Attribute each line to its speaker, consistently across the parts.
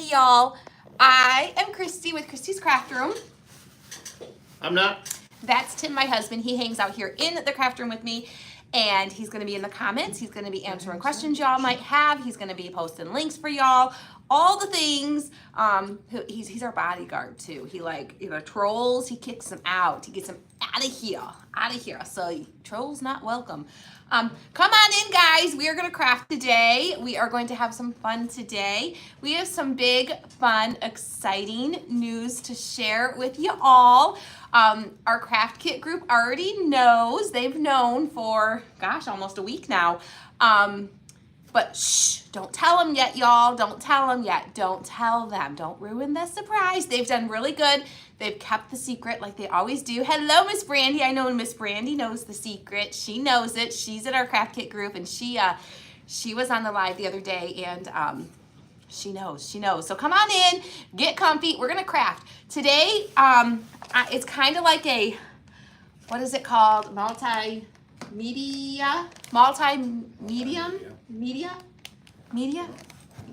Speaker 1: y'all. I am Christy with Christy's Craft Room.
Speaker 2: I'm not.
Speaker 1: That's Tim, my husband. He hangs out here in the craft room with me, and he's going to be in the comments. He's going to be answering questions y'all might have. He's going to be posting links for y'all, all the things. He's our bodyguard too. He trolls, he kicks them out. He gets them out of here. So trolls not welcome. Come on in, guys. We are going to craft today. We are going to have some fun today. We have some big, fun, exciting news to share with you all. Our craft kit group already knows. They've known for, almost a week now. But shh, don't tell them yet, y'all. Don't tell them yet. Don't tell them. Don't ruin the surprise. They've done really good. They've kept the secret like they always do. Hello, Miss Brandy. I know Miss Brandy knows the secret. She knows it. She's in our craft kit group, and she was on the live the other day, and she knows. So come on in, get comfy. We're gonna craft today. It's kind of like a, what is it called? Multimedia.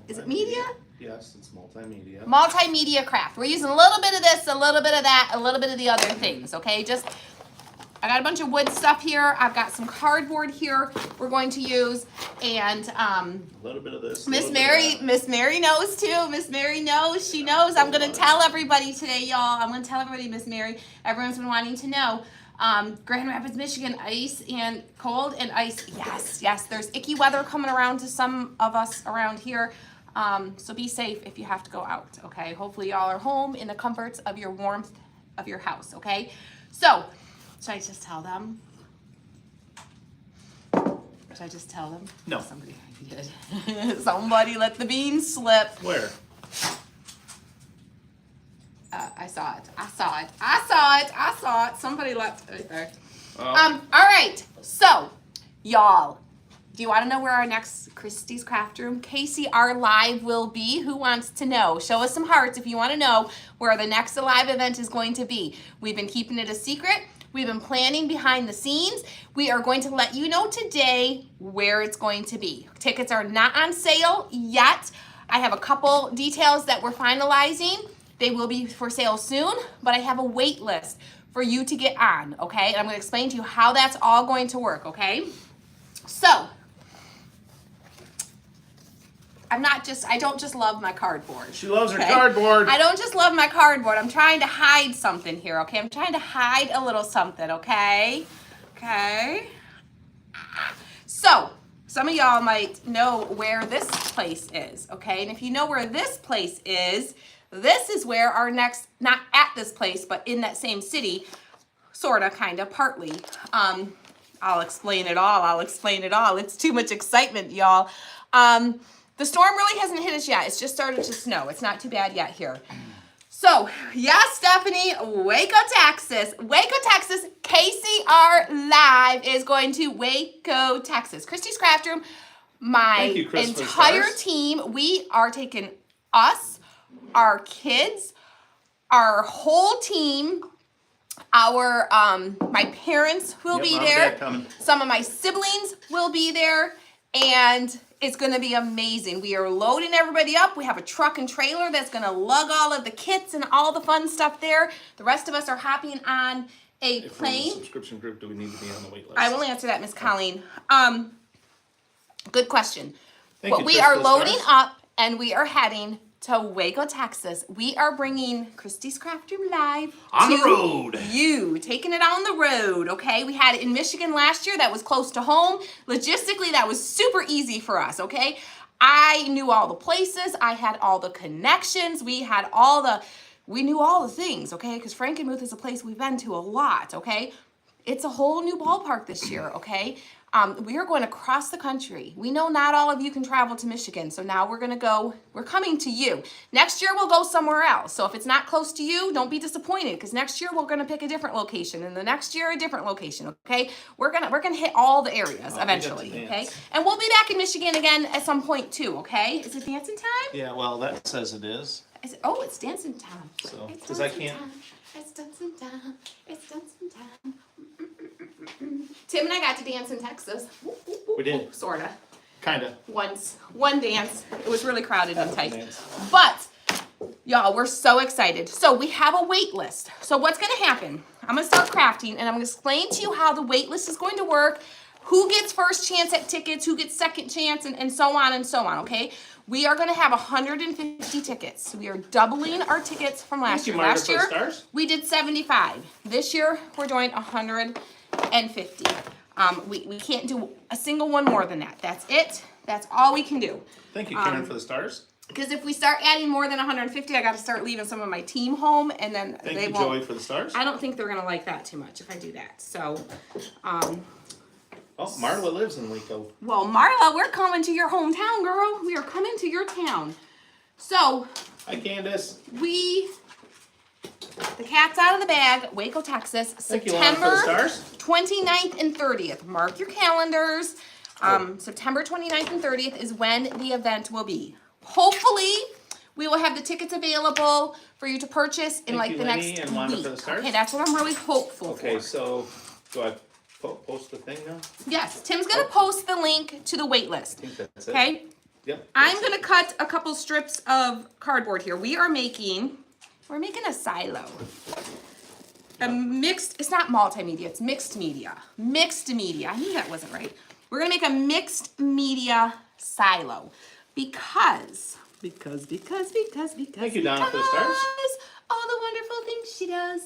Speaker 1: Is it media?
Speaker 2: Yes, it's multimedia.
Speaker 1: Multimedia craft. We're using a little bit of this, a little bit of that, a little bit of the other things, okay? I got a bunch of wood stuff here. I've got some cardboard here we're going to use, and
Speaker 2: a little bit of this.
Speaker 1: Miss Mary knows too. Miss Mary knows. She knows. I'm gonna tell everybody today, y'all. I'm gonna tell everybody, Miss Mary. Everyone's been wanting to know. Grand Rapids, Michigan, ice and cold and ice. Yes. There's icky weather coming around to some of us around here. So be safe if you have to go out, okay? Hopefully y'all are home in the comforts of your warmth of your house, okay? So, should I just tell them?
Speaker 2: No.
Speaker 1: Somebody did. Somebody let the beans slip.
Speaker 2: Where?
Speaker 1: I saw it. Somebody left right there.
Speaker 2: Oh.
Speaker 1: All right. So, y'all, do you want to know where our next Christy's Craft Room, KCR Live, will be? Who wants to know? Show us some hearts if you want to know where the next live event is going to be. We've been keeping it a secret. We've been planning behind the scenes. We are going to let you know today where it's going to be. Tickets are not on sale yet. I have a couple details that we're finalizing. They will be for sale soon, but I have a wait list for you to get on, okay? And I'm gonna explain to you how that's all going to work, okay? So, I don't just love my cardboard.
Speaker 2: She loves her cardboard.
Speaker 1: I don't just love my cardboard. I'm trying to hide something here, okay? I'm trying to hide a little something, okay? Okay? So, some of y'all might know where this place is, okay? And if you know where this place is where our next, not at this place, but in that same city, sorta, kinda, partly. I'll explain it all. It's too much excitement, y'all. The storm really hasn't hit us yet. It's just started to snow. It's not too bad yet here. So, yes, Stephanie, Waco, Texas, KCR Live is going to Waco, Texas. Christy's Craft Room, my entire team, we are taking us, our kids, our whole team, our my parents will be there. Some of my siblings will be there, and it's going to be amazing. We are loading everybody up. We have a truck and trailer that's going to lug all of the kits and all the fun stuff there. The rest of us are hopping on a plane.
Speaker 2: Subscription group, do we need to be on the wait list?
Speaker 1: I will answer that, Miss Colleen. Good question.
Speaker 2: Thank you,
Speaker 1: we are loading up, and we are heading to Waco, Texas. We are bringing Christy's Craft Room Live
Speaker 2: on the road.
Speaker 1: You taking it on the road, okay? We had it in Michigan last year. That was close to home. Logistically, that was super easy for us, okay? I knew all the places. I had all the connections. We knew all the things, okay? Because Frankenmuth is a place we've been to a lot, okay? It's a whole new ballpark this year, okay? We are going across the country. We know not all of you can travel to Michigan, so now we're coming to you. Next year we'll go somewhere else. So if it's not close to you, don't be disappointed, because next year we're gonna pick a different location, and the next year a different location, okay? We're gonna hit all the areas eventually, okay? And we'll be back in Michigan again at some point too, okay? Is it dancing time?
Speaker 2: Yeah, well, that says it is.
Speaker 1: It's dancing time.
Speaker 2: So,
Speaker 1: because I can't. It's dancing time. It's dancing time. Tim and I got to dance in Texas.
Speaker 2: We did.
Speaker 1: Sorta.
Speaker 2: Kinda.
Speaker 1: One dance. It was really crowded and tight. But Y'all, we're so excited. So we have a wait list. So what's gonna happen? I'm gonna start crafting and I'm gonna explain to you how the wait list is going to work, who gets first chance at tickets, who gets second chance, and so on, okay? We are gonna have 150 tickets. We are doubling our tickets from last year.
Speaker 2: Margaret,
Speaker 1: Last
Speaker 2: for the
Speaker 1: year,
Speaker 2: stars.
Speaker 1: we did 75. This year, we're doing 150. We can't do a single one more than that. That's it. That's all we can do.
Speaker 2: Thank you, Karen, for the stars.
Speaker 1: Because if we start adding more than 150, I got to start leaving some of my team home, and then
Speaker 2: Thank
Speaker 1: they
Speaker 2: you,
Speaker 1: won't.
Speaker 2: Joey, for the stars.
Speaker 1: I don't think they're gonna like that too much if I do that. So,
Speaker 2: Oh, Marla lives in Waco.
Speaker 1: well, Marla, we're coming to your hometown, girl. We are coming to your town. So
Speaker 2: Hi, Candace.
Speaker 1: the cat's out of the bag. Waco, Texas,
Speaker 2: Thank you, Lana, for the
Speaker 1: September
Speaker 2: stars.
Speaker 1: 29th and 30th. Mark your calendars. September 29th and 30th is when the event will be. Hopefully, we will have the tickets available for you to purchase in
Speaker 2: Thank
Speaker 1: like
Speaker 2: you,
Speaker 1: the
Speaker 2: Lenny
Speaker 1: next
Speaker 2: and Wanda,
Speaker 1: week.
Speaker 2: for the stars.
Speaker 1: Okay, that's what I'm really hopeful
Speaker 2: Okay,
Speaker 1: for.
Speaker 2: so do I post the thing now?
Speaker 1: Yes, Tim's gonna post the link to the wait list.
Speaker 2: I think that's it.
Speaker 1: Okay,
Speaker 2: Yep.
Speaker 1: I'm gonna cut a couple strips of cardboard here. We're making a silo. A mixed, it's not multimedia, it's mixed media. Mixed media, I knew that wasn't right. We're gonna make a mixed media silo because
Speaker 2: Thank you, Donna, for the stars.
Speaker 1: all the wonderful things she does.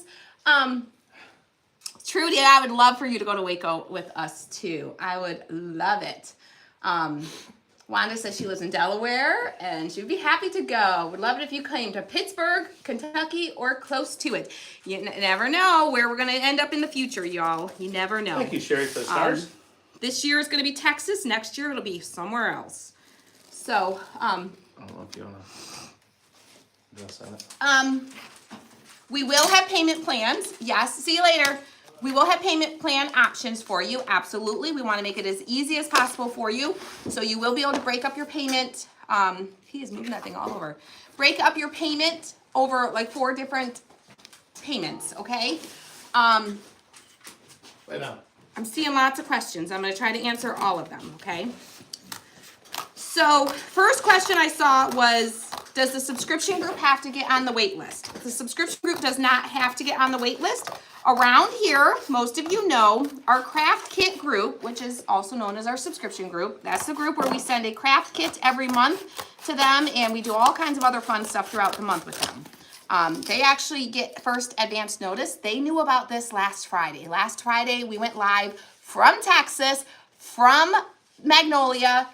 Speaker 1: Trudy, I would love for you to go to Waco with us too. I would love it. Wanda says she lives in Delaware and she would be happy to go. Would love it if you came to Pittsburgh, Kentucky, or close to it. You never know where we're gonna end up in the future, y'all. You never know.
Speaker 2: Thank you, Sherry, for the stars.
Speaker 1: This year is gonna be Texas. Next year it'll be somewhere else. So,
Speaker 2: I don't know if you wanna address that.
Speaker 1: we will have payment plans. Yes, see you later. We will have payment plan options for you. Absolutely. We want to make it as easy as possible for you. So you will be able to break up your payment. He is moving that thing all over. Break up your payment over like 4 different payments, okay?
Speaker 2: Right now.
Speaker 1: I'm seeing lots of questions. I'm going to try to answer all of them, okay? So, first question I saw was, does the subscription group have to get on the wait list? The subscription group does not have to get on the wait list. Around here, most of you know, our craft kit group, which is also known as our subscription group, that's the group where we send a craft kit every month to them, and we do all kinds of other fun stuff throughout the month with them. They actually get first advance notice. They knew about this last Friday. Last Friday, we went live from Texas, from Magnolia,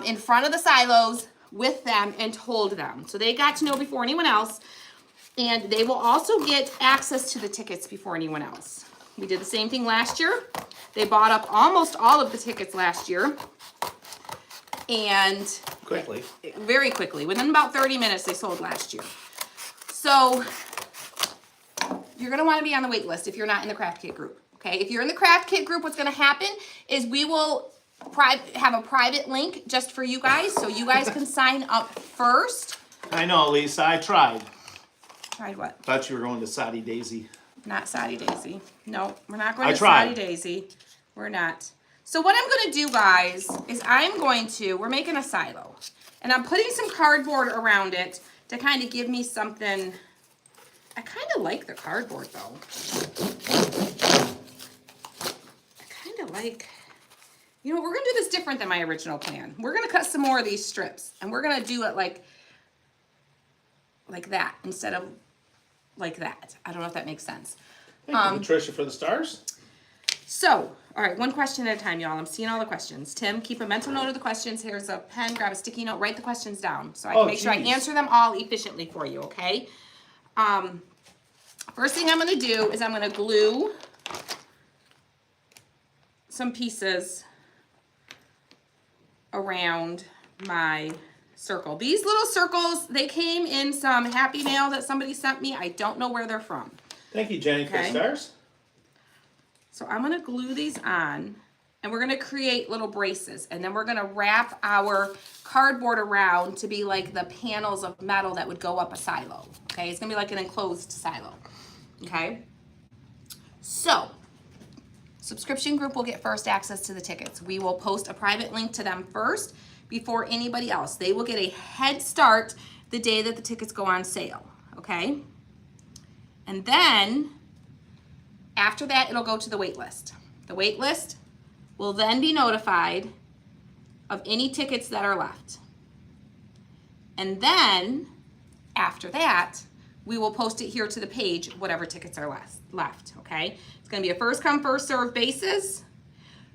Speaker 1: in front of the silos with them and told them. So they got to know before anyone else, and they will also get access to the tickets before anyone else. We did the same thing last year. They bought up almost all of the tickets last year, and
Speaker 2: Quickly.
Speaker 1: very quickly, within about 30 minutes, they sold last year. So you're gonna wanna be on the wait list if you're not in the craft kit group, okay? If you're in the craft kit group, what's gonna happen is we will have a private link just for you guys, so you guys can sign up first.
Speaker 2: I know, Lisa, I tried.
Speaker 1: Tried what?
Speaker 2: Thought you were going to Saudi Daisy.
Speaker 1: Not Sadie Daisy. No, we're not going
Speaker 2: I
Speaker 1: to
Speaker 2: tried.
Speaker 1: Sadie Daisy. We're not. So what I'm gonna do, guys, is we're making a silo. And I'm putting some cardboard around it to kind of give me something. I kind of like the cardboard though. I kind of like, you know, we're gonna do this different than my original plan. We're gonna cut some more of these strips and we're gonna do it like that instead of like that. I don't know if that makes sense.
Speaker 2: Thank you, Patricia, for the stars.
Speaker 1: So, all right, one question at a time, y'all. I'm seeing all the questions. Tim, keep a mental note of the questions. Here's a pen, grab a sticky note, write the questions down so I can make sure I
Speaker 2: geez.
Speaker 1: answer them all efficiently for you, okay? First thing I'm gonna do is I'm gonna glue some pieces around my circle. These little circles, they came in some Happy Mail that somebody sent me. I don't know where they're from.
Speaker 2: Thank you, Jenny, for the
Speaker 1: Okay.
Speaker 2: stars.
Speaker 1: So I'm gonna glue these on and we're gonna create little braces and then we're gonna wrap our cardboard around to be like the panels of metal that would go up a silo. Okay, it's gonna be like an enclosed silo. Okay, so subscription group will get first access to the tickets. We will post a private link to them first before anybody else. They will get a head start the day that the tickets go on sale, okay? And then after that, it'll go to the wait list. The wait list will then be notified of any tickets that are left. And then after that, we will post it here to the page, whatever tickets are left, okay? It's gonna be a first come, first served basis.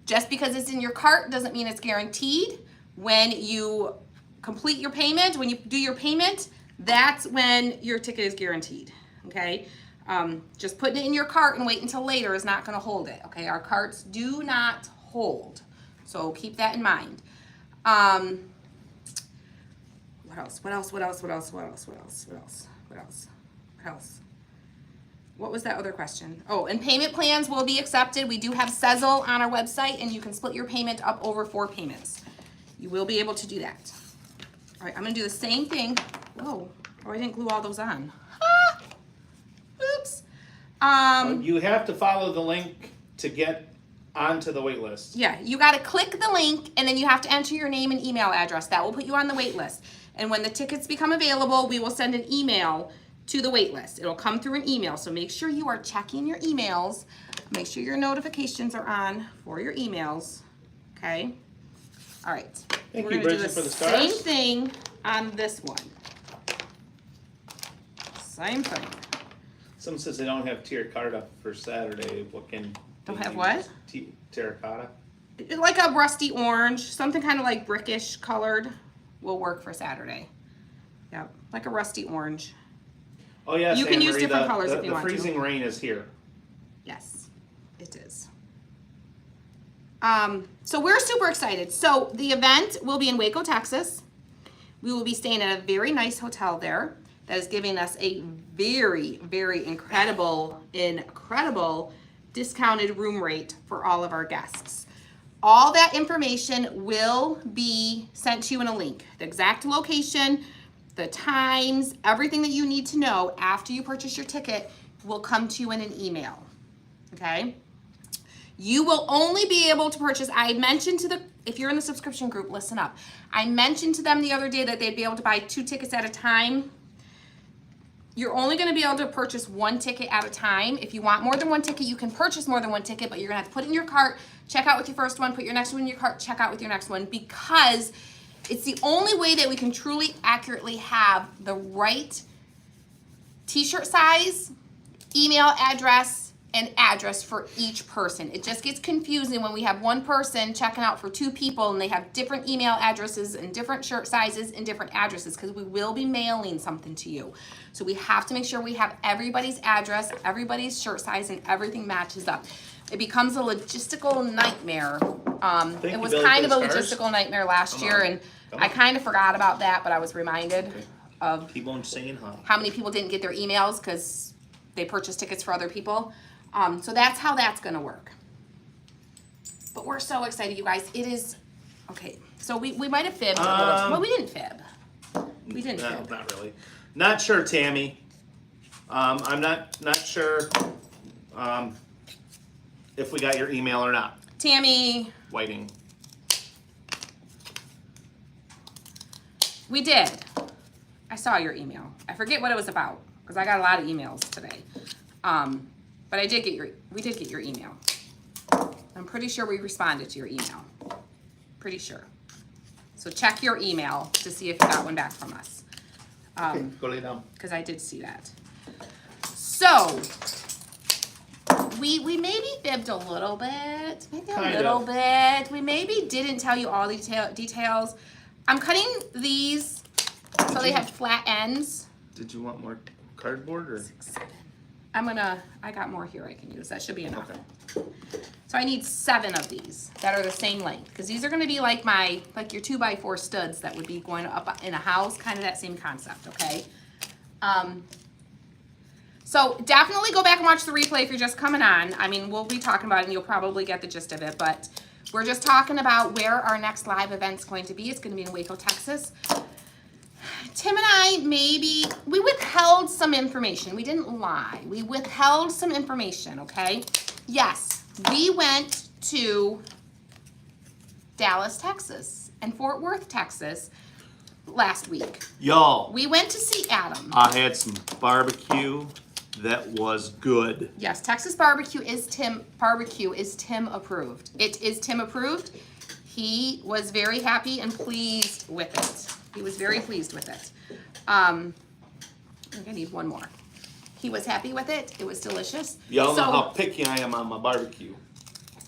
Speaker 1: Just because it's in your cart doesn't mean it's guaranteed. When you complete your payment, when you do your payment, that's when your ticket is guaranteed, okay? Just putting it in your cart and wait until later is not gonna hold it, okay? Our carts do not hold, so keep that in mind. What else? What was that other question? Oh, and payment plans will be accepted. We do have Sezzle on our website, and you can split your payment up over 4 payments. You will be able to do that. All right, I'm gonna do the same thing. Whoa, oh, I didn't glue all those on. Ah, oops.
Speaker 2: You have to follow the link to get onto the wait list.
Speaker 1: Yeah, you gotta click the link, and then you have to enter your name and email address. That will put you on the wait list. And when the tickets become available, we will send an email to the wait list. It'll come through an email, so make sure you are checking your emails. Make sure your notifications are on for your emails, okay? All right.
Speaker 2: Thank
Speaker 1: We're
Speaker 2: you,
Speaker 1: gonna do
Speaker 2: Bridget,
Speaker 1: the
Speaker 2: for the
Speaker 1: same
Speaker 2: stars.
Speaker 1: thing on this one. Same thing.
Speaker 2: Someone says they don't have terracotta for Saturday. What can
Speaker 1: Don't
Speaker 2: they
Speaker 1: have
Speaker 2: use?
Speaker 1: what?
Speaker 2: Terracotta.
Speaker 1: Like a rusty orange, something kind of like brickish colored will work for Saturday. Yep, like a rusty orange.
Speaker 2: Oh yes,
Speaker 1: You can use
Speaker 2: Anne-Marie,
Speaker 1: different
Speaker 2: the-
Speaker 1: colors
Speaker 2: the,
Speaker 1: if you
Speaker 2: the
Speaker 1: want to.
Speaker 2: freezing rain is here.
Speaker 1: Yes, it is. So we're super excited. So the event will be in Waco, Texas. We will be staying at a very nice hotel there that is giving us a very, very incredible discounted room rate for all of our guests. All that information will be sent to you in a link. The exact location, the times, everything that you need to know after you purchase your ticket will come to you in an email, okay? You will only be able to purchase, I mentioned to if you're in the subscription group, listen up. I mentioned to them the other day that they'd be able to buy 2 tickets at a time. You're only gonna be able to purchase 1 ticket at a time. If you want more than 1 ticket, you can purchase more than 1 ticket, but you're gonna have to put it in your cart, check out with your first one, put your next one in your cart, check out with your next one, because it's the only way that we can truly accurately have the right t-shirt size, email address, and address for each person. It just gets confusing when we have one person checking out for 2 people and they have different email addresses and different shirt sizes and different addresses, because we will be mailing something to you. So we have to make sure we have everybody's address, everybody's shirt size, and everything matches up. It becomes a logistical nightmare. It was
Speaker 2: Billy,
Speaker 1: kind
Speaker 2: for
Speaker 1: of a
Speaker 2: the stars.
Speaker 1: logistical nightmare last
Speaker 2: Come
Speaker 1: year,
Speaker 2: on.
Speaker 1: and
Speaker 2: Come
Speaker 1: I
Speaker 2: on.
Speaker 1: kind of forgot about that, but I was reminded of
Speaker 2: Keep on saying hi.
Speaker 1: how many people didn't get their emails because they purchased tickets for other people. So that's how that's gonna work. But we're so excited, you guys. It is, okay, so we might have fibbed a little. Well, we didn't fib. We didn't
Speaker 2: No,
Speaker 1: fib.
Speaker 2: not really. Not sure, Tammy. I'm not sure if we got your email or not.
Speaker 1: Tammy,
Speaker 2: Waiting.
Speaker 1: we did. I saw your email. I forget what it was about because I got a lot of emails today. But we did get your email. I'm pretty sure we responded to your email. Pretty sure. So check your email to see if you got one back from us.
Speaker 2: Okay, go lay down.
Speaker 1: Because I did see that. So we maybe fibbed a little bit, maybe a
Speaker 2: Kind
Speaker 1: little
Speaker 2: of.
Speaker 1: bit. We maybe didn't tell you all the details. I'm cutting these so they have flat ends.
Speaker 2: Did you want more cardboard or?
Speaker 1: 7. I got more here I can use. That should be enough.
Speaker 2: Okay.
Speaker 1: So I need 7 of these that are the same length, because these are gonna be like your 2x4 studs that would be going up in a house, kind of that same concept, okay? So definitely go back and watch the replay if you're just coming on. I mean, we'll be talking about it and you'll probably get the gist of it, but we're just talking about where our next live event's going to be. It's gonna be in Waco, Texas. Tim and I we withheld some information. We didn't lie. We withheld some information, okay? Yes, we went to Dallas, Texas and Fort Worth, Texas last week.
Speaker 3: Y'all,
Speaker 1: We went to see Adam.
Speaker 3: I had some barbecue that was good.
Speaker 1: Yes, Texas barbecue is Tim approved. It is Tim approved. He was very happy and pleased with it. He was very pleased with it. I think I need one more. He was happy with it. It was delicious.
Speaker 3: Y'all know how picky I am on my barbecue.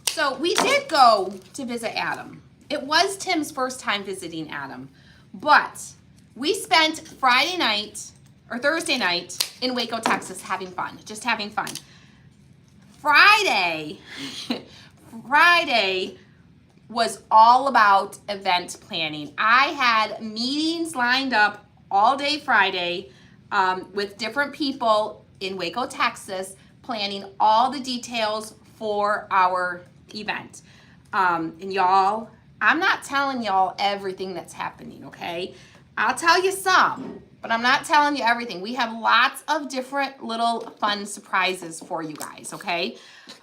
Speaker 1: So we did go to visit Adam. It was Tim's first time visiting Adam, but we spent Friday night or Thursday night in Waco, Texas, having fun, just having fun. Friday was all about event planning. I had meetings lined up all day Friday with different people in Waco, Texas, planning all the details for our event. And y'all, I'm not telling y'all everything that's happening, okay? I'll tell you some, but I'm not telling you everything. We have lots of different little fun surprises for you guys, okay?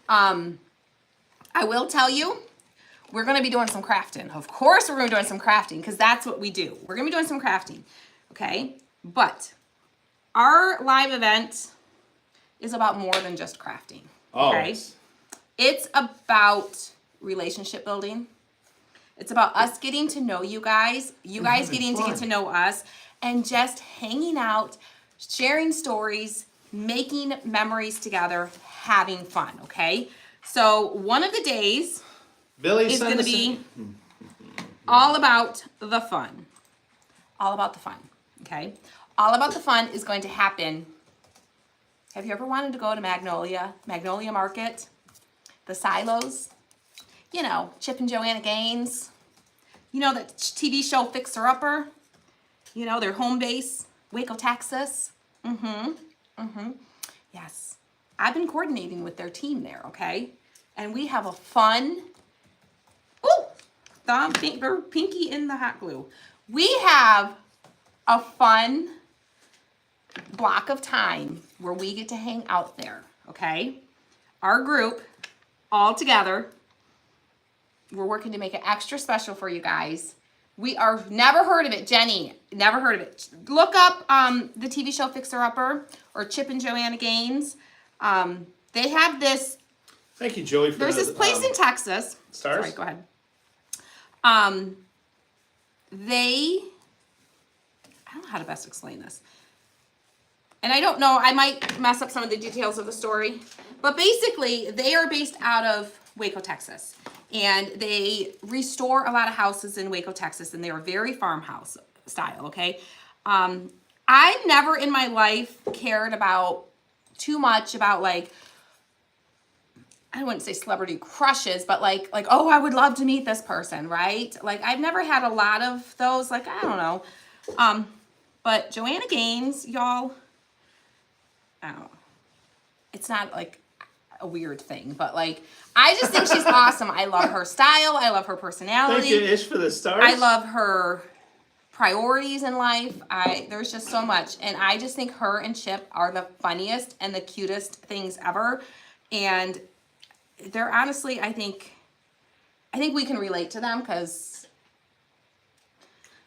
Speaker 1: I will tell you, we're gonna be doing some crafting. Of course we're gonna be doing some crafting because that's what we do. We're gonna be doing some crafting, okay? But our live event is about more than just crafting, okay?
Speaker 2: Oh,
Speaker 1: It's about relationship building. It's about us getting to know you guys getting to get to know us, and just hanging out, sharing stories, making memories together, having fun, okay? So one of the days
Speaker 2: Billy
Speaker 1: is
Speaker 2: sent
Speaker 1: going to
Speaker 2: us
Speaker 1: be all about the fun. All about the fun, okay? All about the fun is going to happen. Have you ever wanted to go to Magnolia Market, the Silos? You know, Chip and Joanna Gaines. You know, that TV show Fixer Upper. You know, their home base, Waco, Texas. Yes. I've been coordinating with their team there, okay? And we have a fun, pinky in the hot glue. We have a fun block of time where we get to hang out there, okay? Our group, all together, we're working to make it extra special for you guys. We are, never heard of it, Jenny, never heard of it. Look up the TV show Fixer Upper or Chip and Joanna Gaines. They have this,
Speaker 2: Thank you, Joey, for
Speaker 1: there's this place in Texas.
Speaker 2: stars.
Speaker 1: Sorry, go ahead. I don't know how to best explain this. And I don't know, I might mess up some of the details of the story. But basically, they are based out of Waco, Texas. And they restore a lot of houses in Waco, Texas. And they are very farmhouse style, okay? I've never in my life cared about too much about, like, I wouldn't say celebrity crushes, but like, oh, I would love to meet this person, right? Like, I've never had a lot of those, like, I don't know. But Joanna Gaines, y'all, I don't know. It's not like a weird thing, but like, I just think she's awesome. I love her style. I love her personality.
Speaker 2: Thank you, Ish, for the stars.
Speaker 1: I love her priorities in life. There's just so much. And I just think her and Chip are the funniest and the cutest things ever. And they're honestly, I think we can relate to them because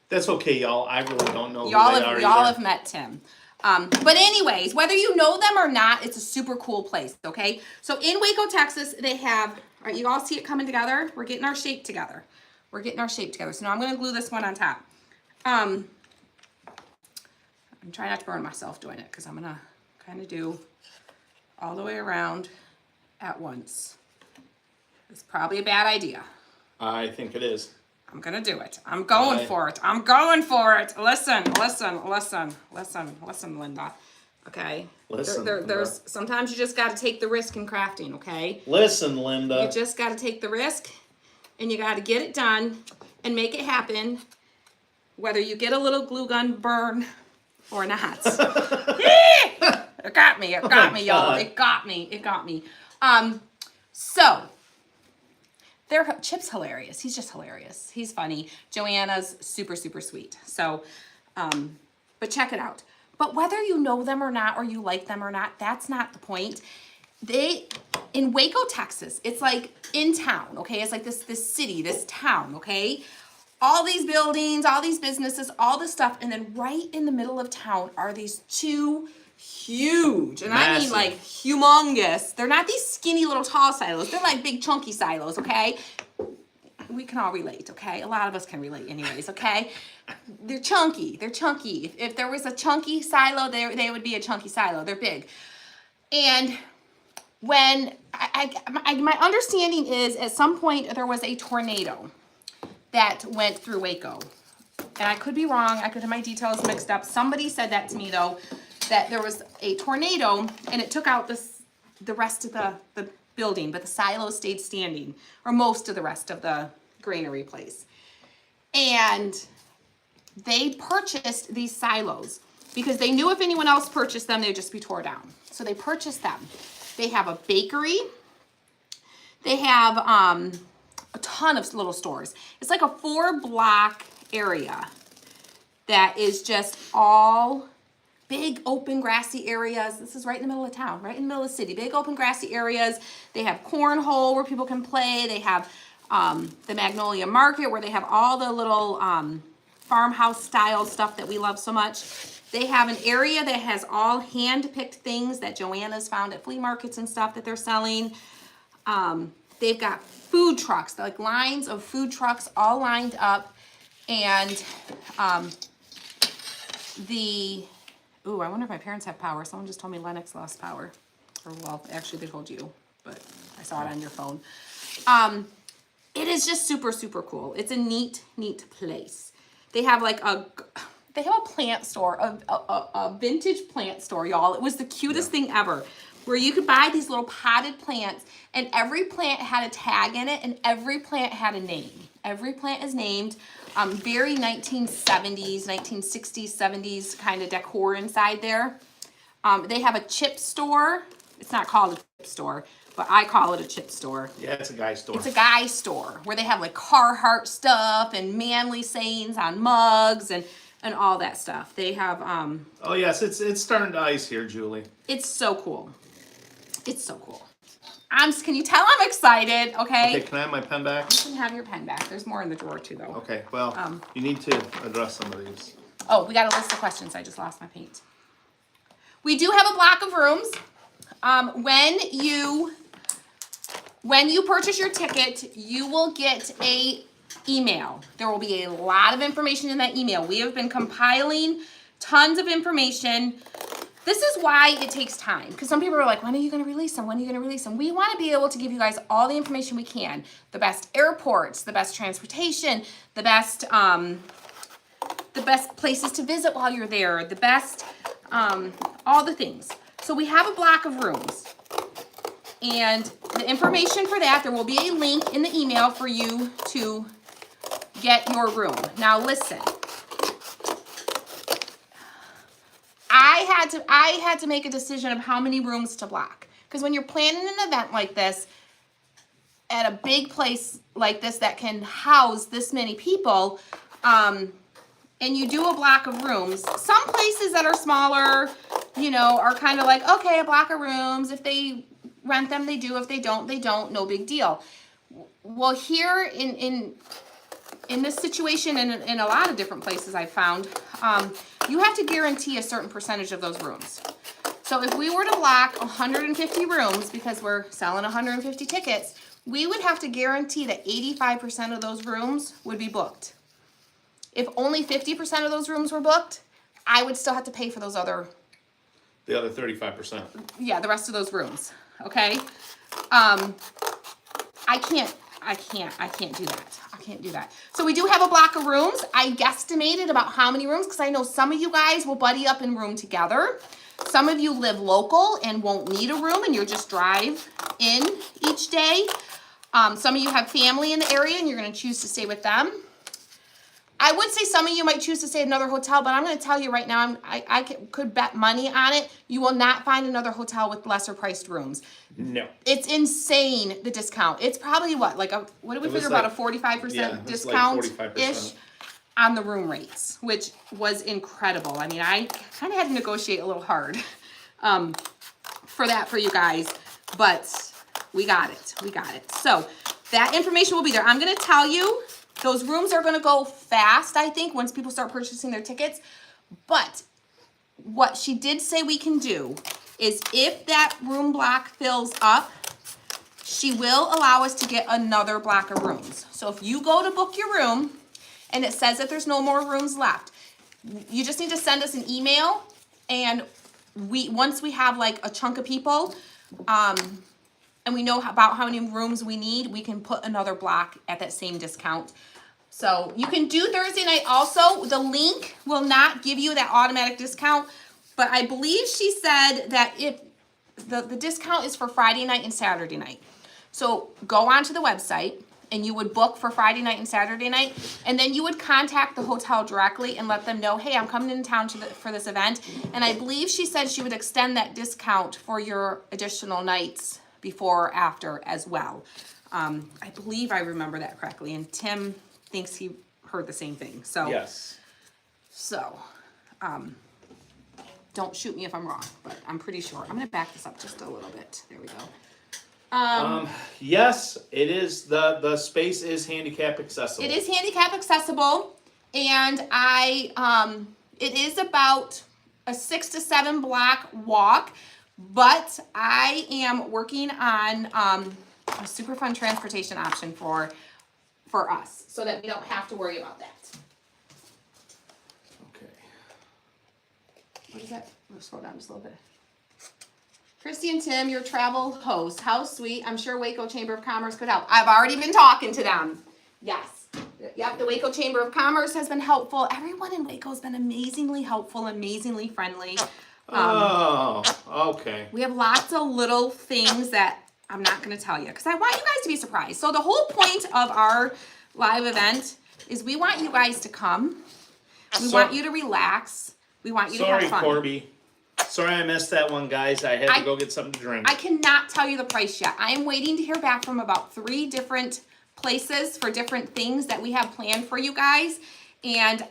Speaker 2: That's okay, y'all. I really don't know
Speaker 1: y'all
Speaker 2: who they are
Speaker 1: y'all
Speaker 2: either.
Speaker 1: have met Tim. But anyways, whether you know them or not, it's a super cool place, okay? So in Waco, Texas, they have, all right, you all see it coming together? We're getting our shape together. So now I'm going to glue this one on top. I'm trying not to burn myself doing it because I'm going to kind of do all the way around at once. It's probably a bad idea.
Speaker 2: I think it is.
Speaker 1: I'm gonna do it. I'm going for it. Listen, Linda. Okay.
Speaker 2: Listen,
Speaker 1: There's sometimes you just got to take the risk in crafting. Okay.
Speaker 2: Listen, Linda.
Speaker 1: You just got to take the risk, and you got to get it done and make it happen, whether you get a little glue gun burn or not. It got me, y'all.
Speaker 2: God.
Speaker 1: It got me. So. Chip's hilarious. He's just hilarious. He's funny. Joanna's super, super sweet. So, but check it out. But whether you know them or not, or you like them or not, that's not the point. In Waco, Texas, it's like in town, okay? It's like this city, this town, okay? all these buildings, all these businesses, all this stuff, and then right in the middle of town are these two huge, and I mean
Speaker 3: Massive.
Speaker 1: like humongous. They're not these skinny little tall silos. They're like big chunky silos, okay? We can all relate, okay? A lot of us can relate anyways, okay? They're chunky. They're chunky. If there was a chunky silo, they would be a chunky silo. They're big. And when my understanding is at some point there was a tornado that went through Waco. And I could be wrong. I could have my details mixed up. Somebody said that to me though, that there was a tornado and it took out the rest of the building, but the silos stayed standing, or most of the rest of the granary place. And they purchased these silos because they knew if anyone else purchased them, they'd just be tore down. So they purchased them. They have a bakery. They have a ton of little stores. It's like a 4-block area that is just all big open grassy areas. This is right in the middle of town, right in the middle of the city. Big open grassy areas. They have cornhole where people can play. They have the Magnolia Market where they have all the little farmhouse style stuff that we love so much. They have an area that has all hand-picked things that Joanna's found at flea markets and stuff that they're selling. They've got food trucks, like lines of food trucks all lined up. And ooh, I wonder if my parents have power. Someone just told me Lennox lost power. Or, well, actually they told you, but I saw it on your phone. It is just super, super cool. It's a neat, neat place. They have like a plant store, a vintage plant store, y'all. It was the cutest thing ever, where you could buy these little potted plants, and every plant had a tag in it, and every plant had a name. Every plant is named. Very 1970s, 1960s, 70s kind of decor inside there. They have a chip store. It's not called a chip store, but I call it a chip store.
Speaker 2: Yeah, it's a guy store.
Speaker 1: It's a guy store where they have like Carhartt stuff and manly sayings on mugs and all that stuff. They have
Speaker 2: Oh yes, it's starting to ice here, Julie.
Speaker 1: it's so cool. It's so cool. Can you tell I'm excited, okay?
Speaker 2: Okay, can I have my pen back?
Speaker 1: You can have your pen back. There's more in the drawer too though.
Speaker 2: Okay, well, you need to address some of these.
Speaker 1: Oh, we got a list of questions. I just lost my paint. We do have a block of rooms. When you purchase your ticket, you will get a email. There will be a lot of information in that email. We have been compiling tons of information. This is why it takes time, because some people are like, when are you going to release them? When are you going to release them? We want to be able to give you guys all the information we can. The best airports, the best transportation, the best places to visit while you're there, the best, all the things. So we have a block of rooms. And the information for that, there will be a link in the email for you to get your room. Now listen. I had to make a decision of how many rooms to block. Because when you're planning an event like this, at a big place like this that can house this many people, and you do a block of rooms, some places that are smaller, you know, are kind of like, okay, a block of rooms. If they rent them, they do. If they don't, they don't. No big deal. Well, here in this situation, and in a lot of different places I've found, you have to guarantee a certain percentage of those rooms. So if we were to block 150 rooms, because we're selling 150 tickets, we would have to guarantee that 85% of those rooms would be booked. If only 50% of those rooms were booked, I would still have to pay for those other,
Speaker 2: The other 35%.
Speaker 1: yeah, the rest of those rooms, okay? I can't do that. I can't do that. So we do have a block of rooms. I guesstimated about how many rooms, because I know some of you guys will buddy up and room together. Some of you live local and won't need a room, and you'll just drive in each day. Some of you have family in the area and you're going to choose to stay with them. I would say some of you might choose to stay at another hotel, but I'm going to tell you right now, I could bet money on it. You will not find another hotel with lesser priced rooms.
Speaker 2: No.
Speaker 1: It's insane, the discount. It's probably what did we figure, about a 45% discount-ish on the room rates, which was incredible. I mean, I kind of had to negotiate a little hard for that for you guys, but we got it. We got it. So that information will be there. I'm going to tell you Those rooms are gonna go fast, I think, once people start purchasing their tickets. But what she did say we can do is if that room block fills up, she will allow us to get another block of rooms. So if you go to book your room and it says that there's no more rooms left, you just need to send us an email, and once we have like a chunk of people, and we know about how many rooms we need, we can put another block at that same discount. So you can do Thursday night also. The link will not give you that automatic discount, but I believe she said that if the discount is for Friday night and Saturday night. So go onto the website and you would book for Friday night and Saturday night, and then you would contact the hotel directly and let them know, hey, I'm coming in town for this event. And I believe she said she would extend that discount for your additional nights before or after as well. I believe I remember that correctly, and Tim thinks he heard the same thing. So
Speaker 2: Yes.
Speaker 1: Don't shoot me if I'm wrong, but I'm pretty sure. I'm gonna back this up just a little bit. There we go.
Speaker 2: Yes, it is, the space is handicap accessible.
Speaker 1: It is handicap accessible, and it is about a 6 to 7 block walk, but I am working on a super fun transportation option for us, so that we don't have to worry about that.
Speaker 2: Okay.
Speaker 1: What is that? Let's scroll down just a little bit. Christy and Tim, your travel hosts. How sweet. I'm sure Waco Chamber of Commerce could help. I've already been talking to them. Yes. Yep, the Waco Chamber of Commerce has been helpful. Everyone in Waco has been amazingly helpful, amazingly friendly.
Speaker 2: Okay.
Speaker 1: We have lots of little things that I'm not going to tell you because I want you guys to be surprised. So the whole point of our live event is we want you guys to come. We want you to relax. We want you to have fun.
Speaker 2: Sorry, Corby. Sorry I missed that one, guys. I had to go get something to drink.
Speaker 1: I cannot tell you the price yet. I am waiting to hear back from about 3 different places for different things that we have planned for you guys. And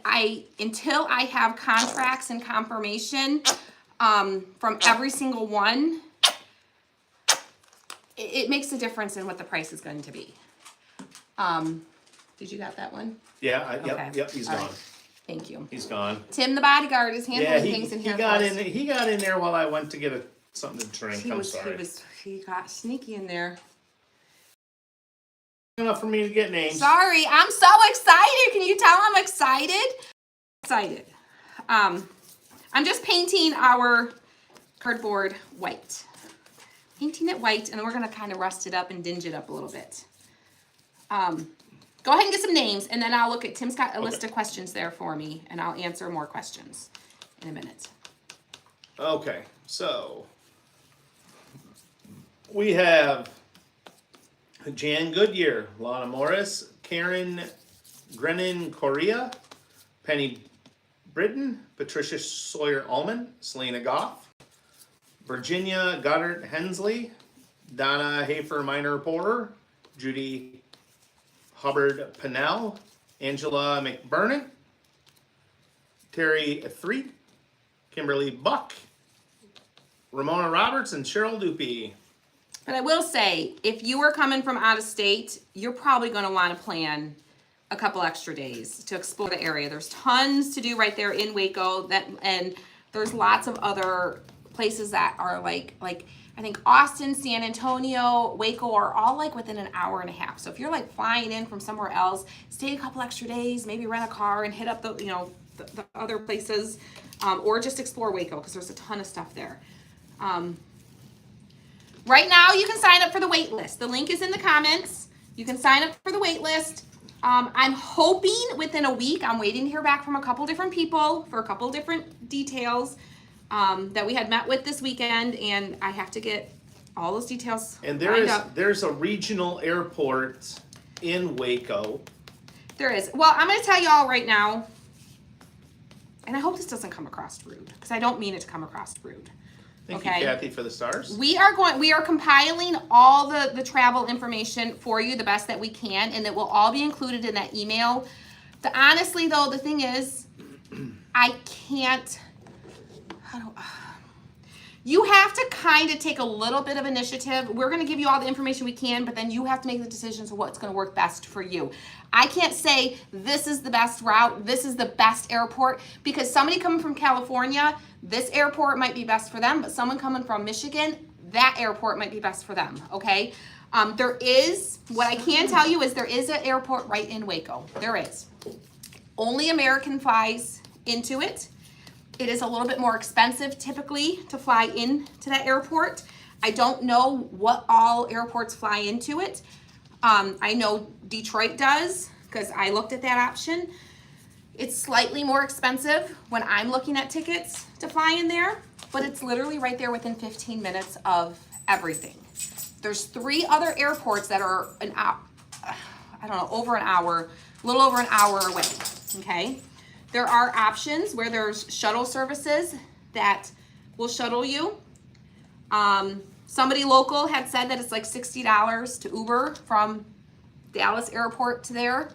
Speaker 1: until I have contracts and confirmation from every single one, it makes a difference in what the price is going to be. Did you got that one?
Speaker 2: Yeah,
Speaker 1: Okay.
Speaker 2: yep, he's
Speaker 1: All
Speaker 2: gone.
Speaker 1: right. Thank you.
Speaker 2: He's gone.
Speaker 1: Tim, the bodyguard, is handling
Speaker 2: Yeah,
Speaker 1: things in
Speaker 2: he
Speaker 1: here
Speaker 2: got
Speaker 1: for us.
Speaker 2: he got in there while I went to get something to drink. I'm sorry.
Speaker 1: He got sneaky in there.
Speaker 2: Enough for me to get names.
Speaker 1: Sorry, I'm so excited. Can you tell I'm excited? Excited. I'm just painting our cardboard white. Painting it white, and then we're gonna kind of rust it up and dinge it up a little bit. Go ahead and get some names, and then I'll look at, Tim's got a list of questions there for me, and I'll answer more questions in a minute.
Speaker 2: Okay, so we have Jan Goodyear, Lana Morris, Karen Grennan Correa, Penny Britton, Patricia Sawyer Ullman, Selena Goff, Virginia Goddard Hensley, Donna Hafer Minor Porter, Judy Hubbard Pennell, Angela McBurnett, Terry Threet, Kimberly Buck, Ramona Roberts, and Cheryl Dupie.
Speaker 1: But I will say, if you are coming from out of state, you're probably going to want to plan a couple extra days to explore the area. There's tons to do right there in Waco, and there's lots of other places that are like I think Austin, San Antonio, Waco are all like within an hour and a half. So if you're like flying in from somewhere else, stay a couple extra days, maybe rent a car and hit up the other places, or just explore Waco because there's a ton of stuff there. Right now, you can sign up for the wait list. The link is in the comments. You can sign up for the wait list. I'm hoping within a week, I'm waiting to hear back from a couple different people for a couple different details that we had met with this weekend, and I have to get all those details
Speaker 2: And
Speaker 1: lined up.
Speaker 2: there's a regional airport in Waco.
Speaker 1: There is. Well, I'm going to tell you all right now, and I hope this doesn't come across rude, because I don't mean it to come across rude.
Speaker 2: Thank
Speaker 1: Okay.
Speaker 2: you, Kathy, for the stars.
Speaker 1: We are compiling all the travel information for you the best that we can, and it will all be included in that email. Honestly, though, the thing is, I can't. You have to kind of take a little bit of initiative. We're going to give you all the information we can, but then you have to make the decisions of what's going to work best for you. I can't say this is the best route, this is the best airport, because somebody coming from California, this airport might be best for them, but someone coming from Michigan, that airport might be best for them, okay? What I can tell you is there is an airport right in Waco. There is. Only American flies into it. It is a little bit more expensive typically to fly into that airport. I don't know what all airports fly into it. I know Detroit does because I looked at that option. It's slightly more expensive when I'm looking at tickets to fly in there, but it's literally right there within 15 minutes of everything. There's 3 other airports that are a little over an hour away, okay? There are options where there's shuttle services that will shuttle you. Somebody local had said that it's like $60 to Uber from Dallas airport to there.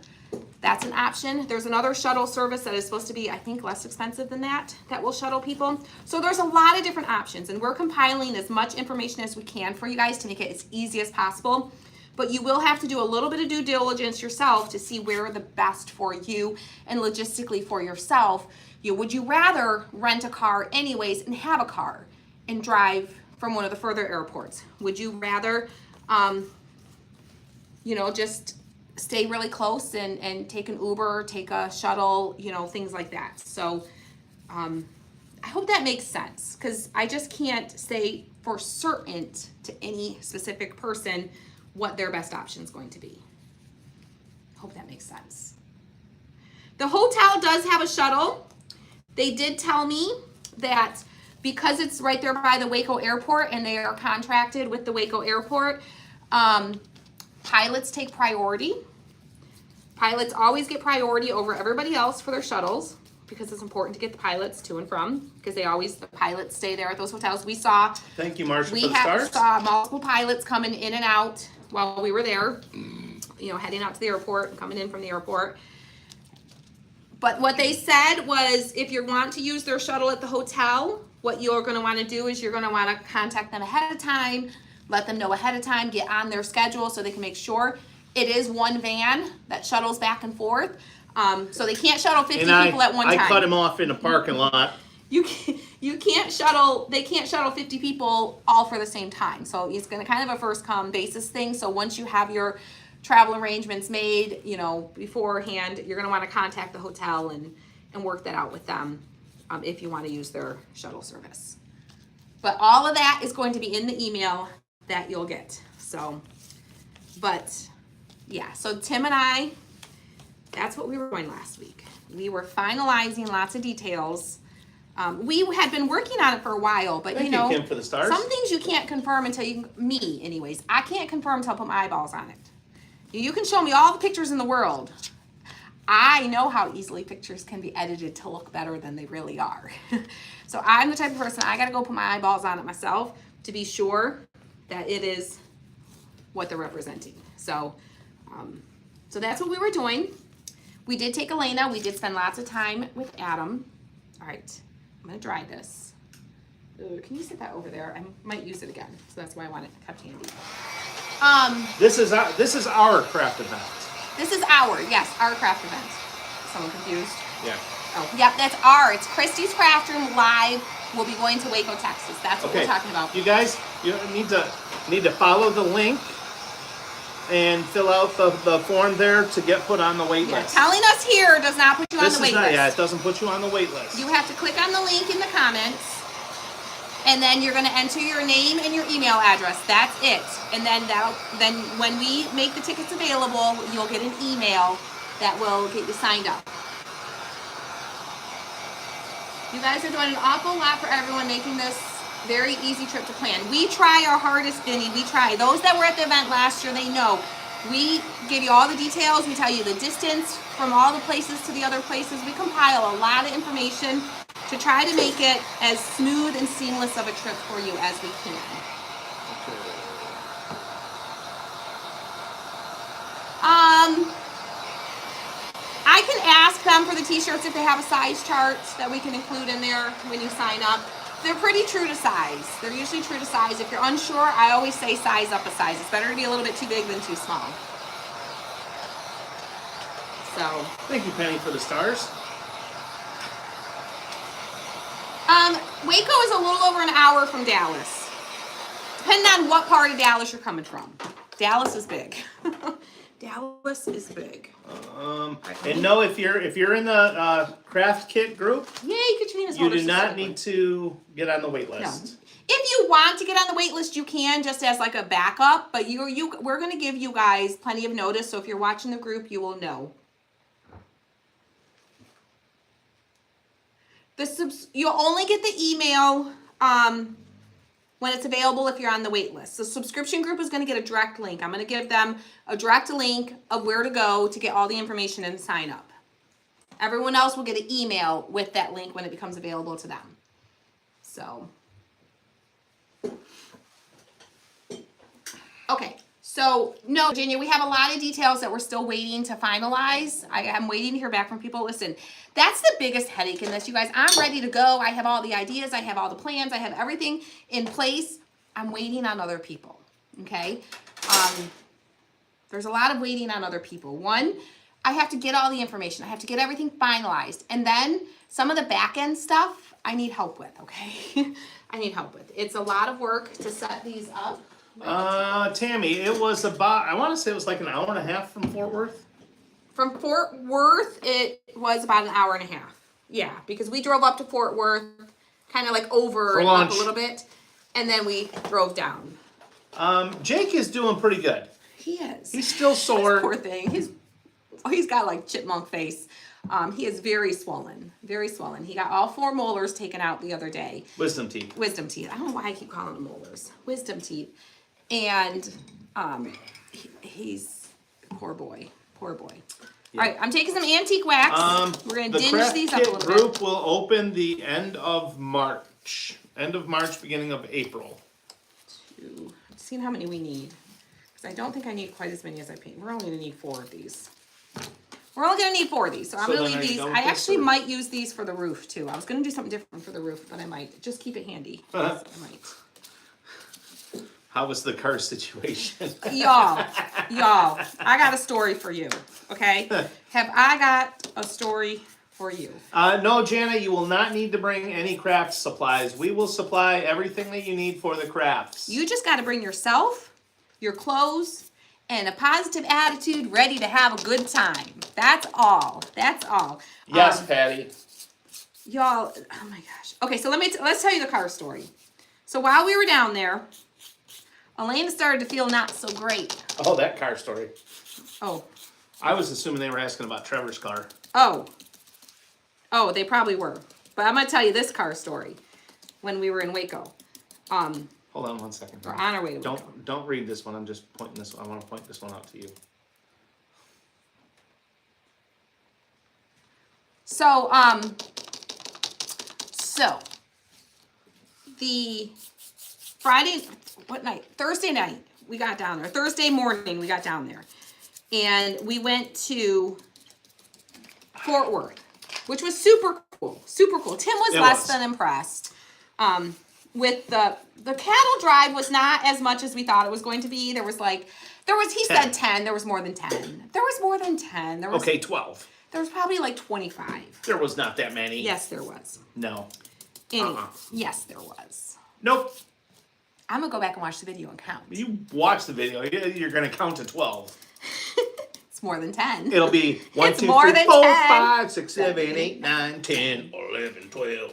Speaker 1: That's an option. There's another shuttle service that is supposed to be, I think, less expensive than that will shuttle people. So there's a lot of different options, and we're compiling as much information as we can for you guys to make it as easy as possible. But you will have to do a little bit of due diligence yourself to see where the best for you and logistically for yourself. Would you rather rent a car anyways and have a car and drive from one of the further airports? Would you rather, just stay really close and take an Uber, take a shuttle, things like that. So I hope that makes sense, because I just can't say for certain to any specific person what their best option is going to be. Hope that makes sense. The hotel does have a shuttle. They did tell me that because it's right there by the Waco airport and they are contracted with the Waco airport, pilots take priority. Pilots always get priority over everybody else for their shuttles because it's important to get the pilots to and from, because the pilots stay there at those hotels. We saw,
Speaker 2: Thank you, Marcia,
Speaker 1: we
Speaker 2: for the stars.
Speaker 1: saw multiple pilots coming in and out while we were there, heading out to the airport and coming in from the airport. But what they said was, if you want to use their shuttle at the hotel, what you're going to want to do is you're going to want to contact them ahead of time, let them know ahead of time, get on their schedule so they can make sure. It is one van that shuttles back and forth. So they can't shuttle 50 people at one time.
Speaker 2: I cut him off in the parking lot.
Speaker 1: They can't shuttle 50 people all for the same time. So it's going to kind of a first come basis thing. So once you have your travel arrangements made, beforehand, you're going to want to contact the hotel and work that out with them if you want to use their shuttle service. But all of that is going to be in the email that you'll get. So Tim and I, that's what we were doing last week. We were finalizing lots of details. We had been working on it for a while, but
Speaker 2: Thank you, Kim, for the stars.
Speaker 1: some things you can't confirm until me anyways. I can't confirm until I put my eyeballs on it. You can show me all the pictures in the world. I know how easily pictures can be edited to look better than they really are. So I'm the type of person, I gotta go put my eyeballs on it myself to be sure that it is what they're representing. So that's what we were doing. We did take Elena. We did spend lots of time with Adam. All right, I'm gonna dry this. Ooh, can you set that over there? I might use it again, so that's why I want it kept handy.
Speaker 2: This is our craft event.
Speaker 1: This is our craft event. Someone confused?
Speaker 2: Yeah.
Speaker 1: Oh, yep, that's it's Christy's Craft Room live. We'll be going to Waco, Texas. That's what we're talking about.
Speaker 2: You guys, you need to follow the link and fill out the form there to get put on the wait list.
Speaker 1: Telling us here does not put you on the wait list.
Speaker 2: Yeah, it doesn't put you on the wait list.
Speaker 1: You have to click on the link in the comments, and then you're going to enter your name and your email address. That's it. And then when we make the tickets available, you'll get an email that will get you signed up. You guys are doing an awful lot for everyone, making this very easy trip to plan. We try our hardest, Vinny. We try. Those that were at the event last year, they know. We give you all the details. We tell you the distance from all the places to the other places. We compile a lot of information to try to make it as smooth and seamless of a trip for you as we can. I can ask them for the t-shirts if they have a size chart that we can include in there when you sign up. they're pretty true to size. They're usually true to size. If you're unsure, I always say size up a size. It's better to be a little bit too big than too small. So,
Speaker 2: Thank you, Penny, for the stars.
Speaker 1: Waco is a little over an hour from Dallas. Depending on what part of Dallas you're coming from. Dallas is big. Dallas is big.
Speaker 2: And no, if you're in the craft kit group,
Speaker 1: Yay, Katrina's
Speaker 2: you do not need to get on the wait list.
Speaker 1: If you want to get on the wait list, you can, just as like a backup. But we're going to give you guys plenty of notice. So if you're watching the group, you will know. You'll only get the email when it's available if you're on the wait list. The subscription group is going to get a direct link. I'm going to give them a direct link of where to go to get all the information and sign up. Everyone else will get an email with that link when it becomes available to them. So, okay. So, no, Virginia, we have a lot of details that we're still waiting to finalize. I'm waiting to hear back from people. Listen, that's the biggest headache in this, you guys. I'm ready to go. I have all the ideas. I have all the plans. I have everything in place. I'm waiting on other people, okay? There's a lot of waiting on other people. One, I have to get all the information. I have to get everything finalized. And then some of the back end stuff, I need help with, okay? I need help with. It's a lot of work to set these up.
Speaker 2: Tammy, it was about, I want to say it was like an hour and a half from Fort Worth.
Speaker 1: From Fort Worth, it was about an hour and a half. Yeah, because we drove up to Fort Worth, kind of like over
Speaker 2: For
Speaker 1: and
Speaker 2: lunch.
Speaker 1: up a little bit, and then we drove down.
Speaker 2: Jake is doing pretty good.
Speaker 1: He is.
Speaker 2: He's still sore.
Speaker 1: Poor thing. He's got like chipmunk face. He is very swollen. Very swollen. He got all 4 molars taken out the other day.
Speaker 2: Wisdom teeth.
Speaker 1: Wisdom teeth. I don't know why I keep calling them molars. Wisdom teeth. And he's poor boy. Poor boy.
Speaker 2: Yeah.
Speaker 1: All right, I'm taking some antique wax. We're gonna dinge these up a
Speaker 2: The
Speaker 1: little
Speaker 2: Craft Kit group
Speaker 1: bit.
Speaker 2: will open the end of March. Beginning of April.
Speaker 1: I'm seeing how many we need. Because I don't think I need quite as many as I paint. We're only gonna need 4 of these. We're only gonna need 4 of these. So I'm
Speaker 2: So
Speaker 1: gonna
Speaker 2: then
Speaker 1: leave
Speaker 2: are you
Speaker 1: these.
Speaker 2: done with
Speaker 1: I
Speaker 2: this,
Speaker 1: actually
Speaker 2: or-
Speaker 1: might use these for the roof too. I was gonna do something different for the roof, but I might. Just keep it handy. I might.
Speaker 2: How was the car situation?
Speaker 1: Y'all, I got a story for you, okay? Have I got a story for you?
Speaker 2: No, Jana, you will not need to bring any craft supplies. We will supply everything that you need for the crafts.
Speaker 1: You just got to bring yourself, your clothes, and a positive attitude ready to have a good time. That's all. That's all.
Speaker 2: Yes, Patty.
Speaker 1: Y'all, oh my gosh. Okay, so let's tell you the car story. So while we were down there, Elena started to feel not so great.
Speaker 2: Oh, that car story.
Speaker 1: Oh,
Speaker 2: I was assuming they were asking about Trevor's car.
Speaker 1: oh, they probably were. But I'm gonna tell you this car story when we were in Waco.
Speaker 2: Hold on 1 second.
Speaker 1: We're on our way to Waco.
Speaker 2: Don't read this one. I'm just pointing this. I want to point this one out to you.
Speaker 1: So, the Thursday night, we got down there. Thursday morning, we got down there. And we went to Fort Worth, which was super cool. Super cool. Tim was less than impressed. With the cattle drive was not as much as we thought it was going to be. He said 10. There was more than 10. There was more than 10.
Speaker 2: Okay, 12.
Speaker 1: There was probably like 25.
Speaker 2: There was not that many.
Speaker 1: Yes, there was.
Speaker 2: No.
Speaker 1: Yes, there was.
Speaker 2: Nope.
Speaker 1: I'm gonna go back and watch the video and count.
Speaker 2: You watch the video. You're going to count to 12.
Speaker 1: It's more than 10.
Speaker 2: It'll be 1,
Speaker 1: It's
Speaker 2: 2,
Speaker 1: more
Speaker 2: 3,
Speaker 1: than
Speaker 2: 4,
Speaker 1: 10.
Speaker 2: 5, 6, 7, 8, 9, 10, 11, 12.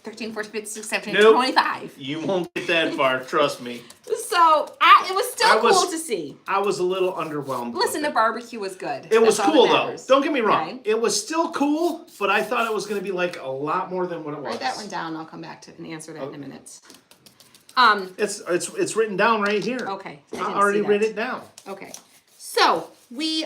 Speaker 1: 13, 14, 15, 16, 17,
Speaker 2: Nope.
Speaker 1: 25.
Speaker 2: You won't get that far, trust me.
Speaker 1: So, it was still cool to see.
Speaker 2: I was a little underwhelmed.
Speaker 1: Listen,
Speaker 2: with
Speaker 1: the barbecue was good.
Speaker 2: It was
Speaker 1: That's all
Speaker 2: cool
Speaker 1: that
Speaker 2: though.
Speaker 1: matters.
Speaker 2: Don't get me wrong.
Speaker 1: Okay.
Speaker 2: It was still cool, but I thought it was going to be like a lot more than what it was.
Speaker 1: Write that one down. I'll come back to and answer that in a minute.
Speaker 2: It's written down right here.
Speaker 1: Okay.
Speaker 2: I
Speaker 1: didn't
Speaker 2: already
Speaker 1: see that.
Speaker 2: read it down.
Speaker 1: Okay. So, we,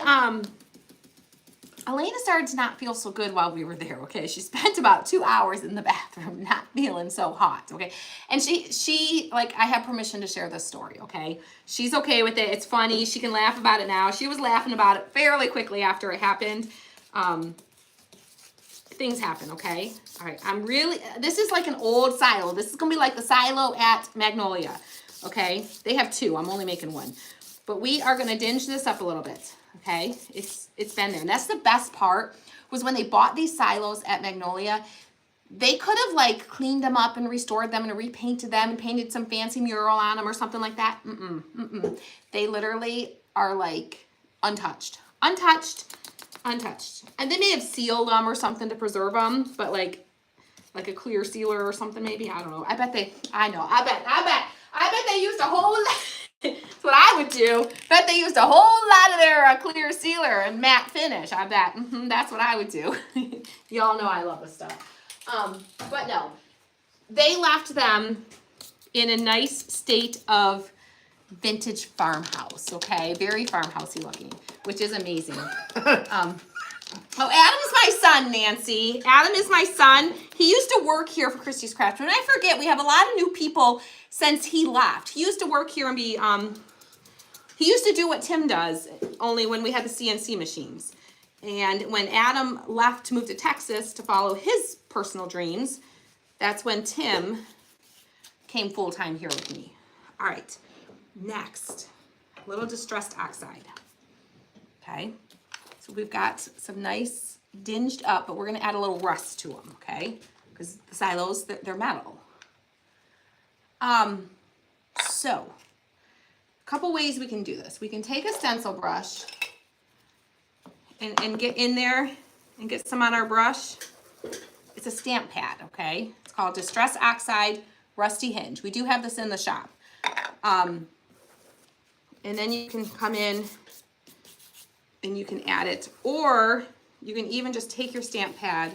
Speaker 1: Elena started to not feel so good while we were there, okay? She spent about 2 hours in the bathroom not feeling so hot, okay? And she I have permission to share this story, okay? She's okay with it. It's funny. She can laugh about it now. She was laughing about it fairly quickly after it happened. things happen, okay? All right, this is like an old silo. This is gonna be like the silo at Magnolia, okay? They have two, I'm only making one. But we are gonna dinge this up a little bit, okay? It's been there. And that's the best part, was when they bought these silos at Magnolia, they could have like cleaned them up and restored them and repainted them and painted some fancy mural on them or something like that. They literally are like untouched. And they may have sealed them or something to preserve them, but like a clear sealer or something maybe. I don't know. I bet they used a whole lot. That's what I would do. Bet they used a whole lot of their clear sealer and matte finish. I bet. That's what I would do. Y'all know I love this stuff. But no, they left them in a nice state of vintage farmhouse, okay? Very farmhousey looking, which is amazing. Oh, Adam's my son, Nancy. Adam is my son. He used to work here for Christie's Craft. And I forget, we have a lot of new people since he left. He used to work here and be, he used to do what Tim does, only when we had the CNC machines. And when Adam left to move to Texas to follow his personal dreams, that's when Tim came full-time here with me. All right, next, a little distressed oxide. Okay, so we've got some nice dinged up, but we're gonna add a little rust to them, okay? Because the silos, they're metal. So, a couple ways we can do this. We can take a stencil brush and get in there and get some on our brush. It's a stamp pad, okay? It's called Distress Oxide Rusty Hinge. We do have this in the shop. And then you can come in and you can add it, or you can even just take your stamp pad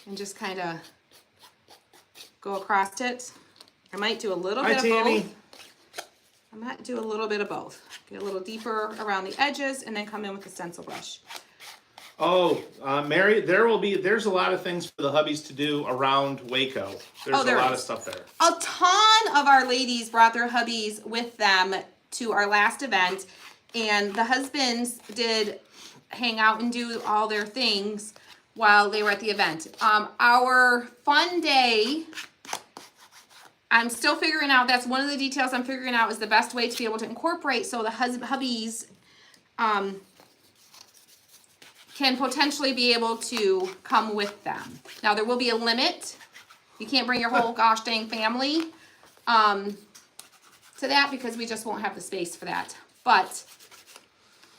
Speaker 1: and just kind of go across it. I might do a little bit of both. I might do a little bit of both. Get a little deeper around the edges and then come in with the stencil brush.
Speaker 2: Oh, Mary, there's a lot of things for the hubbies to do around Waco. There's a lot of stuff there.
Speaker 1: A ton of our ladies brought their hubbies with them to our last event, and the husbands did hang out and do all their things while they were at the event. Our fun day, I'm still figuring out, that's one of the details I'm figuring out is the best way to be able to incorporate so the hubbies can potentially be able to come with them. Now there will be a limit. You can't bring your whole gosh dang family to that because we just won't have the space for that. But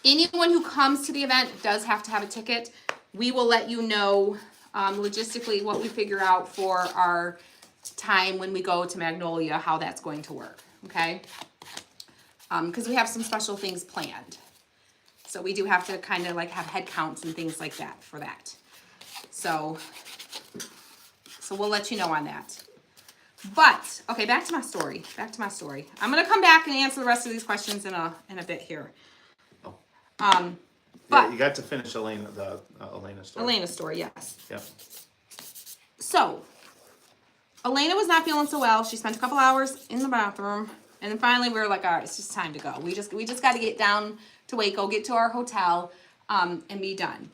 Speaker 1: anyone who comes to the event does have to have a ticket. We will let you know logistically what we figure out for our time when we go to Magnolia, how that's going to work, okay? Because we have some special things planned. So we do have to kind of like have head counts and things like that for that. So we'll let you know on that. But, okay, back to my story. I'm going to come back and answer the rest of these questions in a bit here.
Speaker 2: Oh.
Speaker 1: But
Speaker 2: you got to finish Elena story.
Speaker 1: Elena's story, yes.
Speaker 2: Yep.
Speaker 1: So, Elena was not feeling so well. She spent a couple hours in the bathroom. And then finally we were like, all right, it's just time to go. We just got to get down to Waco, get to our hotel, and be done.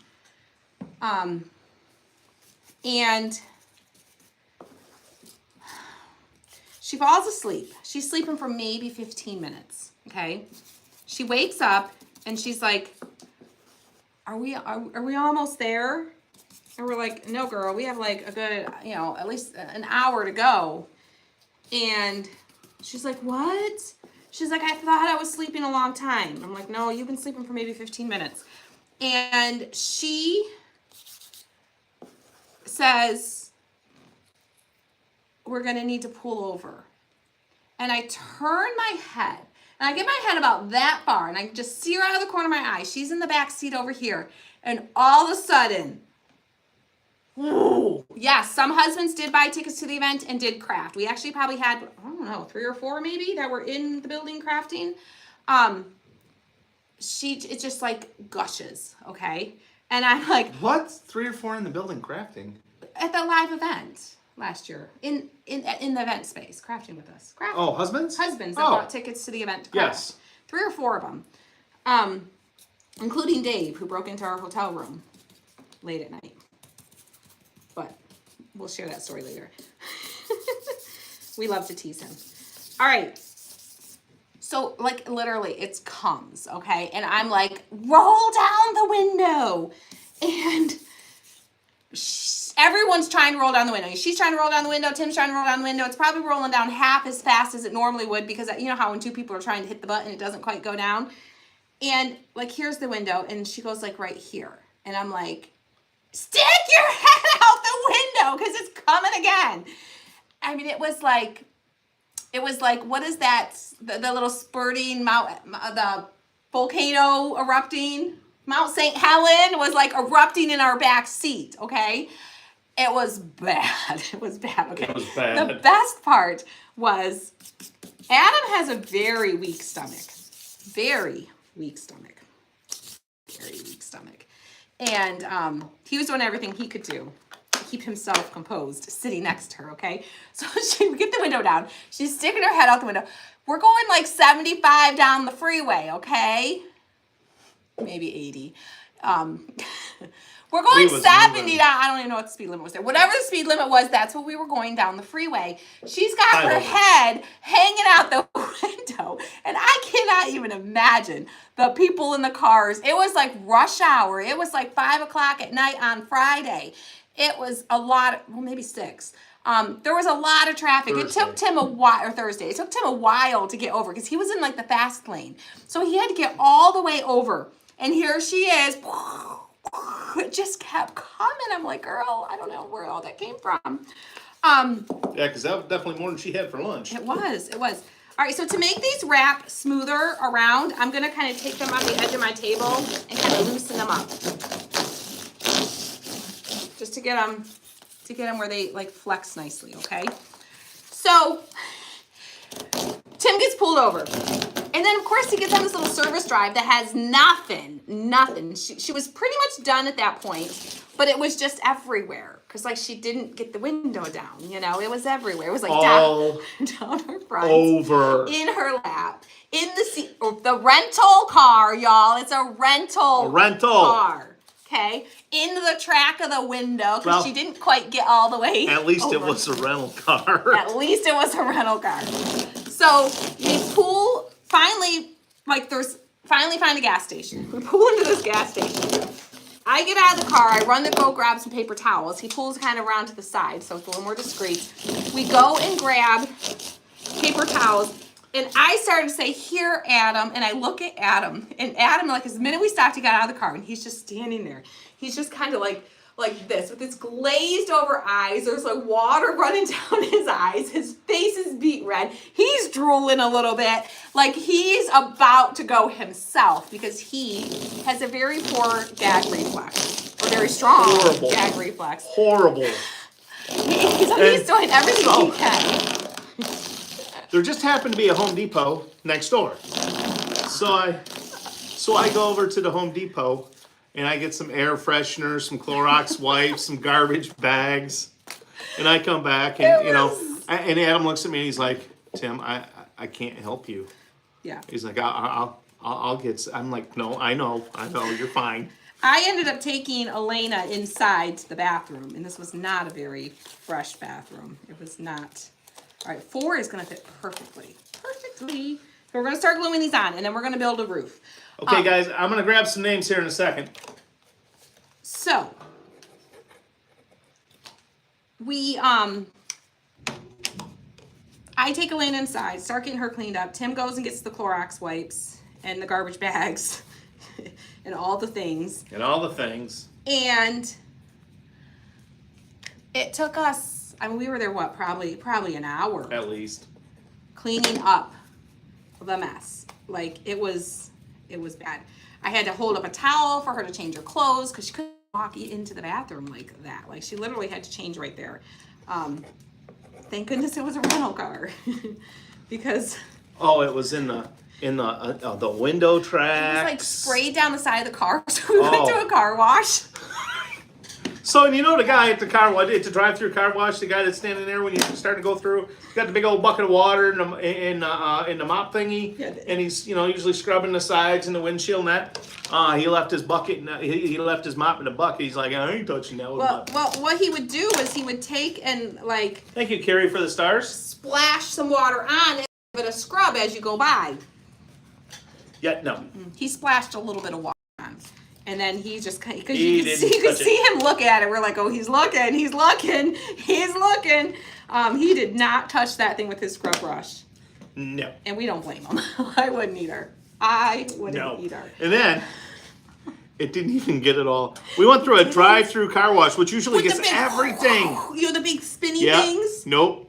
Speaker 1: And she falls asleep. She's sleeping for maybe 15 minutes, okay? She wakes up and she's like, are we almost there? And we're like, no, girl, we have like a good, at least an hour to go. And she's like, what? She's like, I thought I was sleeping a long time. I'm like, no, you've been sleeping for maybe 15 minutes. And she says, we're going to need to pull over. And I turn my head, and I get my head about that far, and I just see her out of the corner of my eye. She's in the back seat over here. And all of a sudden, yes, some husbands did buy tickets to the event and did craft. We actually probably had, I don't know, 3 or 4 maybe that were in the building crafting. It just like gushes, okay? And I'm like,
Speaker 2: what? 3 or 4 in the building crafting?
Speaker 1: At the live event last year in the event space, crafting with us. Crafting.
Speaker 2: Oh, husbands?
Speaker 1: Husbands that bought tickets to the event to craft.
Speaker 2: Yes.
Speaker 1: 3 or 4 of them, including Dave, who broke into our hotel room late at night. we'll share that story later. We love to tease him. All right. So, like, literally, it comes, okay? And I'm like, roll down the window. And everyone's trying to roll down the window. She's trying to roll down the window. Tim's trying to roll down the window. It's probably rolling down half as fast as it normally would because you know how when two people are trying to hit the button, it doesn't quite go down. And, like, here's the window. And she goes, like, right here. And I'm like, stick your head out the window because it's coming again. I mean, it was like, what is that? The little spurting the volcano erupting. Mount St. Helen was like erupting in our back seat, okay? It was bad. It was bad, okay?
Speaker 2: It was bad.
Speaker 1: The best part was Adam has a very weak stomach. Very weak stomach. Very weak stomach. And he was doing everything he could do to keep himself composed, sitting next to her, okay? So we get the window down. She's sticking her head out the window. We're going like 75 down the freeway, okay? Maybe 80. We're going 70 down. I don't even know what the speed limit was there. Whatever the speed limit was, that's what we were going down the freeway. She's got her head hanging out the window. And I cannot even imagine the people in the cars. It was like rush hour. It was like 5 o'clock at night on Friday. It was a lot, well, maybe 6. There was a lot of traffic.
Speaker 2: Thursday.
Speaker 1: It took Tim a while, or Thursday. It took Tim a while to get over because he was in like the fast lane. So he had to get all the way over. And here she is. It just kept coming. I'm like, girl, I don't know where all that came from.
Speaker 2: Yeah, because that was definitely more than she had for lunch.
Speaker 1: It was. All right, so to make these wrap smoother around, I'm going to kind of take them on the edge of my table and kind of loosen them up. Just to get them where they like flex nicely, okay? So Tim gets pulled over. And then, of course, he gets on this little service drive that has nothing. She was pretty much done at that point, but it was just everywhere. Because, like, she didn't get the window down, you know? It was everywhere. It was, like, down her front.
Speaker 2: Over.
Speaker 1: In her lap. In the seat. The rental car, y'all. It's a rental car. Okay? In the track of the window, because she didn't quite get all the way
Speaker 3: At least
Speaker 1: over.
Speaker 3: it was a rental car.
Speaker 1: At least it was a rental car. So, we pull... Finally find a gas station. We pull into this gas station. I get out of the car. I run to go grab some paper towels. He pulls kind of around to the side, so it's a little more discreet. We go and grab paper towels, and I started to say, "Here, Adam." And I look at Adam, and Adam, like, the minute we stopped, he got out of the car, and he's just standing there. He's just kind of like this, with his glazed over eyes. There's like water running down his eyes. His face is beet red. He's drooling a little bit. Like he's about to go himself because he has a very poor gag reflex. Or very strong gag reflex.
Speaker 2: Horrible.
Speaker 1: He's doing everything he can.
Speaker 2: There just happened to be a Home Depot next door. So I go over to the Home Depot and I get some air freshener, some Clorox wipes, some garbage bags. And I come back and, and Adam looks at me and he's like, "Tim, I can't help you."
Speaker 1: Yeah.
Speaker 2: He's like, I'll get, I'm like, "No, I know, you're fine."
Speaker 1: I ended up taking Elena inside to the bathroom, and this was not a very fresh bathroom. It was not. All right, 4 is going to fit perfectly. So we're going to start gluing these on, and then we're going to build a roof.
Speaker 2: Okay, guys, I'm going to grab some names here in a second.
Speaker 1: So, I take Elena inside, start getting her cleaned up. Tim goes and gets the Clorox wipes and the garbage bags and all the things. And it took us, we were there, probably an hour.
Speaker 2: At least.
Speaker 1: Cleaning up the mess. Like, it was bad. I had to hold up a towel for her to change her clothes because she couldn't walk into the bathroom like that. Like, she literally had to change right there. Thank goodness it was a rental car because
Speaker 2: it was in the window tracks.
Speaker 1: it was like sprayed down the side of the car. So we went to a car wash.
Speaker 2: So, and you know the guy at the car wash, at the drive-through car wash, the guy that's standing there when you start to go through, he's got the big old bucket of water in the mop thingy,
Speaker 4: Yeah.
Speaker 2: and he's usually scrubbing the sides and the windshield net. He left his bucket, he left his mop in the bucket. He's like, I ain't touching that with
Speaker 4: Well,
Speaker 2: my.
Speaker 4: well, what he would do is he would take and like
Speaker 2: Thank you, Carrie, for the stars.
Speaker 4: splash some water on it, give it a scrub as you go by.
Speaker 2: Yeah, no.
Speaker 4: He splashed a little bit of water on, and then he just because
Speaker 2: He
Speaker 4: you could
Speaker 2: didn't touch it.
Speaker 4: see him look at it. We're like, oh, he's looking. He did not touch that thing with his scrub brush,
Speaker 2: No.
Speaker 4: and we don't blame him. I wouldn't either. I wouldn't
Speaker 2: No.
Speaker 4: either.
Speaker 2: And then it didn't even get it all. We went through a drive-through car wash, which usually
Speaker 4: With the
Speaker 2: gets
Speaker 4: big-
Speaker 2: everything.
Speaker 4: You know the big spinny
Speaker 2: Yeah.
Speaker 4: things.
Speaker 2: Nope.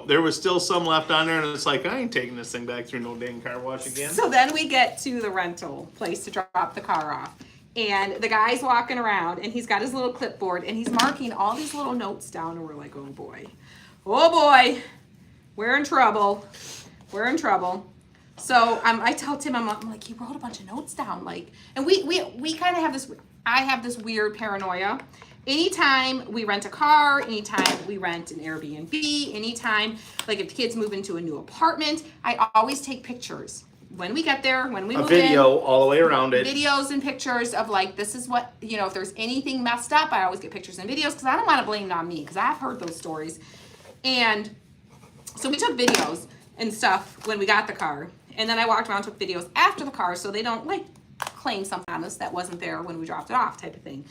Speaker 2: There was still some left on there, and it's like I ain't taking this thing back through no dang car wash again.
Speaker 4: So then we get to the rental place to drop the car off. And the guy's walking around and he's got his little clipboard and he's marking all these little notes down and we're like, oh boy, we're in trouble. So I tell Tim, I'm like, he wrote a bunch of notes down. Like, and we kind of have this, I have this weird paranoia. Anytime we rent a car, anytime we rent an Airbnb, anytime, like if the kids move into a new apartment, I always take pictures. When we get there, when we
Speaker 2: A
Speaker 4: move in,
Speaker 2: video all the way around it.
Speaker 4: videos and pictures of like, this is what, if there's anything messed up, I always get pictures and videos because I don't want to blame it on me because I've heard those stories. And so we took videos and stuff when we got the car. And then I walked around and took videos after the car so they don't like claim something on us that wasn't there when we dropped it off type of thing.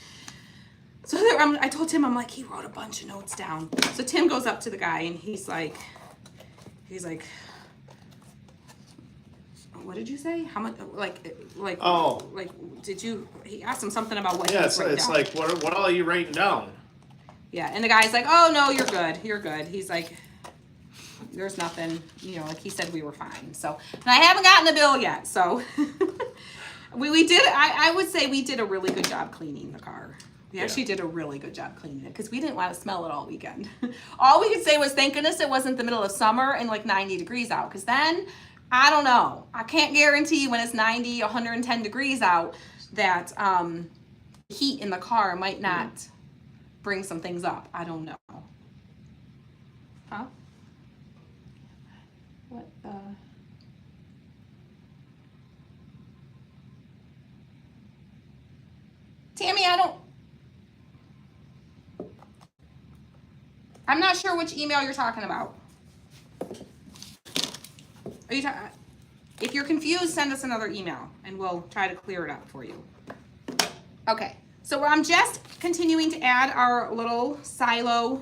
Speaker 4: So I told Tim, I'm like, he wrote a bunch of notes down. So Tim goes up to the guy and he's like, what did you say? How much?
Speaker 2: Oh.
Speaker 4: Did you? He asked him something about what.
Speaker 2: Yeah,
Speaker 4: he
Speaker 2: it's
Speaker 4: was writing down.
Speaker 2: like what all are you writing down?
Speaker 4: Yeah, and the guy's like, oh no, you're good. He's like, there's nothing. Like he said we were fine. So, and I haven't gotten the bill yet. So, we did. I would say we did a really good job cleaning the car. We actually did a really good job cleaning it because we didn't want to smell it all weekend. All we could say was thank goodness it wasn't the middle of summer and like 90 degrees out because then. I don't know. I can't guarantee when it's 90, 110 degrees out that heat in the car might not bring some things up. I don't know. Huh? What? Tammy, I'm not sure which email you're talking about. If you're confused, send us another email and we'll try to clear it up for you. Okay, so I'm just continuing to add our little silo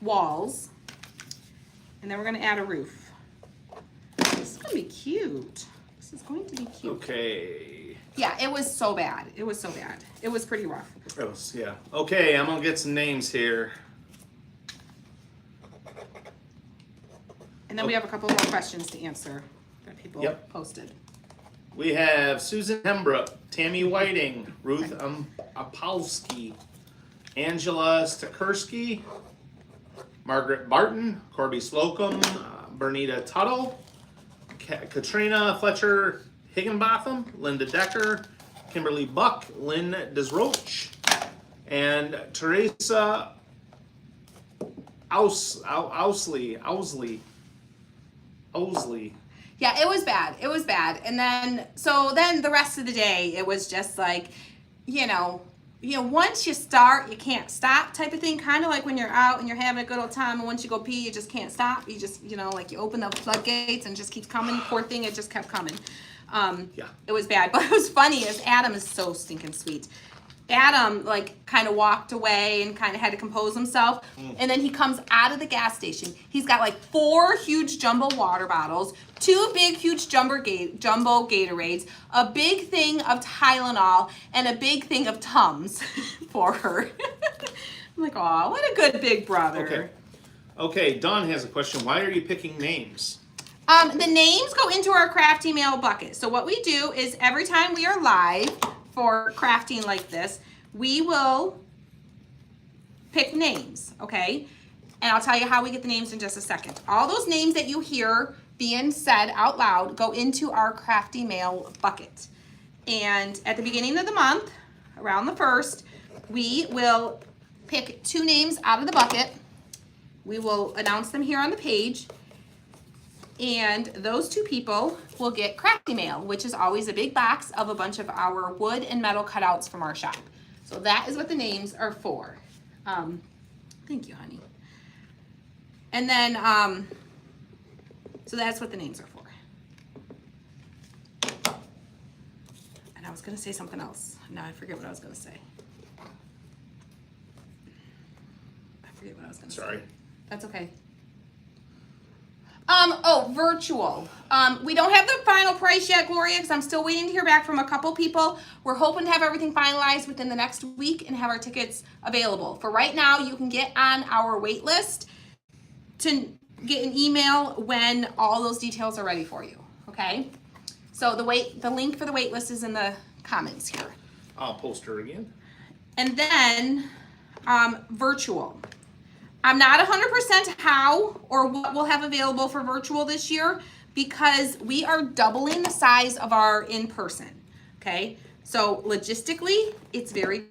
Speaker 4: walls. And then we're gonna add a roof. This is gonna be cute. This is going to be cute.
Speaker 2: Okay.
Speaker 4: Yeah, it was so bad. It was pretty rough.
Speaker 2: Gross. Yeah. Okay, I'm gonna get some names here.
Speaker 4: And then we have a couple more questions to answer that people posted.
Speaker 2: We have Susan Hembrook, Tammy Whiting, Ruth Apolsky, Angela Stakursky, Margaret Barton, Corby Slocum, Bernita Tuttle, Katrina Fletcher Higginbotham, Linda Decker, Kimberly Buck, Lynn Desroach, and Teresa Owsley.
Speaker 4: Yeah, it was bad. And then the rest of the day, it was just like, once you start, you can't stop type of thing. Kind of like when you're out and you're having a good old time and once you go pee, you just can't stop. You just, like you open the floodgates and it just keeps coming. Poor thing, it just kept coming. It was bad. But it was funny is Adam is so stinking sweet. Adam kind of walked away and kind of had to compose himself. And then he comes out of the gas station. He's got 4 huge jumbo water bottles, 2 big huge jumbo Gatorades, a big thing of Tylenol, and a big thing of Tums for her. I'm like, aw, what a good big brother.
Speaker 2: Okay, Dawn has a question. Why are you picking names?
Speaker 4: The names go into our craft email bucket. So what we do is every time we are live for crafting like this, we will pick names, okay? And I'll tell you how we get the names in just a second. All those names that you hear being said out loud go into our craft email bucket. And at the beginning of the month, around the 1st, we will pick 2 names out of the bucket. We will announce them here on the page. And those 2 people will get Crafty Mail, which is always a big box of a bunch of our wood and metal cutouts from our shop. So that is what the names are for. Thank you, honey. And then, so that's what the names are for. And I was gonna say something else. Now I forget what I was gonna say. I forget what I was gonna say.
Speaker 2: Sorry.
Speaker 4: That's okay. Virtual. We don't have the final price yet, Gloria, because I'm still waiting to hear back from a couple people. We're hoping to have everything finalized within the next week and have our tickets available. For right now, you can get on our wait list to get an email when all those details are ready for you, okay? So the link for the wait list is in the comments here.
Speaker 2: I'll post her again.
Speaker 4: And then, virtual. I'm not 100% how or what we'll have available for virtual this year because we are doubling the size of our in-person, okay? So logistically, it's very,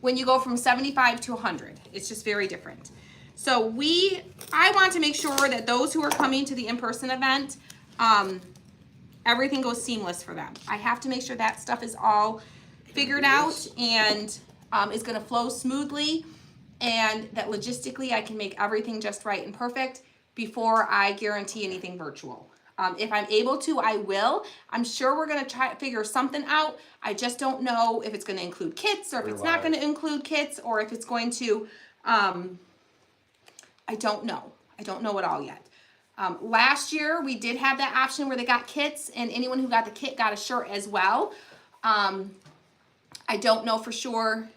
Speaker 4: when you go from 75 to 100, it's just very different. So I want to make sure that those who are coming to the in-person event, everything goes seamless for them. I have to make sure that stuff is all figured out and is gonna flow smoothly, and that logistically I can make everything just right and perfect before I guarantee anything virtual. If I'm able to, I will. I'm sure we're gonna try to figure something out. I just don't know if it's gonna include kits or if it's not gonna include kits or if it's going to, I don't know. I don't know it all yet. Last year we did have that option where they got kits, and anyone who got the kit got a shirt as well. I don't know for sure.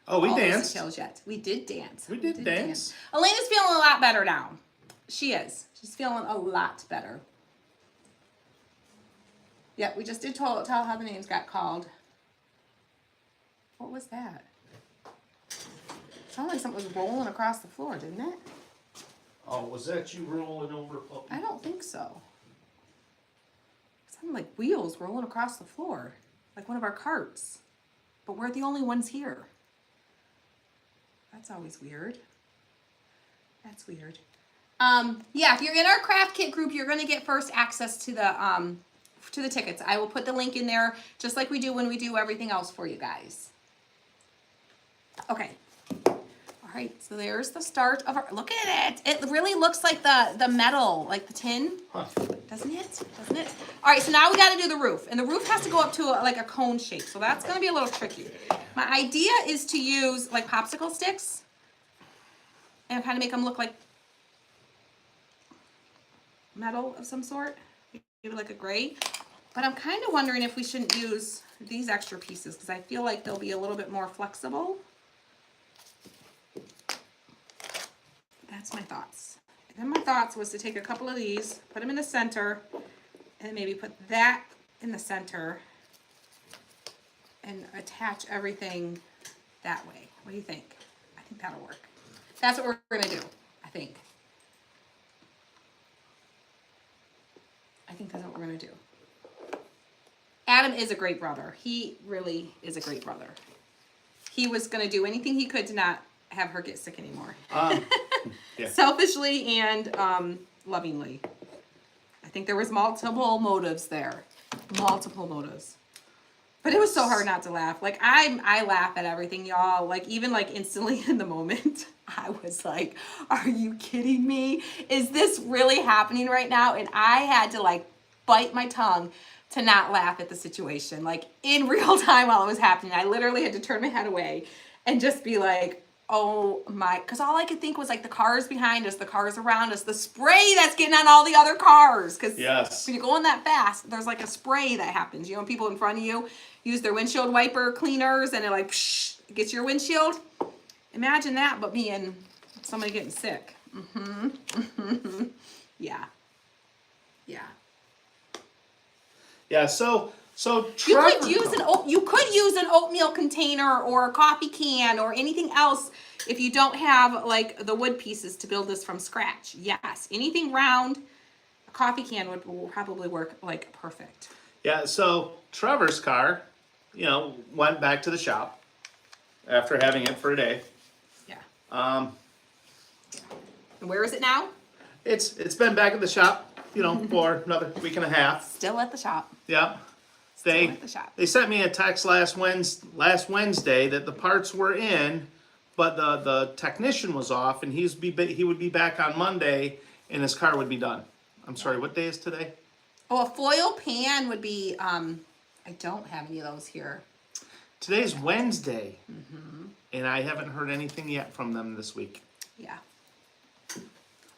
Speaker 2: Oh, we
Speaker 4: all those
Speaker 2: danced.
Speaker 4: details yet. We did dance.
Speaker 2: We did dance.
Speaker 4: Elena's feeling a lot better now. She is. She's feeling a lot better. Yep, we just did tell how the names got called. What was that? Sounded like something was rolling across the floor, didn't it?
Speaker 2: Oh, was that you rolling over, puppy?
Speaker 4: I don't think so. It sounded like wheels rolling across the floor, like one of our carts. But we're the only ones here. That's always weird. That's weird. Yeah, if you're in our craft kit group, you're gonna get first access to the tickets. I will put the link in there, just like we do when we do everything else for you guys. Okay. All right, so there's the start of our, look at it. It really looks like the metal, like the tin.
Speaker 2: Huh.
Speaker 4: Doesn't it? Doesn't it? All right, so now we gotta do the roof. And the roof has to go up to like a cone shape. So that's gonna be a little tricky. My idea is to use like popsicle sticks and kind of make them look like metal of some sort. Maybe like a gray. But I'm kind of wondering if we shouldn't use these extra pieces because I feel like they'll be a little bit more flexible. That's my thoughts. And then my thoughts was to take a couple of these, put them in the center, and maybe put that in the center and attach everything that way. What do you think? I think that'll work. That's what we're gonna do, I think. I think that's what we're gonna do. Adam is a great brother. He really is a great brother. He was gonna do anything he could to not have her get sick anymore.
Speaker 2: Yeah.
Speaker 4: Selfishly and lovingly. I think there was multiple motives there. Multiple motives. But it was so hard not to laugh. Like I laugh at everything, y'all. Like even like instantly in the moment, I was like, are you kidding me? Is this really happening right now? And I had to like bite my tongue to not laugh at the situation. Like in real time while it was happening, I literally had to turn my head away and just be like, oh my, because all I could think was like the cars behind us, the cars around us, the spray that's getting on all the other cars. Because
Speaker 2: Yes.
Speaker 4: when you're going that fast, there's like a spray that happens. You know, when people in front of you use their windshield wiper cleaners and it like psh, gets your windshield. Imagine that, but being somebody getting sick. Yeah. Yeah.
Speaker 2: Yeah. So
Speaker 4: You
Speaker 2: Trevor,
Speaker 4: could use an oatmeal container or a coffee can or anything else if you don't have like the wood pieces to build this from scratch. Yes, anything round, a coffee can would probably work like perfect.
Speaker 2: Yeah. So Trevor's car went back to the shop after having it for a day.
Speaker 4: Yeah.
Speaker 2: Um,
Speaker 4: And where is it now?
Speaker 2: it's been back at the shop, for another week and a half.
Speaker 4: Still at the shop.
Speaker 2: Yeah.
Speaker 4: Still at the shop.
Speaker 2: They sent me a text last Wednesday that the parts were in, but the technician was off, and he would be back on Monday, and his car would be done. I'm sorry, what day is today?
Speaker 4: Oh, a foil pan would be, I don't have any of those here.
Speaker 2: Today's Wednesday, and I haven't heard anything yet from them this week.
Speaker 4: Yeah.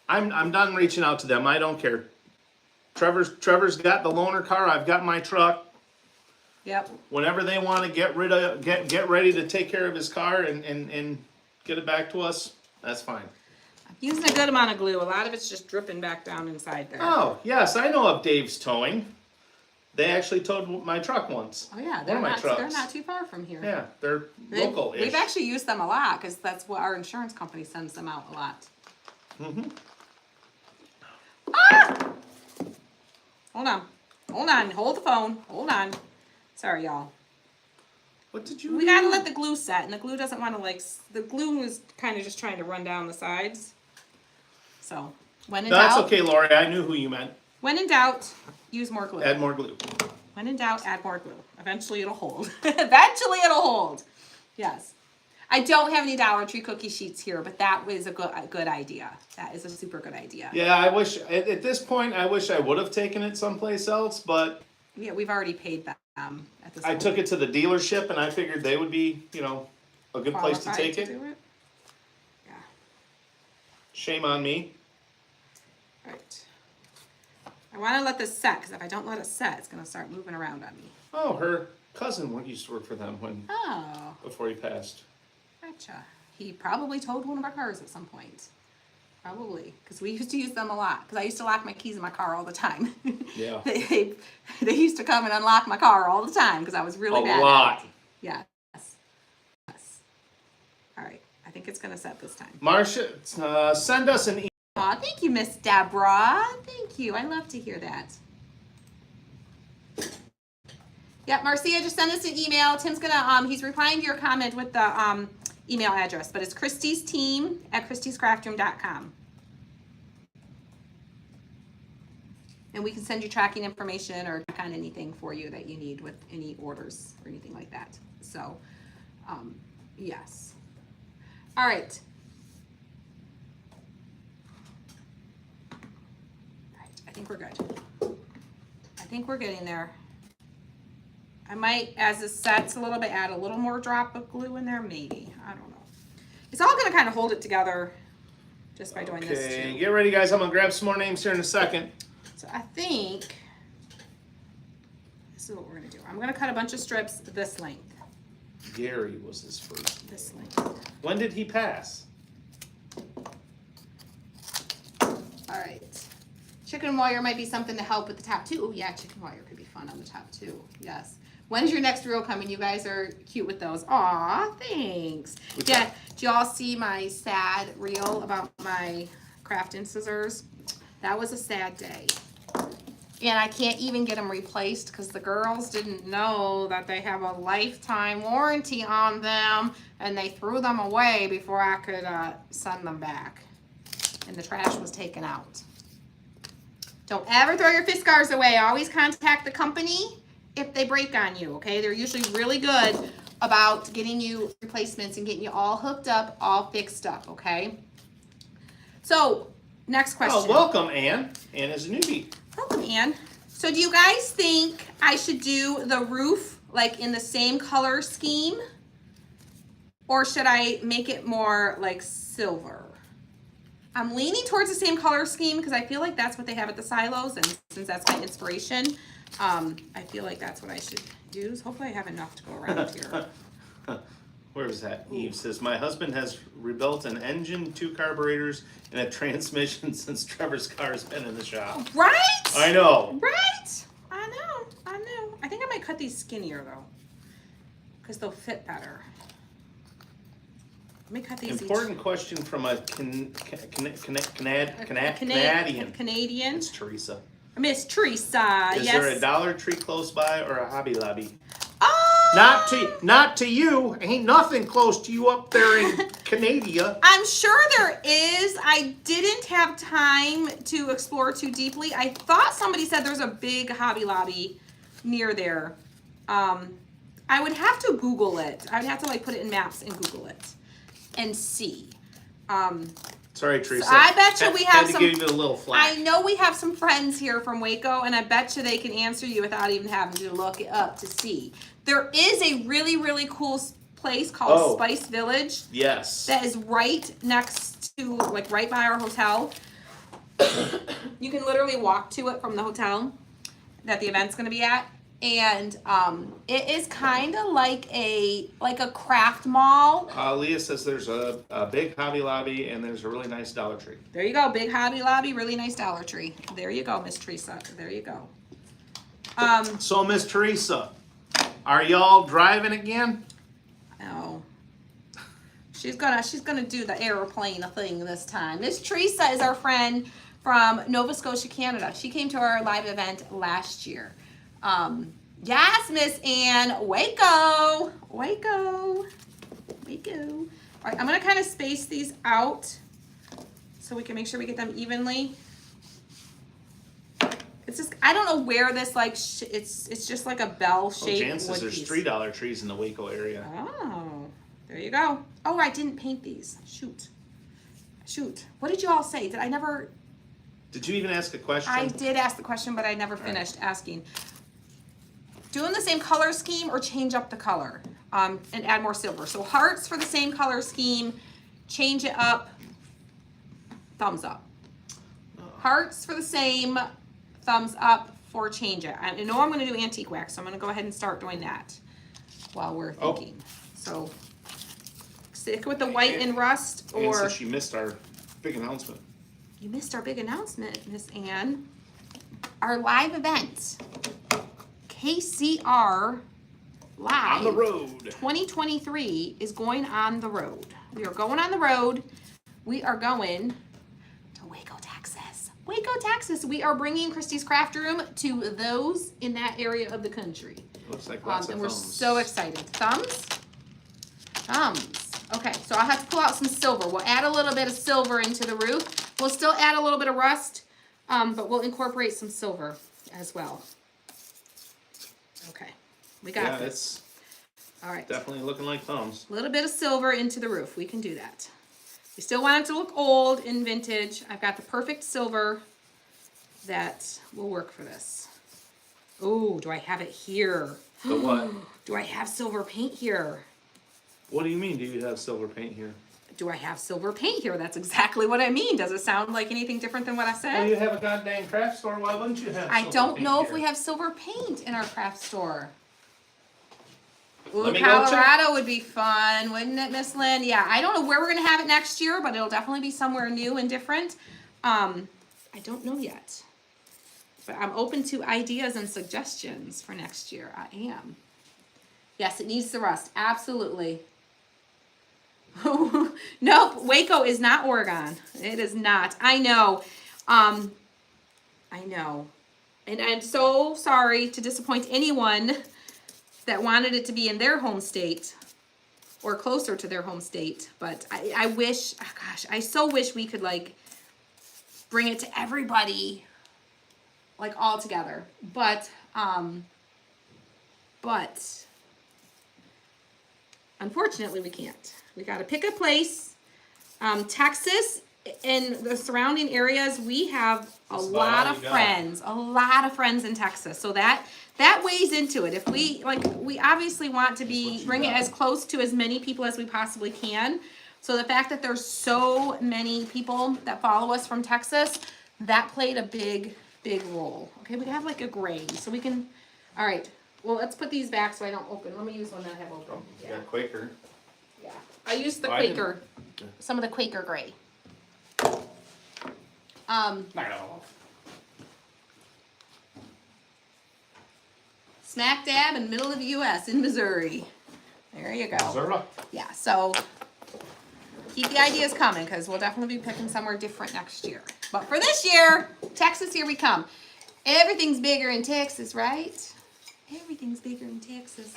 Speaker 2: I'm done reaching out to them. I don't care. Trevor's got the loaner car. I've got my truck.
Speaker 4: Yep.
Speaker 2: Whenever they want to get ready to take care of his car and get it back to us, that's fine.
Speaker 4: I'm using a good amount of glue. A lot of it's just dripping back down inside there.
Speaker 2: Oh yes, I know of Dave's Towing. They actually towed my truck once.
Speaker 4: Oh, yeah,
Speaker 2: One
Speaker 4: they're
Speaker 2: of my
Speaker 4: not,
Speaker 2: trucks.
Speaker 4: they're not too far from here.
Speaker 2: Yeah, they're local-ish.
Speaker 4: We've actually used them a lot because that's what our insurance company sends them out a lot. Ah! Hold on, hold the phone, hold on. Sorry, y'all.
Speaker 2: What did you?
Speaker 4: We gotta let the glue set, and the glue doesn't want to the glue is kind of just trying to run down the sides. So, when in
Speaker 2: That's
Speaker 4: doubt,
Speaker 2: okay, Lori. I knew who you meant.
Speaker 4: when in doubt, use more glue.
Speaker 2: Add more glue.
Speaker 4: When in doubt, add more glue. Eventually it'll hold. Eventually it'll hold. Yes. I don't have any Dollar Tree cookie sheets here, but that was a good idea. That is a super good idea.
Speaker 2: Yeah, I wish at this point I wish I would have taken it someplace else, but
Speaker 4: Yeah, we've already paid them at this
Speaker 2: I took it to the dealership and I figured they would be, a good place to
Speaker 4: qualified
Speaker 2: take
Speaker 4: to
Speaker 2: it.
Speaker 4: do it. Yeah.
Speaker 2: Shame on me.
Speaker 4: Right. I want to let this set, because if I don't let it set, it's going to start moving around on me.
Speaker 2: Oh, her cousin used to work for them
Speaker 4: Oh,
Speaker 2: before he passed.
Speaker 4: gotcha. He probably towed one of our cars at some point. Probably, because we used to use them a lot. Because I used to lock my keys in my car all the time.
Speaker 2: Yeah.
Speaker 4: they used to come and unlock my car all the time because I was really bad.
Speaker 2: A lot.
Speaker 4: Yes. Yes. All right. I think it's going to set this time.
Speaker 2: Marcia, send us an email.
Speaker 4: Aw, thank you, Miss Deborah. Thank you. I love to hear that. Yep, Marcia just sent us an email. Tim's gonna he's replying to your comment with the email address, but it's Christie's team at christiescraftroom.com. And we can send you tracking information or check on anything for you that you need with any orders or anything like that. So, yes. All right. I think we're good. I think we're getting there. I might, as it sets a little bit, add a little more drop of glue in there, maybe. I don't know. It's all gonna kind of hold it together just by doing this
Speaker 2: Okay,
Speaker 4: too.
Speaker 2: get ready, guys. I'm gonna grab some more names here in a second.
Speaker 4: So I think this is what we're gonna do. I'm gonna cut a bunch of strips this length.
Speaker 2: Gary was his first.
Speaker 4: This length.
Speaker 2: When did he pass?
Speaker 4: All right. Chicken wire might be something to help with the top too. Oh yeah, chicken wire could be fun on the top too. Yes. When's your next reel coming? You guys are cute with those. Aw, thanks. Yeah, did y'all see my sad reel about my crafting scissors? That was a sad day. And I can't even get them replaced because the girls didn't know that they have a lifetime warranty on them, and they threw them away before I could send them back. And the trash was taken out. Don't ever throw your Fiskars away. Always contact the company if they break on you, okay? They're usually really good about getting you replacements and getting you all hooked up, all fixed up, okay? So, next question.
Speaker 2: Oh, welcome, Ann. Ann is a newbie.
Speaker 4: Welcome, Ann. So do you guys think I should do the roof like in the same color scheme? Or should I make it more like silver? I'm leaning towards the same color scheme because I feel like that's what they have at the silos, and since that's my inspiration, I feel like that's what I should use. Hopefully I have enough to go around here.
Speaker 2: Where is that? Eve says, my husband has rebuilt an engine, 2 carburetors, and a transmission since Trevor's car has been in the shop.
Speaker 4: Right?
Speaker 2: I know.
Speaker 4: Right? I know. I think I might cut these skinnier though, because they'll fit better. Let me cut these
Speaker 2: Important question from a Canadian.
Speaker 4: Canadian.
Speaker 2: It's Teresa.
Speaker 4: Miss Teresa.
Speaker 2: Is
Speaker 4: Yes.
Speaker 2: there a Dollar Tree close by or a Hobby Lobby? Not to you. Ain't nothing close to you up there in Canada.
Speaker 4: I'm sure there is. I didn't have time to explore too deeply. I thought somebody said there's a big Hobby Lobby near there. I would have to Google it. I would have to like put it in maps and Google it and see.
Speaker 2: Sorry, Teresa.
Speaker 4: So I bet you we have
Speaker 2: had to
Speaker 4: some.
Speaker 2: give you a little flack.
Speaker 4: I know we have some friends here from Waco, and I bet you they can answer you without even having to look it up to see. There is a really, really cool place called Spice Village
Speaker 2: Yes.
Speaker 4: that is right next to, like, right by our hotel. You can literally walk to it from the hotel that the event's going to be at. And it is kind of like a craft mall.
Speaker 2: Leah says there's a big Hobby Lobby and there's a really nice Dollar Tree.
Speaker 4: There you go, big Hobby Lobby, really nice Dollar Tree. There you go, Miss Teresa. There you go.
Speaker 2: So, Miss Teresa, are y'all driving again?
Speaker 4: Oh, she's gonna do the airplane thing this time. Miss Teresa is our friend from Nova Scotia, Canada. She came to our live event last year. Yes, Miss Ann, Waco. All right, I'm gonna kind of space these out so we can make sure we get them evenly. It's just, I don't know where this, like, it's just like a bell-shaped
Speaker 2: Jan says
Speaker 4: wood
Speaker 2: there's
Speaker 4: piece.
Speaker 2: $3 Dollar Trees in the Waco area.
Speaker 4: Oh, there you go. Oh, I didn't paint these. Shoot. What did you all say? Did I never...
Speaker 2: Did you even ask a question?
Speaker 4: I did ask the question, but I never finished asking. Doing the same color scheme or change up the color and add more silver. So hearts for the same color scheme, change it up, thumbs up. Hearts for the same, thumbs up for change it. I know I'm going to do antique wax, so I'm going to go ahead and start doing that while we're thinking. So stick with the white and rust,
Speaker 2: Ann
Speaker 4: or
Speaker 2: says she missed our big announcement.
Speaker 4: you missed our big announcement, Miss Ann. Our live event, KCR Live
Speaker 2: On the road.
Speaker 4: 2023 is going on the road. We are going on the road. We are going to Waco, Texas. Waco, Texas. We are bringing Christie's Craft Room to those in that area of the country.
Speaker 2: Looks like lots of
Speaker 4: And we're
Speaker 2: thumbs.
Speaker 4: so excited. Thumbs? Thumbs. Okay, so I'll have to pull out some silver. We'll add a little bit of silver into the roof. We'll still add a little bit of rust, but we'll incorporate some silver as well. Okay, we got
Speaker 2: Yeah,
Speaker 4: this.
Speaker 2: it's
Speaker 4: All right,
Speaker 2: definitely looking like thumbs.
Speaker 4: a little bit of silver into the roof. We can do that. We still want it to look old and vintage. I've got the perfect silver that will work for this. Oh, do I have it here?
Speaker 2: The what?
Speaker 4: Do I have silver paint here?
Speaker 2: What do you mean, do you have silver paint here?
Speaker 4: Do I have silver paint here? That's exactly what I mean. Does it sound like anything different than what I
Speaker 2: Well,
Speaker 4: said?
Speaker 2: you have a goddamn craft store. Why wouldn't you have
Speaker 4: I
Speaker 2: silver
Speaker 4: don't
Speaker 2: paint
Speaker 4: know if
Speaker 2: here?
Speaker 4: we have silver paint in our craft store. Ooh,
Speaker 2: Let me go check.
Speaker 4: Colorado would be fun, wouldn't it, Miss Lynn? Yeah, I don't know where we're gonna have it next year, but it'll definitely be somewhere new and different. I don't know yet, but I'm open to ideas and suggestions for next year. I am. Yes, it needs the rust. Absolutely. Nope, Waco is not Oregon. It is not. I know. I know. And I'm so sorry to disappoint anyone that wanted it to be in their home state or closer to their home state. But I wish, oh gosh, I so wish we could, like, bring it to everybody, like, all together. But unfortunately we can't. We got to pick a place. Texas and the surrounding areas, we have a
Speaker 2: That's about
Speaker 4: lot
Speaker 2: all
Speaker 4: of
Speaker 2: you got.
Speaker 4: friends in Texas. So that weighs into it. If we obviously want to bring it as close to as many people as we possibly can. So the fact that there's so many people that follow us from Texas, that played a big role. Okay, we have like a gray, so we can, all right. Well, let's put these back so I don't open. Let me use one that I have open.
Speaker 2: Yeah, Quaker.
Speaker 4: Yeah, I used the
Speaker 2: Oh, I didn't-
Speaker 4: Quaker, some of the Quaker gray.
Speaker 2: Knock it off.
Speaker 4: Smack dab in the middle of the U.S. in Missouri. There you go.
Speaker 2: Missouri.
Speaker 4: Yeah, so keep the ideas coming because we'll definitely be picking somewhere different next year. But for this year, Texas, here we come. Everything's bigger in Texas, right? Everything's bigger in Texas.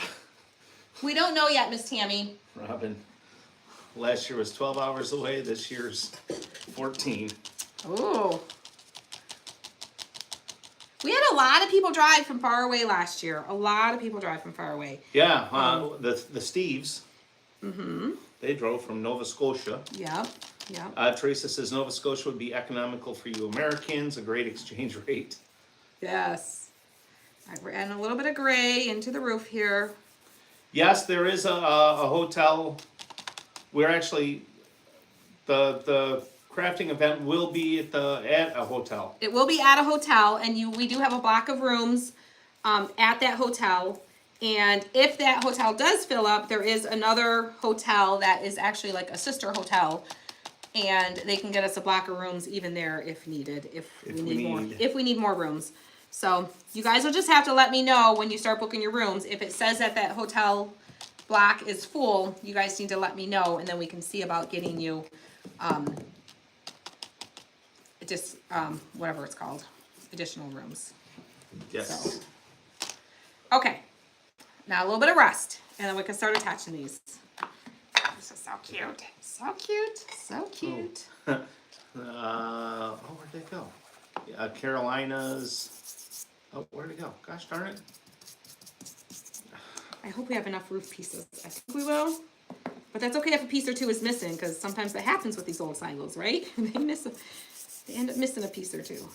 Speaker 4: We don't know yet, Miss Tammy.
Speaker 2: Robin, last year was 12 hours away. This year's 14.
Speaker 4: Ooh. We had a lot of people drive from far away last year. A lot of people drive from far away.
Speaker 2: Yeah, the Steves. Mm-hmm. They drove from Nova Scotia.
Speaker 4: Yep. Yep.
Speaker 2: Teresa says Nova Scotia would be economical for you Americans, a great exchange rate.
Speaker 4: Yes. We're adding a little bit of gray into the roof here.
Speaker 2: Yes, there is a hotel. We're actually the crafting event will be at a hotel.
Speaker 4: It will be at a hotel, and we do have a block of rooms at that hotel. And if that hotel does fill up, there is another hotel that is actually like a sister hotel, and they can get us a block of rooms even there if needed. If we need more rooms. So you guys will just have to let me know when you start booking your rooms. If it says that hotel block is full, you guys need to let me know, and then we can see about getting you whatever it's called, additional rooms.
Speaker 2: Yes.
Speaker 4: So. Okay, now a little bit of rust, and then we can start attaching these. This is so cute, so cute, so cute.
Speaker 2: Where'd they go? Carolina's. Oh, where'd it go? Gosh darn it.
Speaker 4: I hope we have enough roof pieces. I think we will. But that's okay if a piece or two is missing, because sometimes that happens with these old silos, right? They end up missing a piece or two.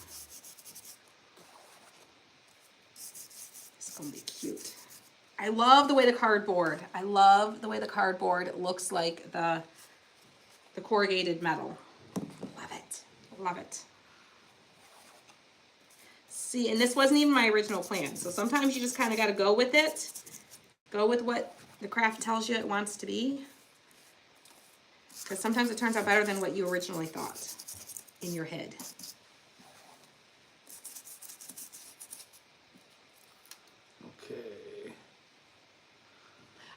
Speaker 4: It's gonna be cute. I love the way the cardboard. I love the way the cardboard looks like the corrugated metal. Love it. Love it. See, and this wasn't even my original plan. So sometimes you just kind of got to go with it. Go with what the craft tells you it wants to be. Because sometimes it turns out better than what you originally thought in your head.
Speaker 2: Okay.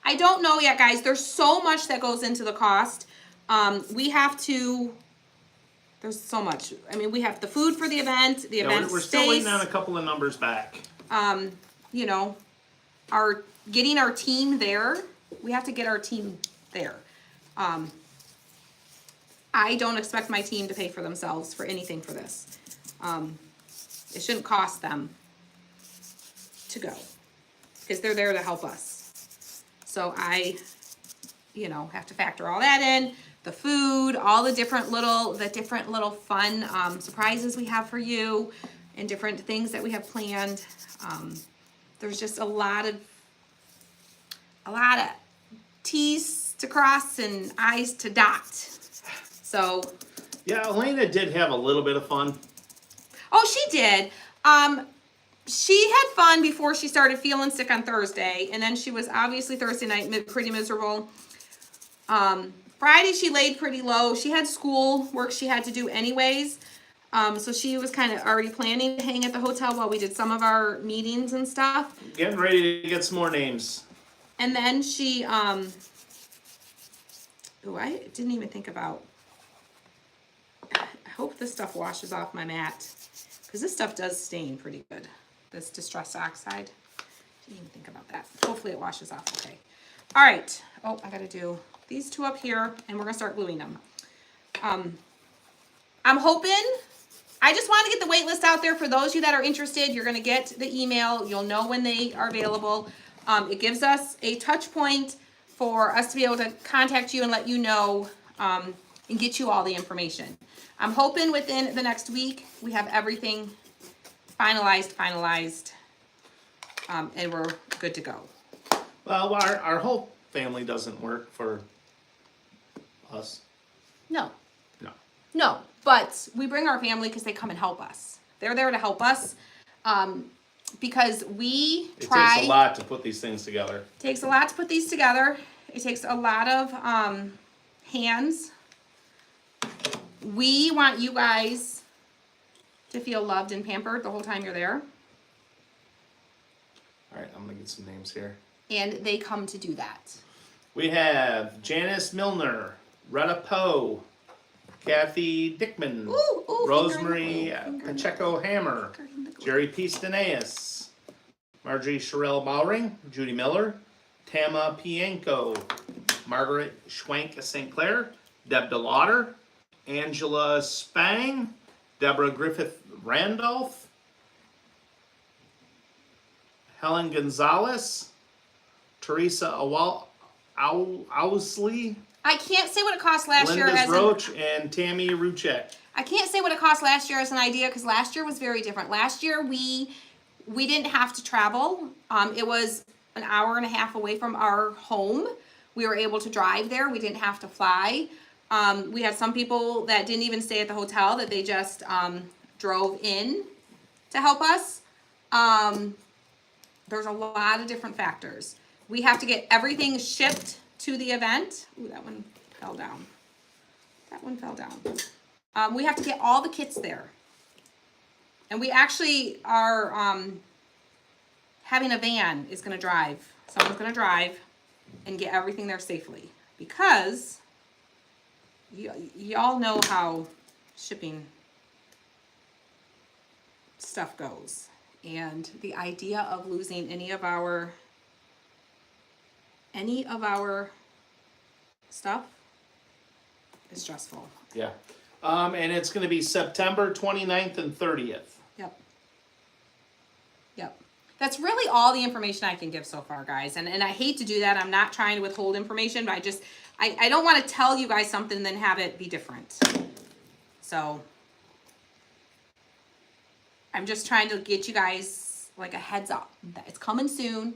Speaker 4: I don't know yet, guys. There's so much that goes into the cost. We have to... There's so much. I mean, we have the food for the event, the event
Speaker 2: We're
Speaker 4: space.
Speaker 2: still waiting on a couple of numbers back.
Speaker 4: You know, getting our team there. We have to get our team there. I don't expect my team to pay for themselves for anything for this. It shouldn't cost them to go because they're there to help us. So I, have to factor all that in. The food, all the different little fun surprises we have for you, and different things that we have planned. There's just a lot of T's to cross and I's to dot. So.
Speaker 2: Yeah, Elena did have a little bit of fun.
Speaker 4: Oh, she did. She had fun before she started feeling sick on Thursday, and then she was obviously Thursday night pretty miserable. Friday she laid pretty low. She had school work she had to do anyways. So she was kind of already planning to hang at the hotel while we did some of our meetings and stuff.
Speaker 2: Getting ready to get some more names.
Speaker 4: And then she, I didn't even think about, I hope this stuff washes off my mat, because this stuff does stain pretty good. This Distress Oxide. Didn't even think about that. Hopefully it washes off okay. All right. Oh, I gotta do these two up here, and we're gonna start gluing them. I'm hoping, I just want to get the wait list out there for those of you that are interested. You're gonna get the email. You'll know when they are available. It gives us a touch point for us to be able to contact you and let you know and get you all the information. I'm hoping within the next week we have everything finalized, and we're good to go.
Speaker 2: Well, our whole family doesn't work for us.
Speaker 4: No.
Speaker 2: No.
Speaker 4: No, but we bring our family because they come and help us. They're there to help us because we try.
Speaker 2: It takes a lot to put these things together.
Speaker 4: It takes a lot to put these together. It takes a lot of hands. We want you guys to feel loved and pampered the whole time you're there.
Speaker 2: All right, I'm going to get some names here.
Speaker 4: And they come to do that.
Speaker 2: We have Janice Milner, Retta Poe, Kathy Dickman,
Speaker 4: Ooh,
Speaker 2: Rosemary
Speaker 4: finger in the glue.
Speaker 2: Pacheco Hammer,
Speaker 4: Finger in the glue.
Speaker 2: Jerry P. Steneas, Marjorie Sherrill Bowring, Judy Miller, Tama Pienko, Margaret Schwank of St. Clair, Deb DeLauder, Angela Spang, Deborah Griffith Randolph, Helen Gonzalez, Teresa Owsley,
Speaker 4: I can't say what it cost last year
Speaker 2: Linda
Speaker 4: as
Speaker 2: Roach, and Tammy Ruchek.
Speaker 4: I can't say what it cost last year as an idea because last year was very different. Last year we didn't have to travel. It was an hour and a half away from our home. We were able to drive there. We didn't have to fly. We had some people that didn't even stay at the hotel, that they just drove in to help us. There's a lot of different factors. We have to get everything shipped to the event. Ooh, that one fell down. That one fell down. We have to get all the kits there. And we actually are having a van is going to drive. Someone's going to drive and get everything there safely. Because y'all know how shipping stuff goes. And the idea of losing any of our stuff is stressful.
Speaker 2: Yeah. And it's going to be September 29th and 30th.
Speaker 4: Yep. That's really all the information I can give so far, guys. And I hate to do that. I'm not trying to withhold information, but I don't want to tell you guys something and then have it be different. So I'm just trying to get you guys like a heads up that it's coming soon.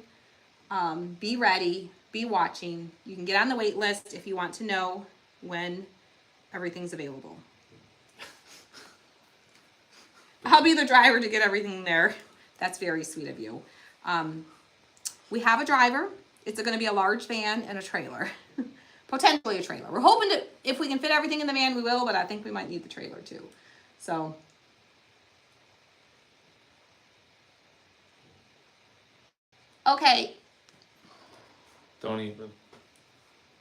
Speaker 4: Be ready, be watching. You can get on the wait list if you want to know when everything's available. I'll be the driver to get everything there. That's very sweet of you. We have a driver. It's going to be a large van and a trailer. Potentially a trailer. We're hoping to, if we can fit everything in the van, we will, but I think we might need the trailer too. So. Okay.
Speaker 2: Don't even.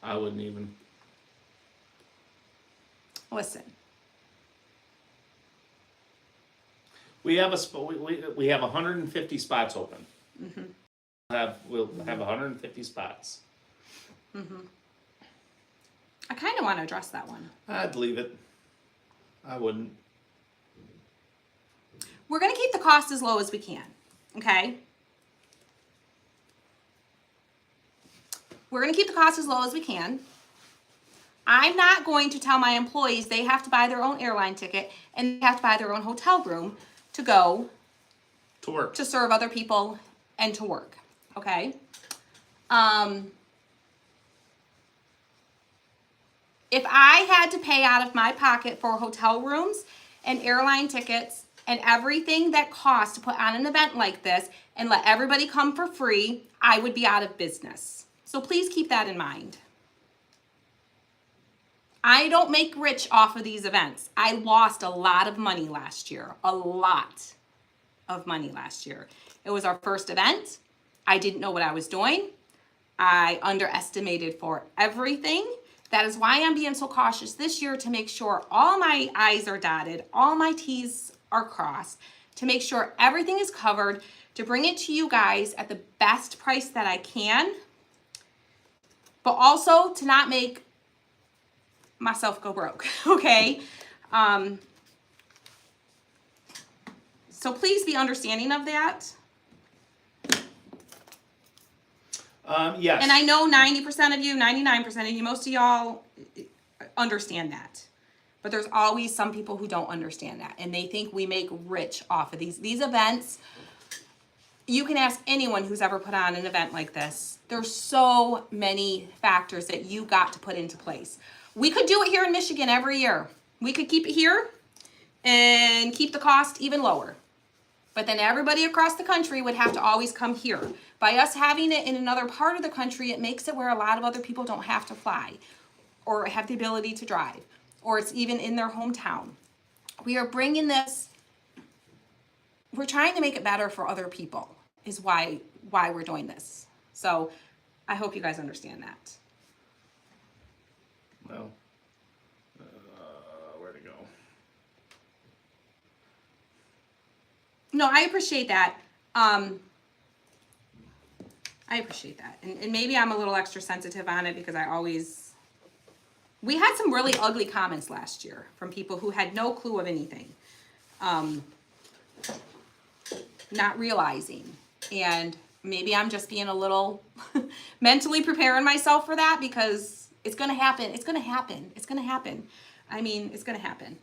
Speaker 2: I wouldn't even.
Speaker 4: Listen.
Speaker 2: We have we have 150 spots open.
Speaker 4: Mm-hmm.
Speaker 2: We'll have 150 spots.
Speaker 4: Mm-hmm. I kind of want to address that one.
Speaker 2: I'd leave it. I wouldn't.
Speaker 4: We're going to keep the cost as low as we can. Okay? We're going to keep the cost as low as we can. I'm not going to tell my employees they have to buy their own airline ticket and they have to buy their own hotel room to go
Speaker 2: To work.
Speaker 4: to serve other people and to work. Okay? If I had to pay out of my pocket for hotel rooms and airline tickets and everything that costs to put on an event like this and let everybody come for free, I would be out of business. So please keep that in mind. I don't make rich off of these events. I lost a lot of money last year. A lot of money last year. It was our first event. I didn't know what I was doing. I underestimated for everything. That is why I'm being so cautious this year, to make sure all my I's are dotted, all my T's are crossed, to make sure everything is covered, to bring it to you guys at the best price that I can, but also to not make myself go broke, okay? So please be understanding of that.
Speaker 2: Yes.
Speaker 4: And I know 90% of you, 99% of you, most of y'all understand that. But there's always some people who don't understand that. And they think we make rich off of these events. You can ask anyone who's ever put on an event like this. There's so many factors that you got to put into place. We could do it here in Michigan every year. We could keep it here and keep the cost even lower. But then everybody across the country would have to always come here. By us having it in another part of the country, it makes it where a lot of other people don't have to fly or have the ability to drive, or it's even in their hometown. We are bringing this, we're trying to make it better for other people is why we're doing this. So I hope you guys understand that.
Speaker 2: Well, where to go?
Speaker 4: No, I appreciate that. I I appreciate that. And maybe I'm a little extra sensitive on it because we had some really ugly comments last year from people who had no clue of anything. Not realizing. And maybe I'm just being a little mentally preparing myself for that because it's going to happen. It's going to happen. It's going to happen. I mean, it's going to happen.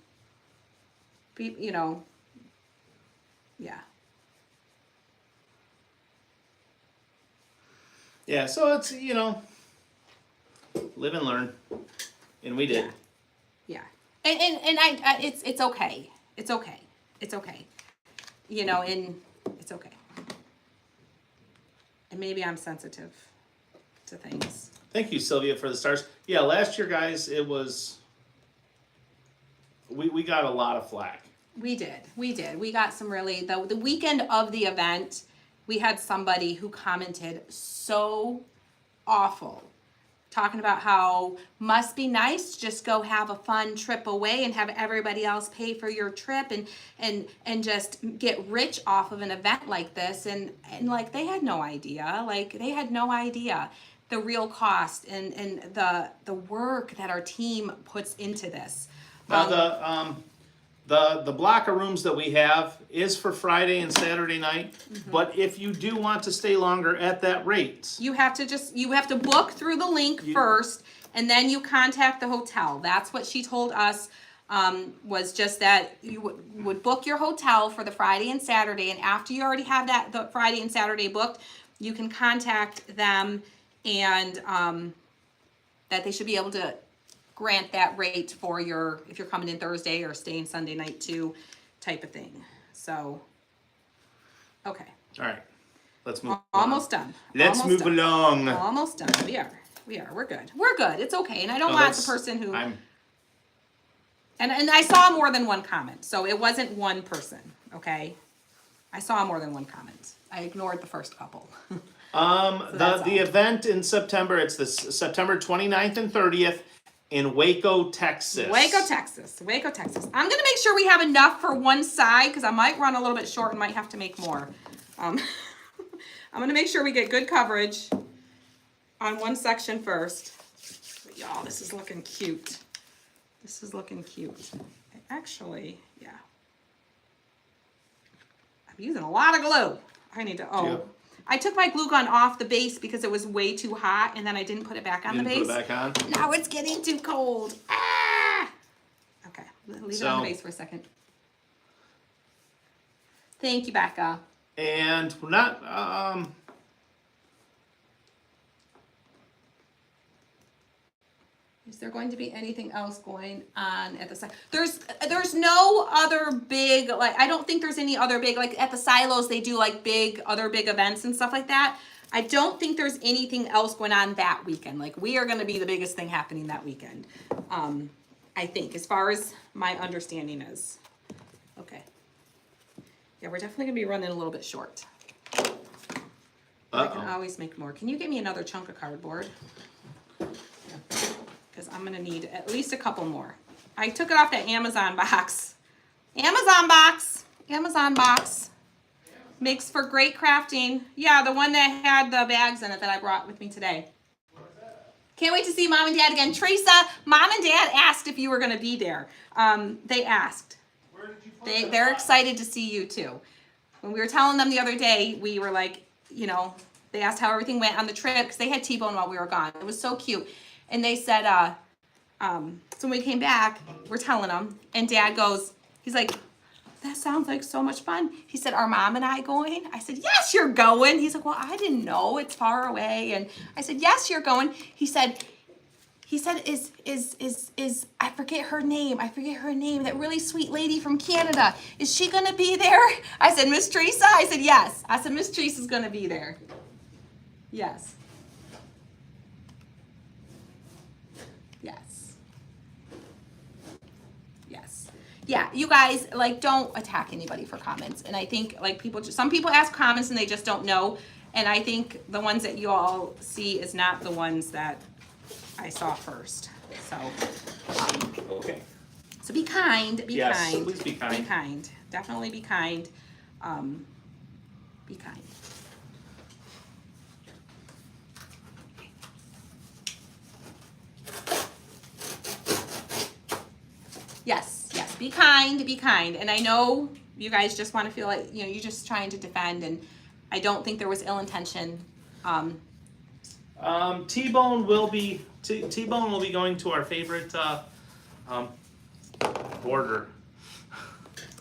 Speaker 4: You know, yeah.
Speaker 2: Yeah, so it's, you know, live and learn. And we did.
Speaker 4: Yeah. And I it's okay. It's okay. It's okay. You know, and it's okay. And maybe I'm sensitive to things.
Speaker 2: Thank you, Sylvia, for the stars. Yeah, last year, guys, it was, we got a lot of flack.
Speaker 4: We did. We got some really, the weekend of the event, we had somebody who commented so awful, talking about how must be nice to just go have a fun trip away and have everybody else pay for your trip and just get rich off of an event like this. And like, they had no idea. Like, they had no idea the real cost and the work that our team puts into this.
Speaker 2: Now, the block of rooms that we have is for Friday and Saturday night, but if you do want to stay longer at that rate,
Speaker 4: You have to book through the link first, and then you contact the hotel. That's what she told us, was just that you would book your hotel for the Friday and Saturday, and after you already have the Friday and Saturday booked, you can contact them, and that they should be able to grant that rate for if you're coming in Thursday or staying Sunday night too, type of thing. So, okay.
Speaker 2: all right, let's move.
Speaker 4: Almost done.
Speaker 2: Let's
Speaker 4: Almost
Speaker 2: move
Speaker 4: done.
Speaker 2: along.
Speaker 4: Almost done. We are. We're good. We're good. It's okay. And I don't
Speaker 2: No,
Speaker 4: want the
Speaker 2: that's-
Speaker 4: person who,
Speaker 2: I'm,
Speaker 4: and I saw more than one comment. So it wasn't one person. Okay. I saw more than one comment. I ignored the first couple. that's
Speaker 2: the
Speaker 4: all.
Speaker 2: event in September, it's the September 29th and 30th in Waco, Texas.
Speaker 4: Waco, Texas. I'm going to make sure we have enough for one side because I might run a little bit short and might have to make more. I'm going to make sure we get good coverage on one section first. But y'all, this is looking cute. Actually, yeah. I'm using a lot of glue. I need to,
Speaker 2: Yeah.
Speaker 4: I took my glue gun off the base because it was way too hot and then I didn't put it back on
Speaker 2: You
Speaker 4: the
Speaker 2: didn't
Speaker 4: base.
Speaker 2: put it back on?
Speaker 4: Now it's getting too cold. Ah! Okay, leave it on the
Speaker 2: So-
Speaker 4: base for a second. Thank you, Becca.
Speaker 2: And we're not,
Speaker 4: Is there going to be anything else going on at the site? There's no other big, like, I don't think there's any other big, like at the silos they do like other big events and stuff like that. I don't think there's anything else going on that weekend. Like, we are going to be the biggest thing happening that weekend. I think, as far as my understanding is. Okay. Yeah, we're definitely going to be running a little bit short. I can always make more. Can you give me another chunk of cardboard? Because I'm going to need at least a couple more. I took it off that Amazon box. Amazon box. Makes for great crafting. Yeah, the one that had the bags in it that I brought with me today. Can't wait to see Mom and Dad again. Teresa, Mom and Dad asked if you were going to be there. They asked. They're excited to see you too. When we were telling them the other day, we were like, you know, they asked how everything went on the trip because they had T-Bone while we were gone. It was so cute. And they said, so when we came back, we're telling them, and Dad goes, he's like, that sounds like so much fun. He said, are Mom and I going? I said, yes, you're going. He's like, well, I didn't know, it's far away. And I said, yes, you're going. He said, is I forget her name. That really sweet lady from Canada. Is she gonna be there? I said, Miss Teresa? I said, yes. I said, Miss Teresa's gonna be there. Yes. Yeah, you guys, like, don't attack anybody for comments. And I think, like, some people ask comments and they just don't know. And I think the ones that you all see is not the ones that I saw first. So,
Speaker 2: okay.
Speaker 4: so be kind, be
Speaker 2: Yes,
Speaker 4: kind.
Speaker 2: please be kind.
Speaker 4: Be kind. Definitely be kind. Be kind. Yes, yes, be kind, and I know you guys just want to feel like, you know, you're just trying to defend, and I don't think there was ill intention.
Speaker 2: T-Bone will be T-Bone will be going to our favorite boarder.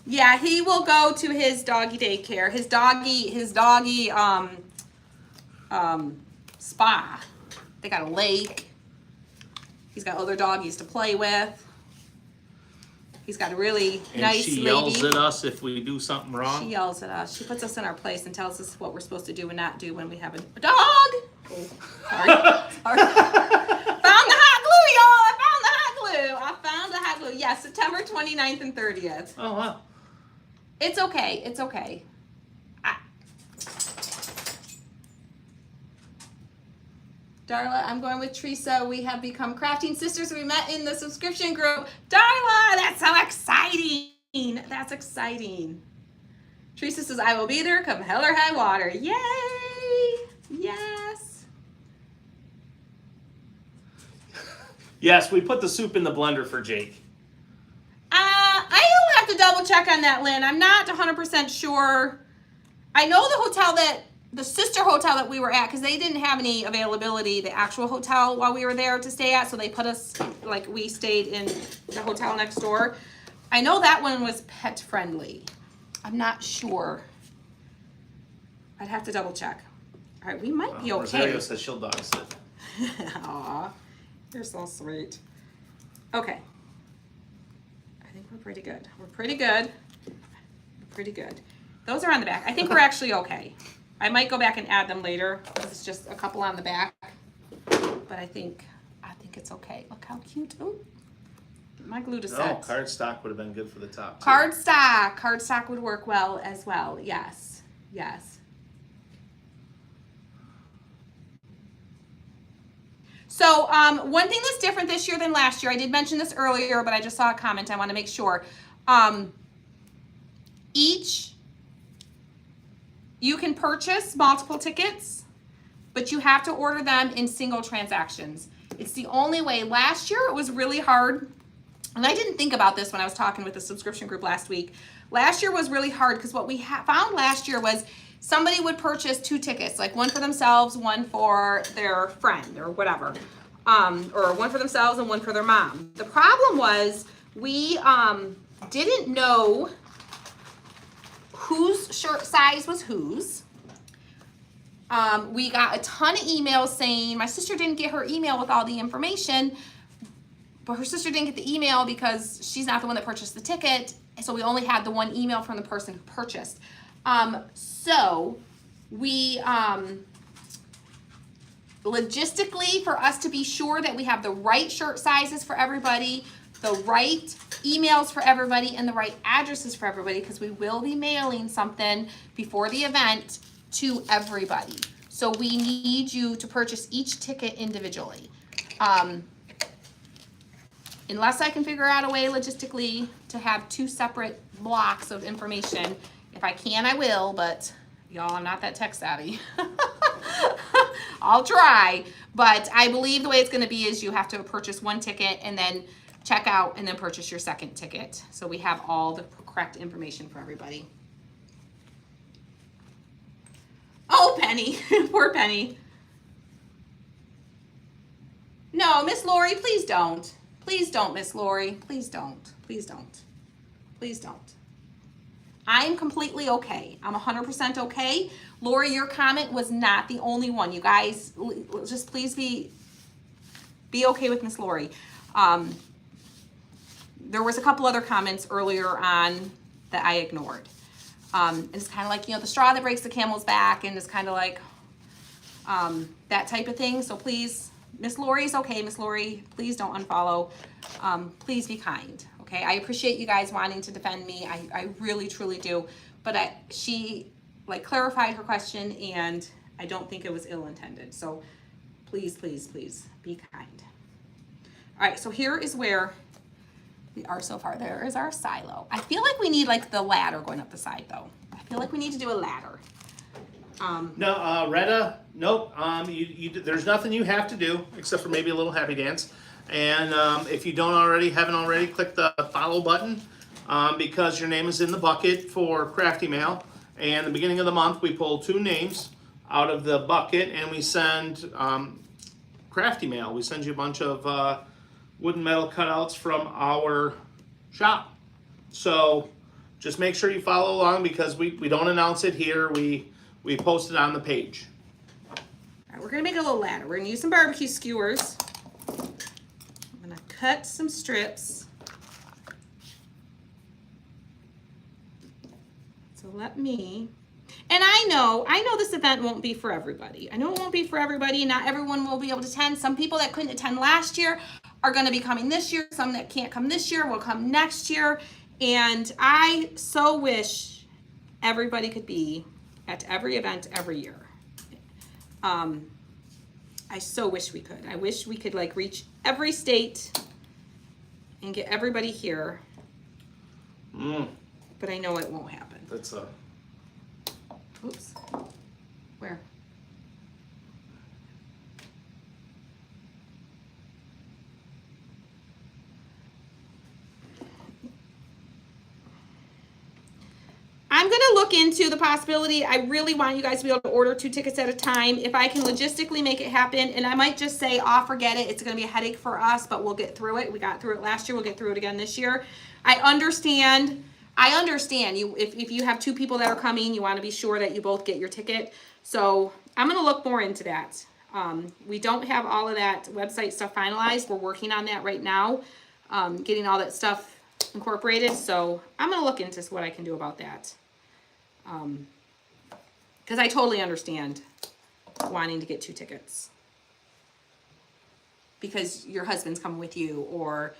Speaker 4: Yeah, he will go to his doggy daycare, his doggy spa. They got a lake. He's got other doggies to play with. He's got a really
Speaker 2: And
Speaker 4: nice
Speaker 2: she
Speaker 4: lady.
Speaker 2: yells at us if we do something wrong.
Speaker 4: She yells at us. She puts us in our place and tells us what we're supposed to do and not do when we have a dog. Oh, sorry. Sorry. Found the hot glue, y'all. I found the hot glue. Yes, September 29th and 30th.
Speaker 2: Oh wow.
Speaker 4: It's okay. It's okay. Darla, I'm going with Teresa. We have become crafting sisters. We met in the subscription group. Darla, that's so exciting. That's exciting. Teresa says, I will be there come hell or high water. Yay. Yes.
Speaker 2: Yes, we put the soup in the blender for Jake.
Speaker 4: I will have to double check on that, Lynn. I'm not 100% sure. I know the sister hotel that we were at, because they didn't have any availability, the actual hotel while we were there to stay at, so they put us, like, we stayed in the hotel next door. I know that one was pet friendly. I'm not sure. I'd have to double check. All right, we might be okay.
Speaker 2: Rosario says she'll dog sit.
Speaker 4: Aw, you're so sweet. Okay. I think we're pretty good. We're pretty good. Pretty good. Those are on the back. I think we're actually okay. I might go back and add them later because it's just a couple on the back. But I think it's okay. Look how cute. Ooh. My glue to
Speaker 2: No,
Speaker 4: set.
Speaker 2: cardstock would have been good for the top. Too.
Speaker 4: Cardstock would work well as well. Yes. Yes. So one thing that's different this year than last year, I did mention this earlier, but I just saw a comment. I want to make sure. You can purchase multiple tickets, but you have to order them in single transactions. It's the only way. Last year it was really hard, and I didn't think about this when I was talking with the subscription group last week. Last year was really hard because what we found last year was somebody would purchase 2 tickets, like one for themselves, one for their friend or whatever, or one for themselves and one for their mom. The problem was we didn't know whose shirt size was whose. We got a ton of emails saying my sister didn't get her email with all the information, but her sister didn't get the email because she's not the one that purchased the ticket. So we only had the one email from the person who purchased. So we, logistically, for us to be sure that we have the right shirt sizes for everybody, the right emails for everybody, and the right addresses for everybody, because we will be mailing something before the event to everybody. So we need you to purchase each ticket individually. Unless I can figure out a way logistically to have 2 separate blocks of information. If I can, I will, but y'all, I'm not that tech savvy. I'll try, but I believe the way it's gonna be is you have to purchase 1 ticket and then check out and then purchase your second ticket. So we have all the correct information for everybody. Oh, Penny, poor Penny. No, Miss Lori, please don't. Please don't, Miss Lori. Please don't. Please don't. Please don't. I'm completely okay. I'm 100% okay. Lori, your comment was not the only one. You guys, just please be okay with Miss Lori. There was a couple other comments earlier on that I ignored. It's kind of like, you know, the straw that breaks the camel's back, and it's kind of like that type of thing. So please, Miss Lori's okay. Miss Lori, please don't unfollow. Please be kind. Okay, I appreciate you guys wanting to defend me. I really, truly do. But she like clarified her question, and I don't think it was ill-intended. So please, please, please be kind. All right, so here is where we are so far. There is our silo. I feel like we need like the ladder going up the side though. I feel like we need to do a ladder.
Speaker 2: No, Retta, nope. There's nothing you have to do except for maybe a little happy dance. And if you haven't already, click the follow button because your name is in the bucket for Crafty Mail. And the beginning of the month, we pull 2 names out of the bucket and we send Crafty Mail. We send you a bunch of wooden metal cutouts from our shop. So just make sure you follow along because we don't announce it here. We post it on the page.
Speaker 4: All right, we're gonna make a little ladder. We're gonna use some barbecue skewers. I'm gonna cut some strips. So let me, and I know this event won't be for everybody. I know it won't be for everybody. Not everyone will be able to attend. Some people that couldn't attend last year are gonna be coming this year. Some that can't come this year will come next year. And I so wish everybody could be at every event every year. I so wish we could. I wish we could like reach every state and get everybody here. But I know it won't happen.
Speaker 2: That's a
Speaker 4: Oops. Where? I'm going to look into the possibility. I really want you guys to be able to order 2 tickets at a time. If I can logistically make it happen, and I might just say, oh, forget it. It's going to be a headache for us, but we'll get through it. We got through it last year. We'll get through it again this year. I understand you. If you have 2 people that are coming, you want to be sure that you both get your ticket. So I'm going to look more into that. We don't have all of that website stuff finalized. We're working on that right now, getting all that stuff incorporated. So I'm going to look into what I can do about that. Because I totally understand wanting to get 2 tickets because your husband's coming with you, or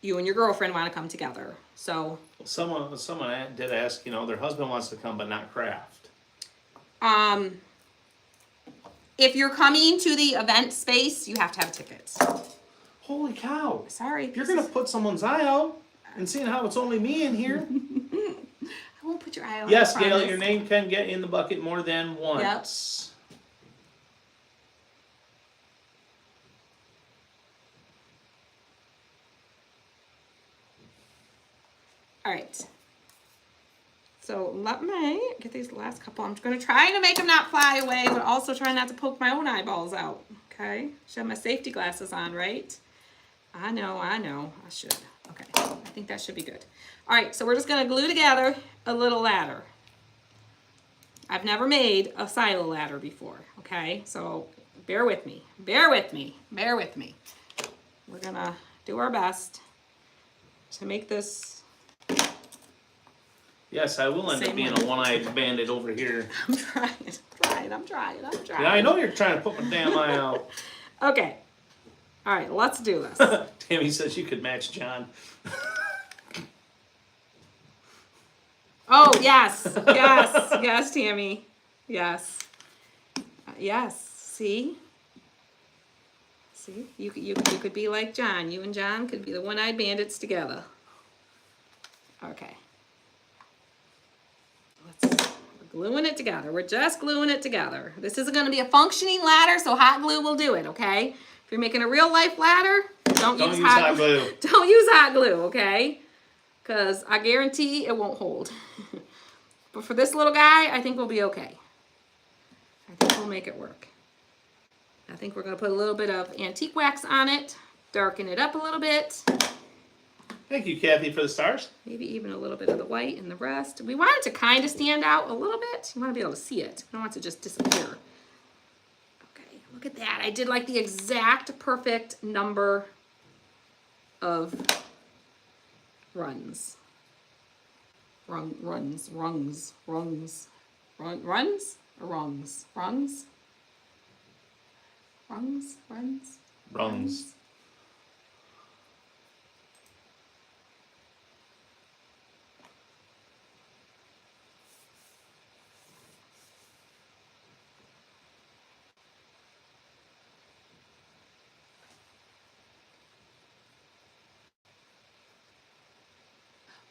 Speaker 4: you and your girlfriend want to come together. So
Speaker 2: someone did ask, their husband wants to come but not craft.
Speaker 4: if you're coming to the event space, you have to have tickets.
Speaker 2: Holy cow!
Speaker 4: Sorry,
Speaker 2: If you're gonna put someone's eye out and seeing how it's only me in here.
Speaker 4: I won't put your eye out.
Speaker 2: Yes,
Speaker 4: I
Speaker 2: Gail,
Speaker 4: promise.
Speaker 2: your name can get in the bucket more than once.
Speaker 4: All right. So let me get these last couple. I'm going to try to make them not fly away, but also try not to poke my own eyeballs out. Okay. Should have my safety glasses on, right? I know. I should. Okay. I think that should be good. All right. So we're just going to glue together a little ladder. I've never made a silo ladder before. Okay. So bear with me. Bear with me. Bear with me. We're going to do our best to make this.
Speaker 2: Yes, I will end up
Speaker 4: Same
Speaker 2: being
Speaker 4: way.
Speaker 2: a one-eyed bandit over here.
Speaker 4: I'm trying.
Speaker 2: Yeah, I know you're trying to put my damn eye out.
Speaker 4: Okay. All right, let's do this.
Speaker 2: Tammy says you could match John.
Speaker 4: Oh, yes, Tammy. Yes. Yes, see? See, you could be like John. You and John could be the one-eyed bandits together. Okay. We're gluing it together. We're just gluing it together. This isn't going to be a functioning ladder, so hot glue will do it, okay? If you're making a real life ladder, don't use hot glue. Don't use hot glue, okay? Because I guarantee it won't hold. But for this little guy, I think we'll be okay. I think we'll make it work. I think we're going to put a little bit of antique wax on it, darken it up a little bit.
Speaker 2: Thank you, Kathy, for the stars.
Speaker 4: Maybe even a little bit of the white in the rest. We want it to kind of stand out a little bit. You want to be able to see it. We don't want it to just disappear. Okay, look at that. I did like the exact perfect number of runs. Rungs or rungs?
Speaker 2: Rungs.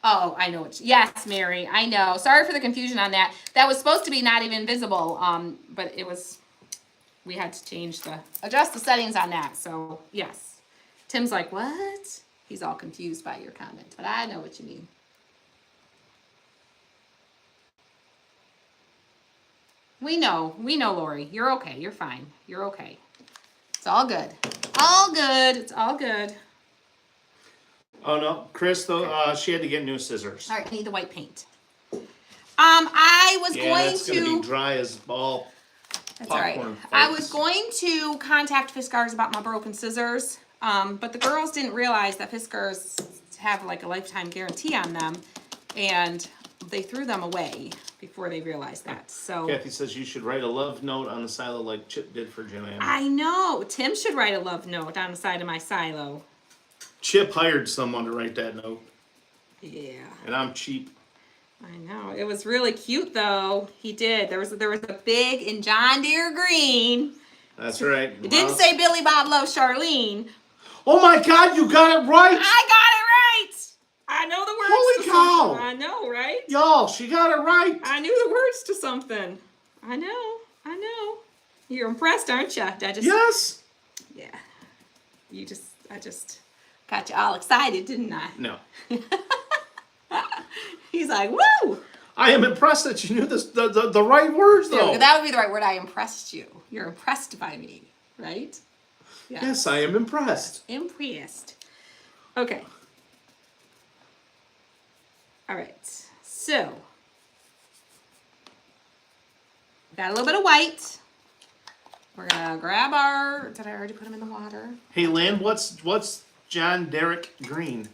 Speaker 4: Oh, I know what. Yes, Mary, I know. Sorry for the confusion on that. That was supposed to be not even visible, but it was. We had to adjust the settings on that. So yes, Tim's like, what? He's all confused by your comment, but I know what you mean. We know, Lori. You're okay. You're fine. You're okay. It's all good. All good. It's all good.
Speaker 2: Oh no, Chris though, she had to get new scissors.
Speaker 4: All right, I need the white paint. I was
Speaker 2: Yeah,
Speaker 4: going
Speaker 2: that's gonna
Speaker 4: to.
Speaker 2: be dry as ball.
Speaker 4: That's all right.
Speaker 2: popcorn
Speaker 4: I
Speaker 2: fights.
Speaker 4: was going to contact Fiskars about my broken scissors, but the girls didn't realize that Fiskars have like a lifetime guarantee on them, and they threw them away before they realized that. So
Speaker 2: Kathy says you should write a love note on the silo like Chip did for Joanne.
Speaker 4: I know Tim should write a love note on the side of my silo.
Speaker 2: Chip hired someone to write that note,
Speaker 4: Yeah.
Speaker 2: and I'm cheap.
Speaker 4: I know. It was really cute though. He did. There was a big in John Deere green.
Speaker 2: That's right.
Speaker 4: It didn't say Billy Bob loves Charlene.
Speaker 2: Oh my God, you got it right!
Speaker 4: I got it right. I know the words
Speaker 2: Holy
Speaker 4: to
Speaker 2: cow.
Speaker 4: something. I know, right?
Speaker 2: Y'all, she got it right.
Speaker 4: I knew the words to something. I know. You're impressed, aren't you?
Speaker 2: Yes.
Speaker 4: Yeah. I just got you all excited, didn't I?
Speaker 2: No.
Speaker 4: He's like, woo!
Speaker 2: I am impressed that you knew the right words though.
Speaker 4: That would be the right word. I impressed you. You're impressed by me, right? Yeah.
Speaker 2: Yes, I am impressed.
Speaker 4: Impressed. Okay. All right. So, got a little bit of white. We're gonna grab our. Did I already put them in the water?
Speaker 2: Hey, Lynn, what's John Derek Green?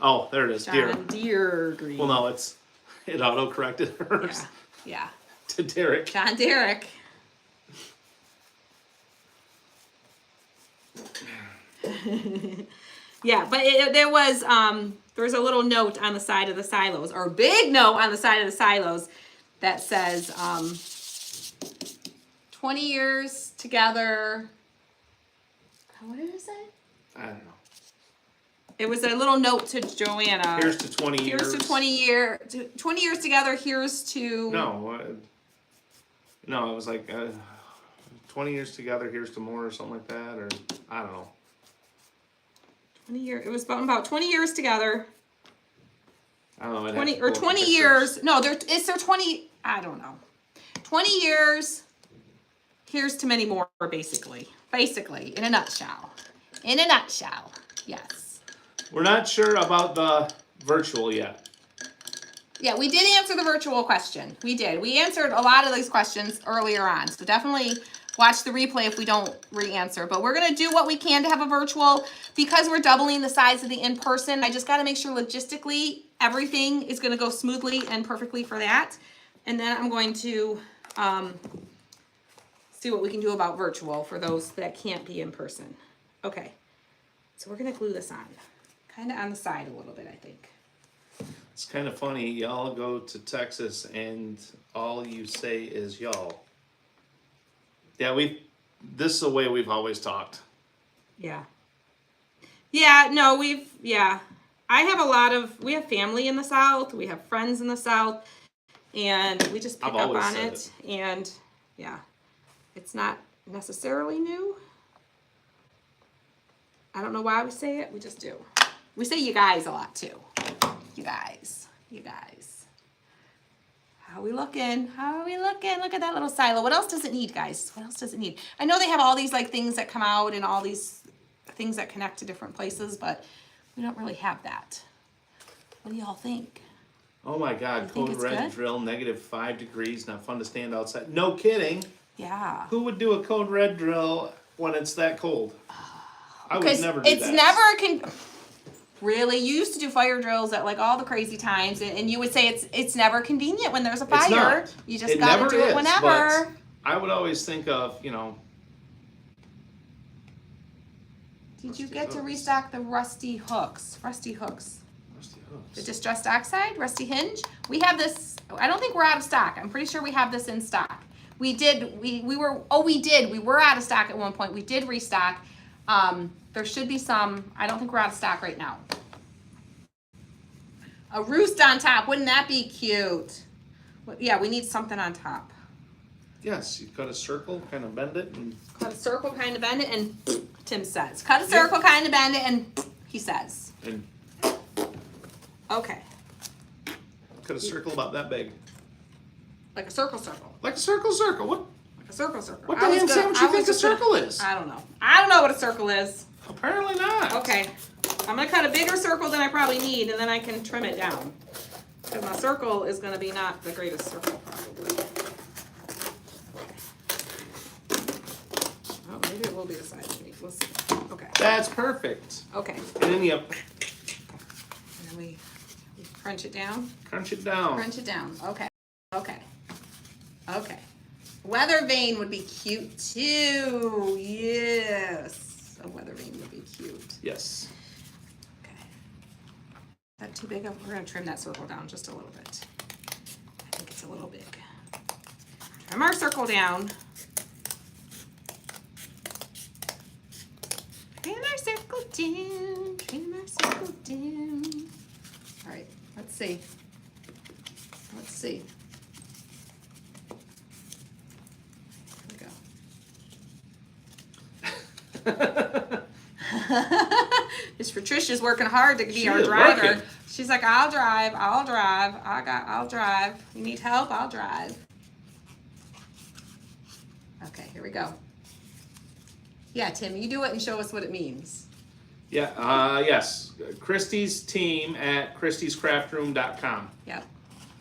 Speaker 2: Oh, there it is. Deere.
Speaker 4: John Deere green.
Speaker 2: Well, no, it auto corrected hers
Speaker 4: Yeah.
Speaker 2: to Derek.
Speaker 4: John Derek. Yeah, but there was a little note on the side of the silos, or a big note on the side of the silos that says 20 years together. What did it say?
Speaker 2: I don't know.
Speaker 4: It was a little note to Joanna.
Speaker 2: Here's to 20 years.
Speaker 4: Here's to 20 years together. Here's to
Speaker 2: No, it was like 20 years together. Here's to more, or something like that, or I don't know.
Speaker 4: 20 years. It was about 20 years together.
Speaker 2: I don't know.
Speaker 4: 20 years. No, is there 20? I don't know. 20 years. Here's to many more, basically. Basically, in a nutshell. In a nutshell. Yes.
Speaker 2: We're not sure about the virtual yet.
Speaker 4: Yeah, we did answer the virtual question. We did. We answered a lot of these questions earlier on. So definitely watch the replay if we don't re-answer. But we're going to do what we can to have a virtual. Because we're doubling the size of the in-person, I just got to make sure logistically everything is going to go smoothly and perfectly for that. And then I'm going to see what we can do about virtual for those that can't be in person. Okay. So we're going to glue this on. Kind of on the side a little bit, I think.
Speaker 2: It's kind of funny. Y'all go to Texas and all you say is y'all. Yeah, this is the way we've always talked.
Speaker 4: Yeah. Yeah, no, I have we have family in the South, we have friends in the South, and we just pick
Speaker 2: I've
Speaker 4: up
Speaker 2: always
Speaker 4: on
Speaker 2: said
Speaker 4: it. And yeah, it's not necessarily new. I don't know why we say it, we just do. We say you guys a lot too. You guys. How are we looking? Look at that little silo. What else does it need, guys? What else does it need? I know they have all these like things that come out and all these things that connect to different places, but we don't really have that. What do y'all think?
Speaker 2: Oh my God,
Speaker 4: You think
Speaker 2: code
Speaker 4: it's
Speaker 2: red
Speaker 4: good?
Speaker 2: drill, -5 degrees, not fun to stand outside. No kidding.
Speaker 4: Yeah.
Speaker 2: Who would do a code red drill when it's that cold? I would never do
Speaker 4: it's
Speaker 2: that.
Speaker 4: Really, you used to do fire drills at like all the crazy times, and you would say it's never convenient when there's a
Speaker 2: It's
Speaker 4: fire.
Speaker 2: not.
Speaker 4: You just
Speaker 2: It
Speaker 4: gotta
Speaker 2: never
Speaker 4: do it
Speaker 2: is,
Speaker 4: whenever.
Speaker 2: but I would always think of,
Speaker 4: Did you
Speaker 2: Rusty
Speaker 4: get to
Speaker 2: hooks.
Speaker 4: restock the rusty hooks? Rusty hooks.
Speaker 2: Rusty
Speaker 4: The
Speaker 2: hooks.
Speaker 4: distressed oxide, rusty hinge. We have this. I don't think we're out of stock. I'm pretty sure we have this in stock. We did. We were. Oh, we did. We were out of stock at one point. We did restock. There should be some. I don't think we're out of stock right now. A roost on top. Wouldn't that be cute? Yeah, we need something on top.
Speaker 2: Yes, you cut a circle, kind of bend it, and
Speaker 4: Cut a circle, kind of bend it, and Tim says. Cut a circle, kind of bend it, and he says.
Speaker 2: And
Speaker 4: Okay.
Speaker 2: cut a circle about that big.
Speaker 4: Like a circle circle.
Speaker 2: Like a circle. What?
Speaker 4: Like a circle circle.
Speaker 2: What the ham sandwich you think a circle is?
Speaker 4: I don't know. I don't know what a circle is.
Speaker 2: Apparently not.
Speaker 4: Okay. I'm going to cut a bigger circle than I probably need, and then I can trim it down. Because my circle is going to be not the greatest circle, probably. Oh, maybe it will be the size I need. We'll see. Okay.
Speaker 2: That's perfect.
Speaker 4: Okay.
Speaker 2: And then you
Speaker 4: And then we crunch it down.
Speaker 2: crunch it down.
Speaker 4: Crunch it down. Okay. Okay. Okay. Weather vane would be cute too. Yes. A weather vane would be cute.
Speaker 2: Yes.
Speaker 4: Okay. Is that too big? We're going to trim that circle down just a little bit. I think it's a little big. Trim our circle down. Trim our circle down. Trim our circle down. All right. Let's see. Let's see. Miss Patricia's working hard to be
Speaker 2: She
Speaker 4: our
Speaker 2: is
Speaker 4: driver.
Speaker 2: working.
Speaker 4: She's like, I'll drive. I'll drive. You need help? I'll drive. Okay, here we go. Yeah, Tim, you do it and show us what it means.
Speaker 2: Yeah, yes. Christy's team at christyscraftroom.com.
Speaker 4: Yep.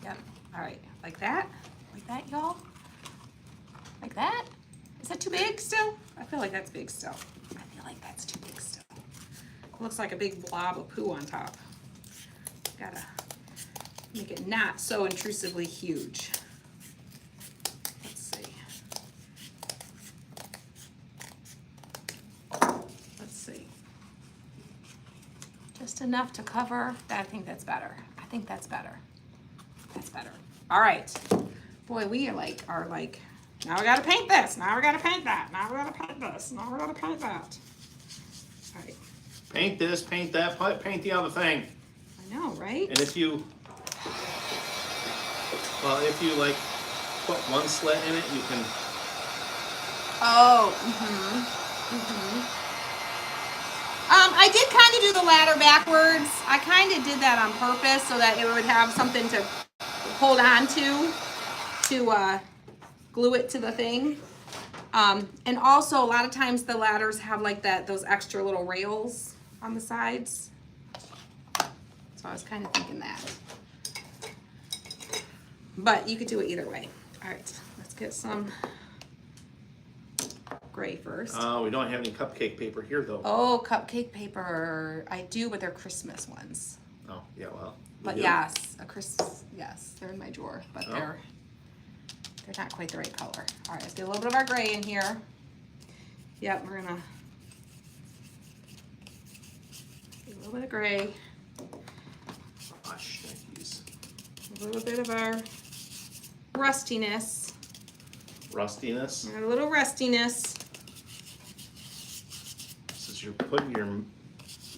Speaker 4: Yep. All right. Like that? Like that, y'all? Like that? Is that too big still? I feel like that's big still. I feel like that's too big still. Looks like a big blob of poo on top. Gotta make it not so intrusively huge. Let's see. Let's see. Just enough to cover. I think that's better. I think that's better. That's better. All right. Boy, we are like, now we gotta paint this. Now we gotta paint that. Now we gotta paint this. Now we gotta paint that. All right.
Speaker 2: Paint this, paint that, paint the other thing.
Speaker 4: I know, right?
Speaker 2: And if you like put one slit in it, you can.
Speaker 4: Oh, I did kind of do the ladder backwards. I kind of did that on purpose so that it would have something to hold on to glue it to the thing. And also a lot of times the ladders have like those extra little rails on the sides. So I was kind of thinking that. But you could do it either way. All right, let's get some gray first.
Speaker 2: We don't have any cupcake paper here though.
Speaker 4: Oh, cupcake paper. I do, but they're Christmas ones.
Speaker 2: Oh, yeah, well.
Speaker 4: But
Speaker 2: we do.
Speaker 4: yes, yes, they're in my drawer, but
Speaker 2: Oh.
Speaker 4: they're not quite the right color. All right, let's get a little bit of our gray in here. Yep, we're gonna get a little bit of gray,
Speaker 2: Oh, shnikes.
Speaker 4: a little bit of our rustiness,
Speaker 2: Rustiness.
Speaker 4: a little rustiness.
Speaker 2: This is you're putting your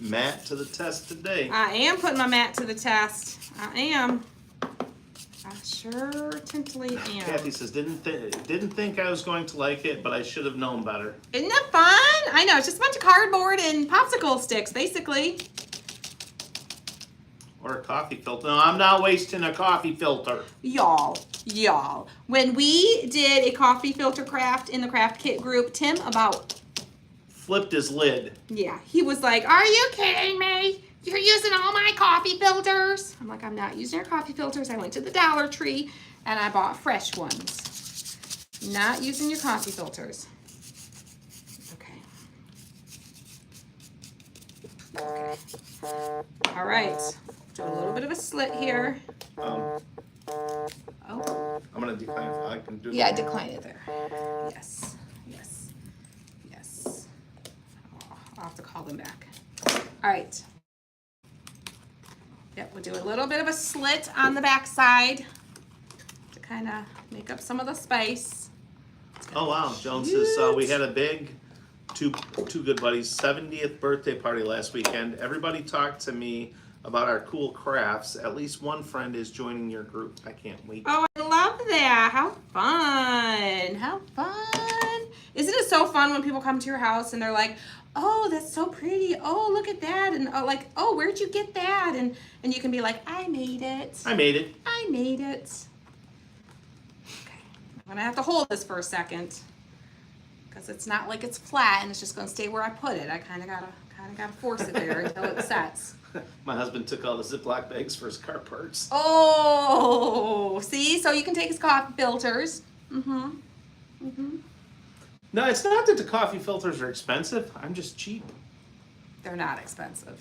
Speaker 2: mat to the test today.
Speaker 4: I am putting my mat to the test. I am. I sure totally am.
Speaker 2: Kathy says, didn't think I was going to like it, but I should have known better.
Speaker 4: Isn't that fun? I know, it's just a bunch of cardboard and popsicle sticks, basically.
Speaker 2: Or a coffee filter. No, I'm not wasting a coffee filter.
Speaker 4: Y'all, when we did a coffee filter craft in the craft kit group, Tim
Speaker 2: Flipped his lid.
Speaker 4: yeah, he was like, are you kidding me? You're using all my coffee filters. I'm like, I'm not using your coffee filters. I went to the Dollar Tree and I bought fresh ones. Not using your coffee filters. Okay. All right. Do a little bit of a slit here.
Speaker 2: Um,
Speaker 4: Oh.
Speaker 2: I'm gonna decline. I can do.
Speaker 4: Yeah,
Speaker 2: that.
Speaker 4: decline it there. Yes. Oh, I'll have to call them back. All right. Yep, we'll do a little bit of a slit on the back side to kind of make up some of the space.
Speaker 2: Oh wow, Jones says we had a big two good buddies 70th birthday party last weekend. Everybody talked to me about our cool crafts. At least one friend is joining your group. I can't wait.
Speaker 4: Oh, I love that. How fun. How fun. Isn't it so fun when people come to your house and they're like, oh, that's so pretty. Oh, look at that. And like, oh, where'd you get that? And you can be like, I made it.
Speaker 2: I made it.
Speaker 4: I made it. Okay. I'm gonna have to hold this for a second because it's not like it's flat and it's just gonna stay where I put it. I kind of gotta force it there until it sets.
Speaker 2: My husband took all the Ziploc bags for his car parts.
Speaker 4: Oh, see, so you can take his coffee filters. Mm-hmm. Mm-hmm.
Speaker 2: No, it's not that the coffee filters are expensive. I'm just cheap.
Speaker 4: They're not expensive,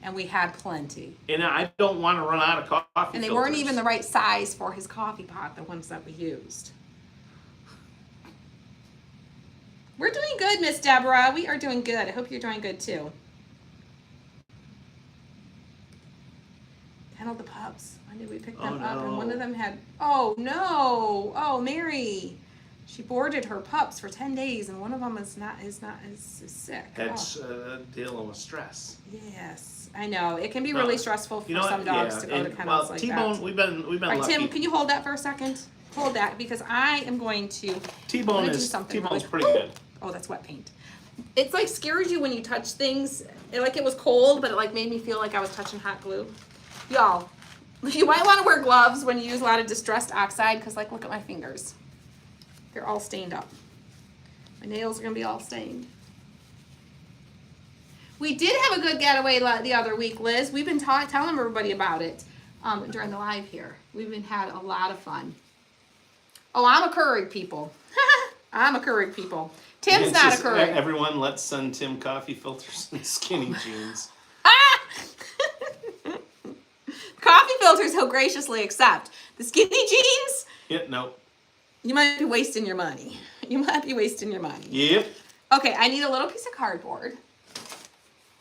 Speaker 4: and we had plenty.
Speaker 2: And I don't want to run out of coffee
Speaker 4: And they
Speaker 2: filters.
Speaker 4: weren't even the right size for his coffee pot, the ones that we used. We're doing good, Miss Deborah. We are doing good. I hope you're doing good too. Handle the pups. When did we pick them
Speaker 2: Oh,
Speaker 4: up? And one
Speaker 2: no.
Speaker 4: of them had, oh no, oh Mary. She boarded her pups for 10 days and one of them is sick.
Speaker 2: That's
Speaker 4: Oh,
Speaker 2: dealing with stress.
Speaker 4: yes, I know. It can be
Speaker 2: No,
Speaker 4: really stressful for
Speaker 2: You know what?
Speaker 4: some dogs
Speaker 2: Yeah,
Speaker 4: to go to
Speaker 2: and,
Speaker 4: kennels
Speaker 2: well,
Speaker 4: like
Speaker 2: T-Bone,
Speaker 4: that.
Speaker 2: we've been
Speaker 4: All right,
Speaker 2: lucky.
Speaker 4: Tim, can you hold that for a second? Hold that because I am going to.
Speaker 2: T-Bone
Speaker 4: I'm gonna do
Speaker 2: is
Speaker 4: something
Speaker 2: T-Bone's
Speaker 4: really-
Speaker 2: pretty good.
Speaker 4: Oh, that's wet paint. It's like scares you when you touch things. Like it was cold, but it like made me feel like I was touching hot glue. Y'all, you might want to wear gloves when you use a lot of distressed oxide because like look at my fingers. They're all stained up. My nails are gonna be all stained. We did have a good getaway the other week, Liz. We've been telling everybody about it during the live here. Had a lot of fun. Oh, I'm a Keurig people. I'm a Keurig people. Tim's
Speaker 2: It's
Speaker 4: not a
Speaker 2: just,
Speaker 4: Keurig.
Speaker 2: Everyone, let's send Tim coffee filters and skinny jeans.
Speaker 4: Coffee filters he'll graciously accept. The skinny jeans,
Speaker 2: Yeah, no.
Speaker 4: you might be wasting your money. You might be wasting your money.
Speaker 2: Yep.
Speaker 4: Okay, I need a little piece of cardboard.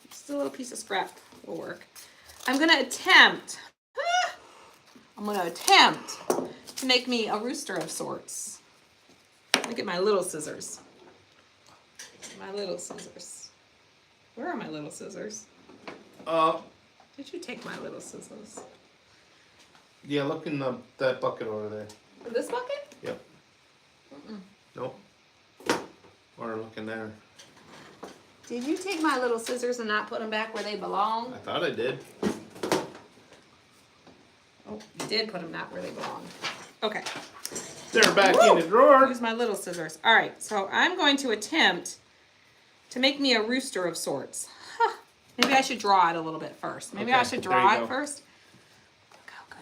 Speaker 4: Just a little piece of scrap will work. I'm gonna attempt to make me a rooster of sorts. Let me get my little scissors. My little scissors. Where are my little scissors? Did you take my little scissors?
Speaker 2: Yeah, look in that bucket over there.
Speaker 4: This bucket?
Speaker 2: Yep. Nope. Or look in there.
Speaker 4: Did you take my little scissors and not put them back where they belong?
Speaker 2: I thought I did.
Speaker 4: Oh, you did put them not where they belong. Okay.
Speaker 2: They're back
Speaker 4: Woo!
Speaker 2: in the drawer.
Speaker 4: Use my little scissors. All right, so I'm going to attempt to make me a rooster of sorts. Huh. Maybe I should draw it a little bit first. Maybe I
Speaker 2: Okay,
Speaker 4: should
Speaker 2: there
Speaker 4: draw
Speaker 2: you
Speaker 4: it
Speaker 2: go.
Speaker 4: first. Look how good.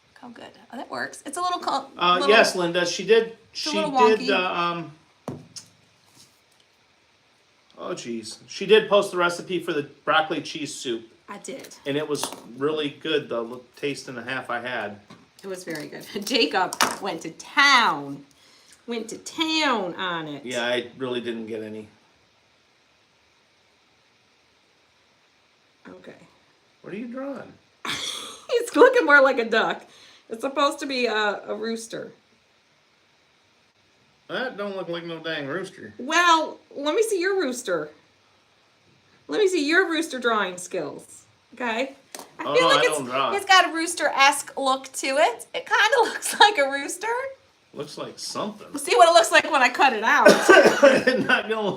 Speaker 4: Look how good. Oh, that works. It's a little
Speaker 2: Yes, Linda, she did.
Speaker 4: a little wonky.
Speaker 2: Oh, geez. She did post the recipe for the broccoli cheese soup,
Speaker 4: I did.
Speaker 2: and it was really good, the taste and a half I had.
Speaker 4: It was very good. Jacob went to town. Went to town on it.
Speaker 2: Yeah, I really didn't get any.
Speaker 4: Okay.
Speaker 2: What are you drawing?
Speaker 4: It's looking more like a duck. It's supposed to be a rooster.
Speaker 2: That don't look like no dang rooster.
Speaker 4: Well, let me see your rooster. Let me see your rooster drawing skills. Okay? I
Speaker 2: Oh,
Speaker 4: feel
Speaker 2: no,
Speaker 4: like
Speaker 2: I don't draw.
Speaker 1: It's got a rooster-esque look to it. It kind of looks like a rooster.
Speaker 2: Looks like something.
Speaker 4: We'll see what it looks like when I cut it out.
Speaker 2: It's not gonna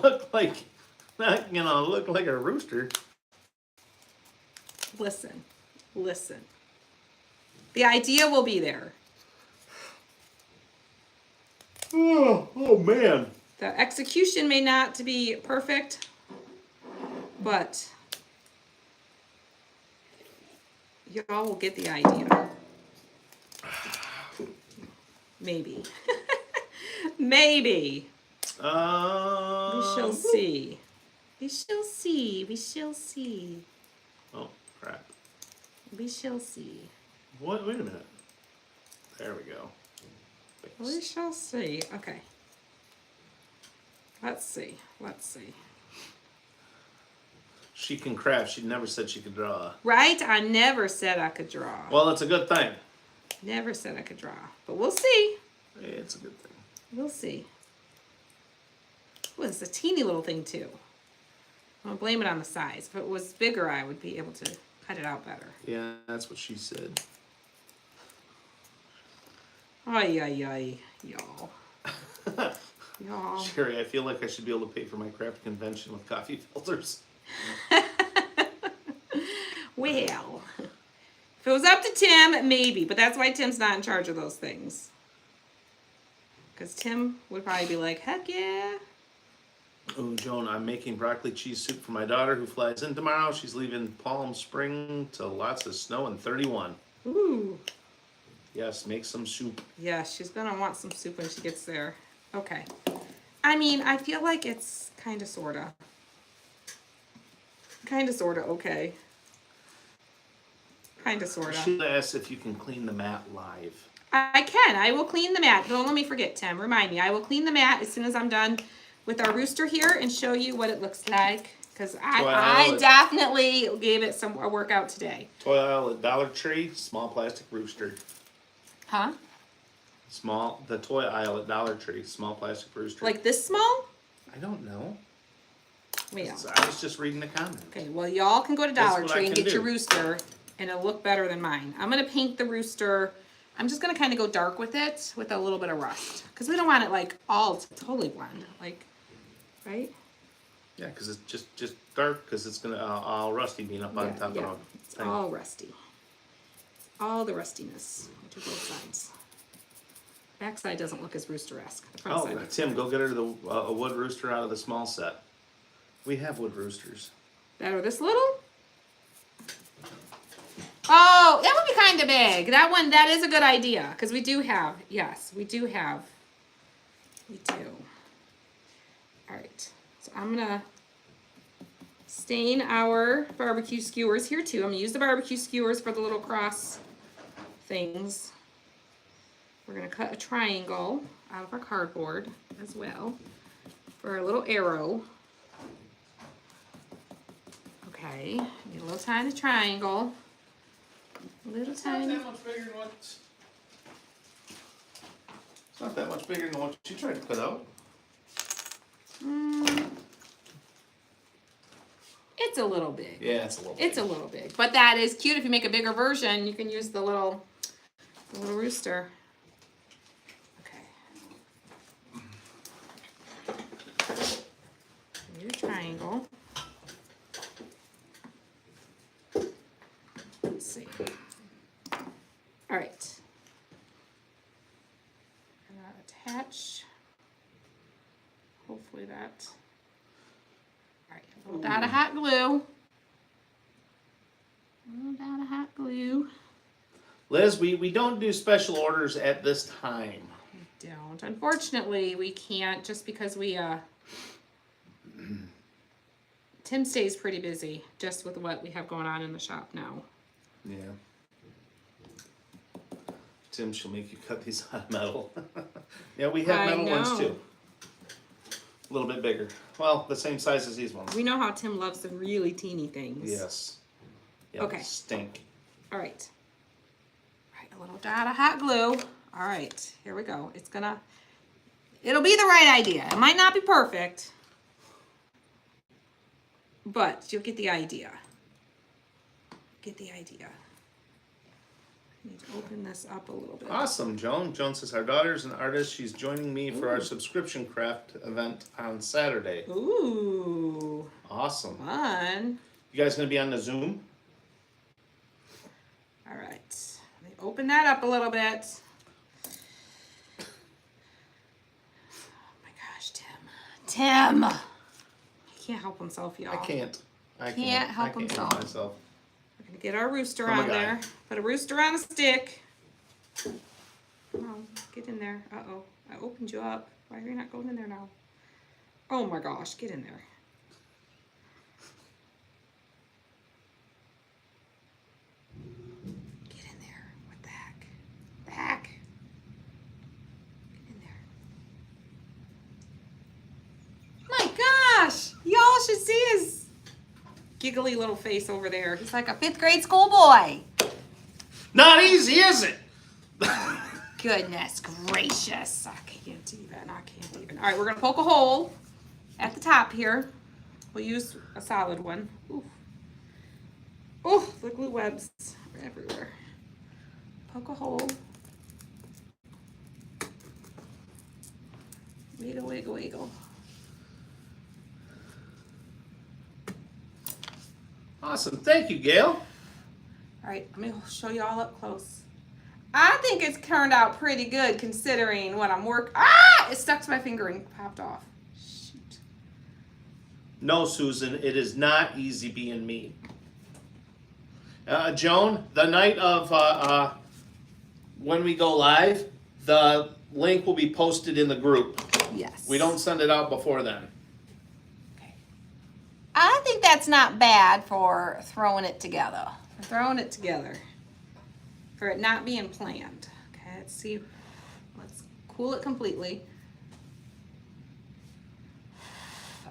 Speaker 2: look like a rooster.
Speaker 4: Listen. Listen. The idea will be there.
Speaker 2: Oh man.
Speaker 4: The execution may not be perfect, but y'all will get the idea. Maybe. Maybe. We shall see. We shall see. We shall see.
Speaker 2: Oh crap.
Speaker 4: We shall see.
Speaker 2: What? Wait a minute. There we go.
Speaker 4: We shall see. Okay. Let's see. Let's see.
Speaker 2: She can craft. She never said she could draw.
Speaker 4: Right? I never said I could draw.
Speaker 2: Well, it's a good thing.
Speaker 4: Never said I could draw. But we'll see.
Speaker 2: It's a good thing.
Speaker 4: We'll see. Well, it's a teeny little thing too. I'm gonna blame it on the size. If it was bigger, I would be able to cut it out better.
Speaker 2: Yeah, that's what she said.
Speaker 4: Ay, ay, ay, y'all. Y'all.
Speaker 2: Sherry, I feel like I should be able to pay for my craft convention with coffee filters.
Speaker 4: Well, if it was up to Tim, maybe, but that's why Tim's not in charge of those things. Because Tim would probably be like, heck yeah.
Speaker 2: Oh, Joan, I'm making broccoli cheese soup for my daughter who flies in tomorrow. She's leaving Palm Spring to lots of snow and 31.
Speaker 4: Ooh.
Speaker 2: Yes, make some soup.
Speaker 4: Yeah, she's gonna want some soup when she gets there. Okay. I mean, I feel like it's kind of, sorta. Kind of, sorta okay. Kind of, sorta.
Speaker 2: Sheila asks if you can clean the mat live.
Speaker 4: I can. I will clean the mat. Don't let me forget, Tim. Remind me. I will clean the mat as soon as I'm done with our rooster here and show you what it looks like. Because I definitely gave it a workout today.
Speaker 2: Toy aisle at Dollar Tree, small plastic rooster.
Speaker 4: Huh?
Speaker 2: The toy aisle at Dollar Tree, small plastic rooster.
Speaker 4: Like this small?
Speaker 2: I don't know.
Speaker 4: Wait.
Speaker 2: I was just reading the comment.
Speaker 4: Okay, well, y'all can go to
Speaker 2: That's
Speaker 4: Dollar
Speaker 2: what I
Speaker 4: Tree and
Speaker 2: can
Speaker 4: get your
Speaker 2: do.
Speaker 4: rooster, and it'll look better than mine. I'm going to paint the rooster. I'm just going to kind of go dark with it with a little bit of rust. Because we don't want it, like, all to totally blend. Like, right?
Speaker 2: Yeah, because it's just dark because it's gonna all rusty being up on top of the
Speaker 4: It's
Speaker 2: thing.
Speaker 4: all rusty. All the rustiness to both sides. Backside doesn't look as rooster-esque. The front
Speaker 2: Oh,
Speaker 4: side looks
Speaker 2: Tim,
Speaker 4: better.
Speaker 2: go get her a wood rooster out of the small set. We have wood roosters.
Speaker 4: That or this little? Oh, that would be kind of big. That is a good idea. Because we do have, yes, we do. All right. So I'm going to stain our barbecue skewers here too. I'm going to use the barbecue skewers for the little cross things. We're going to cut a triangle out of our cardboard as well for a little arrow. Okay, need a little tiny triangle. Little tiny.
Speaker 2: much bigger than what. It's not that much bigger than what you tried to cut out.
Speaker 4: It's a little big.
Speaker 2: Yeah, it's a little.
Speaker 4: It's a little big, but that is cute. If you make a bigger version, you can use the little rooster. Okay. New triangle. Let's see. All right. And attach. Hopefully that. All right, a little dot of hot glue. A little dot of hot glue.
Speaker 2: Liz, we don't do special orders at this time.
Speaker 4: Don't. Unfortunately, we can't just because we Tim stays pretty busy just with what we have going on in the shop now.
Speaker 2: Yeah. Tim, she'll make you cut these out of metal. Yeah, we have
Speaker 4: I
Speaker 2: metal ones
Speaker 4: know.
Speaker 2: too. A little bit bigger. Well, the same size as these ones.
Speaker 4: We know how Tim loves the really teeny things.
Speaker 2: Yes. Yeah,
Speaker 4: Okay.
Speaker 2: Stink.
Speaker 4: All right. All right, a little dot of hot glue. All right, here we go. It'll be the right idea. It might not be perfect, but you'll get the idea. Get the idea. I need to open this up a little bit.
Speaker 2: Awesome, Joan. Joan says our daughter's an artist. She's joining me for our subscription craft event on Saturday.
Speaker 4: Ooh,
Speaker 2: Awesome.
Speaker 4: fun.
Speaker 2: You guys gonna be on the Zoom?
Speaker 4: All right, let me open that up a little bit. Oh my gosh, Tim. He can't help himself, y'all.
Speaker 2: I can't.
Speaker 4: Can't help himself.
Speaker 2: myself.
Speaker 4: We're gonna get our rooster
Speaker 2: Oh my
Speaker 4: on
Speaker 2: God.
Speaker 4: there. Put a rooster on a stick. Come on, get in there. Uh-oh, I opened you up. Why are you not going in there now? Oh my gosh, get in there. Get in there. What the heck? The heck? Get in there. My gosh! Y'all should see his giggly little face over there. He's like a 5th grade schoolboy.
Speaker 2: Not easy, is it?
Speaker 4: Goodness gracious. I can't even. All right, we're going to poke a hole at the top here. We'll use a solid one. Ooh. Ooh, the glue webs are everywhere. Poke a hole. Wiggle, wiggle, wiggle.
Speaker 2: Awesome. Thank you, Gail.
Speaker 4: All right, let me show you all up close. I think it's turned out pretty good considering what I'm working. Ah! It stuck to my finger and popped off. Shoot.
Speaker 2: No, Susan, it is not easy being me. Joan, the night of when we go live, the link will be posted in the group.
Speaker 4: Yes.
Speaker 2: We don't send it out before then.
Speaker 4: Okay.
Speaker 1: I think that's not bad for throwing it together.
Speaker 4: We're throwing it together. For it not being planned. Okay, let's see. Let's cool it completely.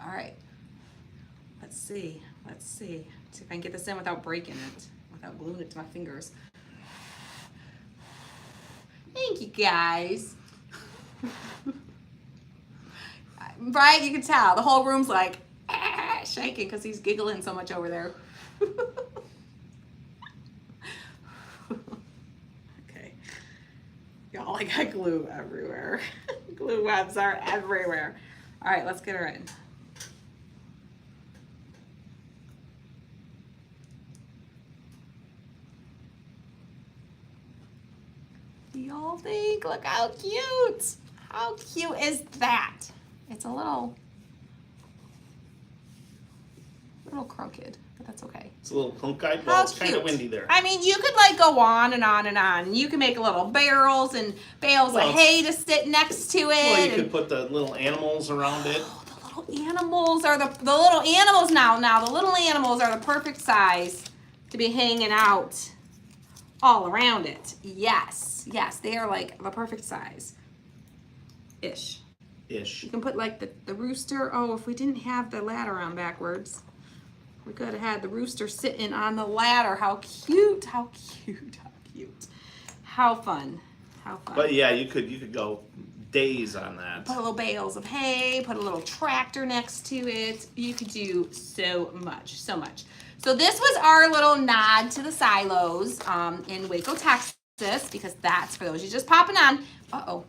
Speaker 4: All right. Let's see. Let's see. See if I can get this in without breaking it, without gluing it to my fingers.
Speaker 1: Thank you, guys. Right, you can tell the whole room's like shaking because he's giggling so much over there.
Speaker 4: Okay. Y'all, I got glue everywhere. Glue webs are everywhere. All right, let's get her in.
Speaker 1: Y'all think, look how cute. How cute is that? It's a little crooked, but that's okay.
Speaker 2: It's a little clunky.
Speaker 1: How
Speaker 2: Well, it's kind
Speaker 1: cute.
Speaker 2: of windy there.
Speaker 1: I mean, you could like go on and on and on. You can make little barrels and bales
Speaker 2: Well,
Speaker 1: of hay to sit next to it.
Speaker 2: Well, you
Speaker 1: and
Speaker 2: could put the little animals around it.
Speaker 1: the little animals are the little animals now. Now the little animals are the perfect size to be hanging out all around it. Yes, yes, they are like the perfect size. Ish.
Speaker 2: Ish.
Speaker 4: You can put like the rooster. Oh, if we didn't have the ladder on backwards, we could have had the rooster sitting on the ladder. How cute, how cute, how cute. How fun, how fun.
Speaker 2: But yeah, you could go days on that.
Speaker 1: Put a little bales of hay, put a little tractor next to it. You could do so much, so much. So this was our little nod to the silos in Waco, Texas, because that's for those you just popping on. Uh-oh.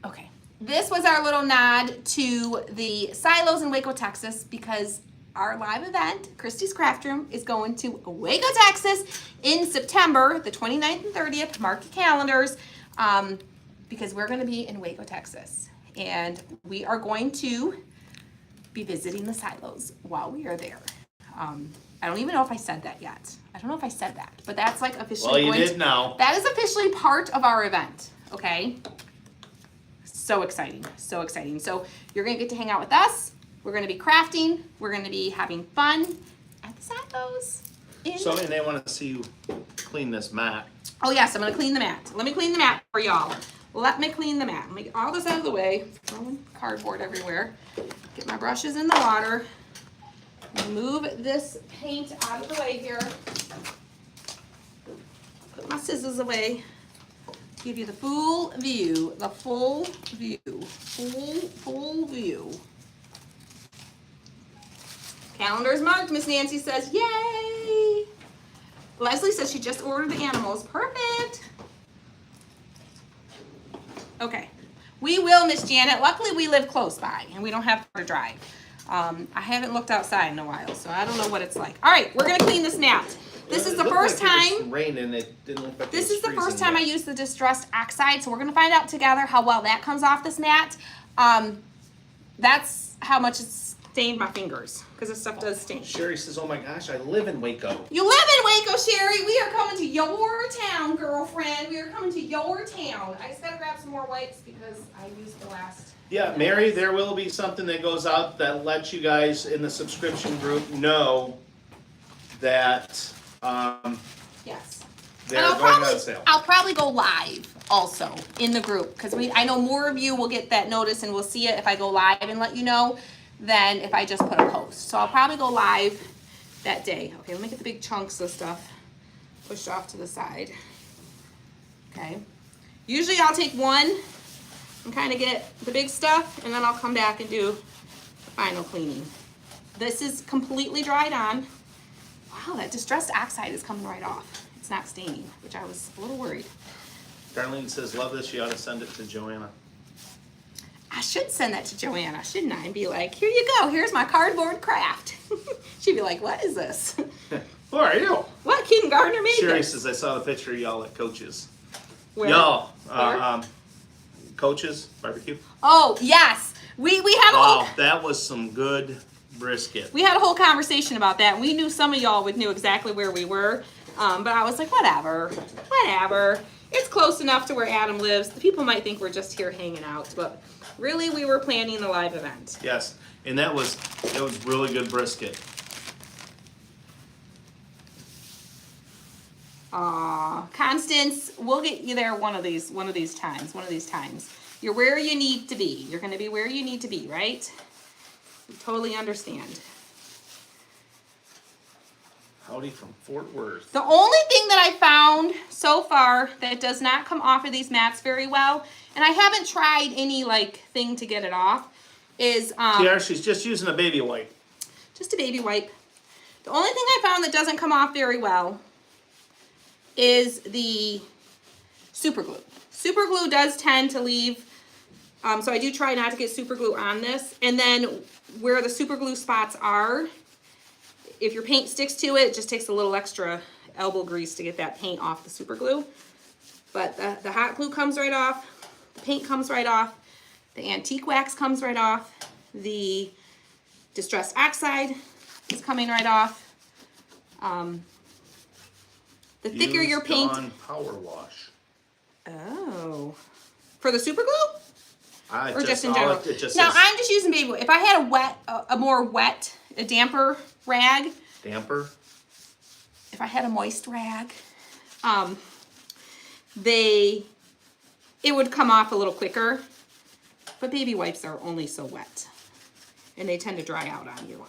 Speaker 1: Okay. This was our little nod to the silos in Waco, Texas, because our live event, Christy's Craft Room, is going to Waco, Texas in September, the 29th and 30th. Mark your calendars, because we're going to be in Waco, Texas. And we are going to be visiting the silos while we are there. I don't even know if I said that yet. I don't know if I said that, but that's like officially
Speaker 2: Well, you
Speaker 1: going
Speaker 2: did
Speaker 1: to,
Speaker 2: now.
Speaker 1: that is officially part of our event, okay? So exciting, so exciting. So you're gonna get to hang out with us. We're gonna be crafting. We're gonna be having fun at the silos.
Speaker 2: So, and they want to see you clean this mat.
Speaker 4: Oh yes, I'm gonna clean the mat. Let me clean the mat for y'all. Let me clean the mat. Let me get all this out of the way. Throwing cardboard everywhere. Get my brushes in the water. Move this paint out of the way here. Put my scissors away. Give you the full view. The full view. Full view. Calendar's marked, Miss Nancy says, yay! Leslie says she just ordered the animals. Perfect. Okay. We will, Miss Janet. Luckily, we live close by, and we don't have to drive. I haven't looked outside in a while, so I don't know what it's like. All right, we're going to clean this mat. This is the first time.
Speaker 2: Rain and it didn't look like
Speaker 1: This is the first time I used the Distressed Oxide, so we're going to find out together how well that comes off this mat. That's how much it's stained my fingers, because this stuff does stain.
Speaker 2: Sherry says, "Oh my gosh, I live in Waco."
Speaker 1: You live in Waco, Sherry. We are coming to your town, girlfriend. We are coming to your town. I just gotta grab some more wipes because I used the last.
Speaker 2: Yeah, Mary, there will be something that goes out that lets you guys in the subscription group know that
Speaker 1: Yes.
Speaker 2: they're
Speaker 1: And
Speaker 2: going on sale.
Speaker 1: I'll probably go live also in the group because I know more of you will get that notice and will see it if I go live and let you know than if I just put a post. So I'll probably go live that day. Okay, let me get the big chunks of stuff pushed off to the side. Okay. Usually I'll take one and kind of get the big stuff, and then I'll come back and do the final cleaning. This is completely dried on. Wow, that Distressed Oxide is coming right off. It's not staining, which I was a little worried.
Speaker 2: Darlene says, love this, you ought to send it to Joanna.
Speaker 4: I should send that to Joanna, shouldn't I? And be like, here you go, here's my cardboard craft. She'd be like, what is this?
Speaker 2: Who are you?
Speaker 4: What, Keaton Gardner made
Speaker 2: Sherry
Speaker 4: this?
Speaker 2: says, I saw the picture of y'all at Coach's.
Speaker 4: Where?
Speaker 2: Y'all,
Speaker 4: Where?
Speaker 2: Coach's barbecue.
Speaker 4: Oh, yes. We had a
Speaker 2: Wow,
Speaker 4: whole
Speaker 2: that was some good brisket.
Speaker 4: we had a whole conversation about that. And we knew some of y'all would knew exactly where we were. But I was like, whatever. It's close enough to where Adam lives. The people might think we're just here hanging out, but really we were planning the live event.
Speaker 2: Yes, and that was really good brisket.
Speaker 4: Constance, we'll get you there one of these times. You're where you need to be. You're gonna be where you need to be, right? We totally understand.
Speaker 2: Howdy from Fort Worth.
Speaker 4: The only thing that I found so far that does not come off of these mats very well, and I haven't tried any like thing to get it off, is
Speaker 2: TR, she's just using a baby wipe.
Speaker 4: just a baby wipe. The only thing I found that doesn't come off very well is the super glue. Super glue does tend to leave, so I do try not to get super glue on this. And then where the super glue spots are, if your paint sticks to it, it just takes a little extra elbow grease to get that paint off the super glue. But the hot glue comes right off, the paint comes right off, the antique wax comes right off, the distressed oxide is coming right off. The thicker your
Speaker 2: Used
Speaker 4: paint.
Speaker 2: on power wash.
Speaker 4: Oh. For the super glue? Or just in
Speaker 2: all
Speaker 4: general?
Speaker 2: It just
Speaker 4: Now,
Speaker 2: says
Speaker 4: I'm just using baby. If I had a more wet, a damper rag,
Speaker 2: damper.
Speaker 4: if I had a moist rag, it would come off a little quicker. But baby wipes are only so wet. And they tend to dry out on you.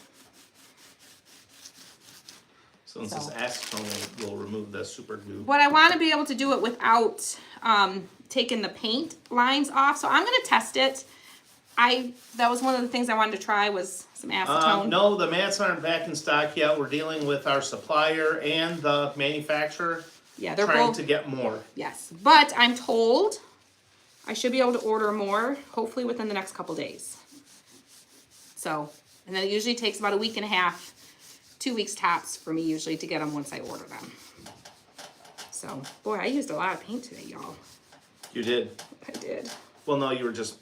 Speaker 2: So it says acetone will remove the super glue.
Speaker 4: What I want to be able to do it without taking the paint lines off. So I'm going to test it. That was one of the things I wanted to try was some acetone.
Speaker 2: No, the mats aren't back in stock yet. We're dealing with our supplier and the manufacturer.
Speaker 4: Yeah, they're
Speaker 2: trying
Speaker 4: both.
Speaker 2: to get more.
Speaker 4: Yes, but I'm told I should be able to order more, hopefully within the next couple days. So, and then it usually takes about a week and a half, 2 weeks tops for me usually to get them once I order them. So, boy, I used a lot of paint today, y'all.
Speaker 2: You did.
Speaker 4: I did.
Speaker 2: Well, no, you were just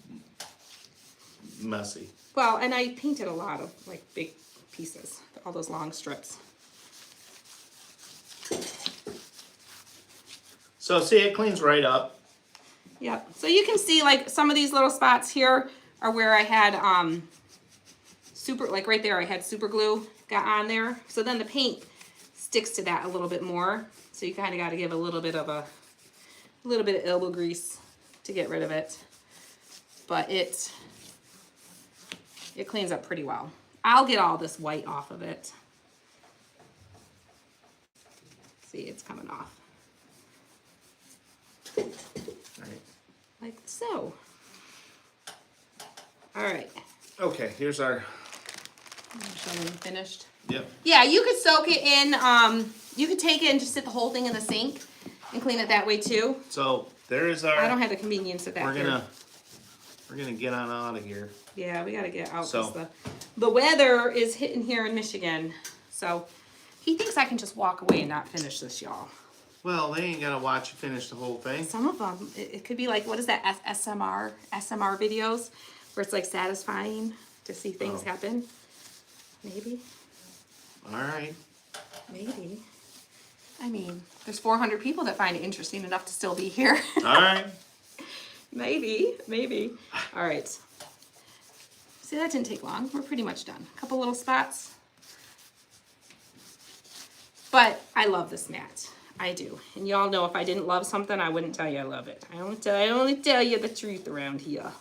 Speaker 2: messy.
Speaker 4: Well, and I painted a lot of like big pieces, all those long strips.
Speaker 2: So see, it cleans right up.
Speaker 4: Yep. So you can see like some of these little spots here are where I had like right there I had super glue got on there. So then the paint sticks to that a little bit more. So you kind of got to give a little bit of elbow grease to get rid of it. But it cleans up pretty well. I'll get all this white off of it. See, it's coming off.
Speaker 2: All right.
Speaker 4: Like so. All right.
Speaker 2: Okay, here's our.
Speaker 4: Show them finished.
Speaker 2: Yep.
Speaker 4: Yeah, you could soak it in. You could take it and just sit the whole thing in the sink and clean it that way too.
Speaker 2: So there is our.
Speaker 4: I don't have the convenience of that.
Speaker 2: We're
Speaker 4: here.
Speaker 2: gonna get on out of here.
Speaker 4: Yeah, we gotta get out.
Speaker 2: So-
Speaker 4: 'Cause the weather is hitting here in Michigan, so he thinks I can just walk away and not finish this, y'all.
Speaker 2: Well, they ain't gotta watch you finish the whole thing.
Speaker 4: Some of them, it could be like, what is that, SMR videos, where it's like satisfying to see things
Speaker 2: Oh.
Speaker 4: happen. Maybe.
Speaker 2: All right.
Speaker 4: Maybe. I mean, there's 400 people that find it interesting enough to still be here.
Speaker 2: All right.
Speaker 4: Maybe. All right. See, that didn't take long. We're pretty much done. A couple little spots. But I love this mat. I do. And y'all know if I didn't love something, I wouldn't tell you I love it. I only tell you the truth around here.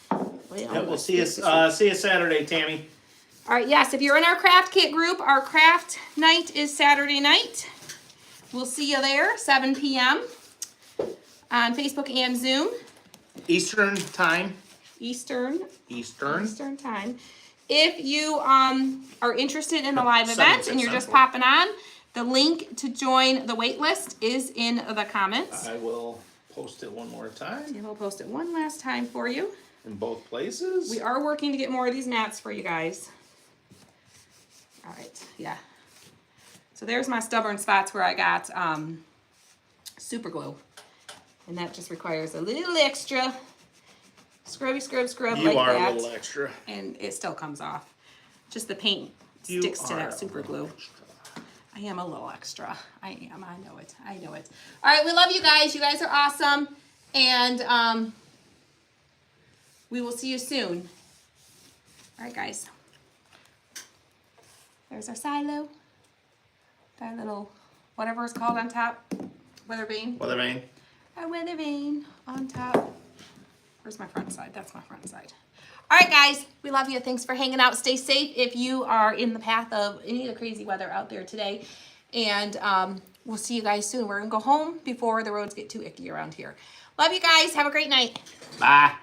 Speaker 4: Well,
Speaker 2: Yeah, we'll
Speaker 4: let's
Speaker 2: see you.
Speaker 4: get this-
Speaker 2: See you Saturday, Tammy.
Speaker 4: All right, yes, if you're in our craft kit group, our craft night is Saturday night. We'll see you there, 7 p.m. on Facebook and Zoom,
Speaker 2: Eastern time.
Speaker 4: Eastern time. If you are interested in the live
Speaker 2: 7
Speaker 4: event and you're just
Speaker 2: Central.
Speaker 4: popping on, the link to join the wait list is in the comments.
Speaker 2: I will Post it one more time
Speaker 4: And we'll post it one last time for you.
Speaker 2: in both places.
Speaker 4: We are working to get more of these mats for you guys. All right, yeah. So there's my stubborn spots where I got super glue. And that just requires a little extra scrub
Speaker 2: You
Speaker 4: like
Speaker 2: are
Speaker 4: that.
Speaker 2: a little extra.
Speaker 4: And it still comes off. Just the paint
Speaker 2: You
Speaker 4: sticks to
Speaker 2: are
Speaker 4: that
Speaker 2: a
Speaker 4: super
Speaker 2: little
Speaker 4: glue.
Speaker 2: extra.
Speaker 4: I am a little extra. I am. I know it. I know it. All right, we love you guys. You guys are awesome. And we will see you soon. All right, guys. There's our silo. Our little, whatever it's called on top. Weather vane.
Speaker 2: Weather vane.
Speaker 4: Our weather vane on top. Where's my front side? That's my front side. All right, guys, we love you. Thanks for hanging out. Stay safe if you are in the path of any of the crazy weather out there today. And we'll see you guys soon. We're going to go home before the roads get too icky around here. Love you guys. Have a great night.
Speaker 2: Bye.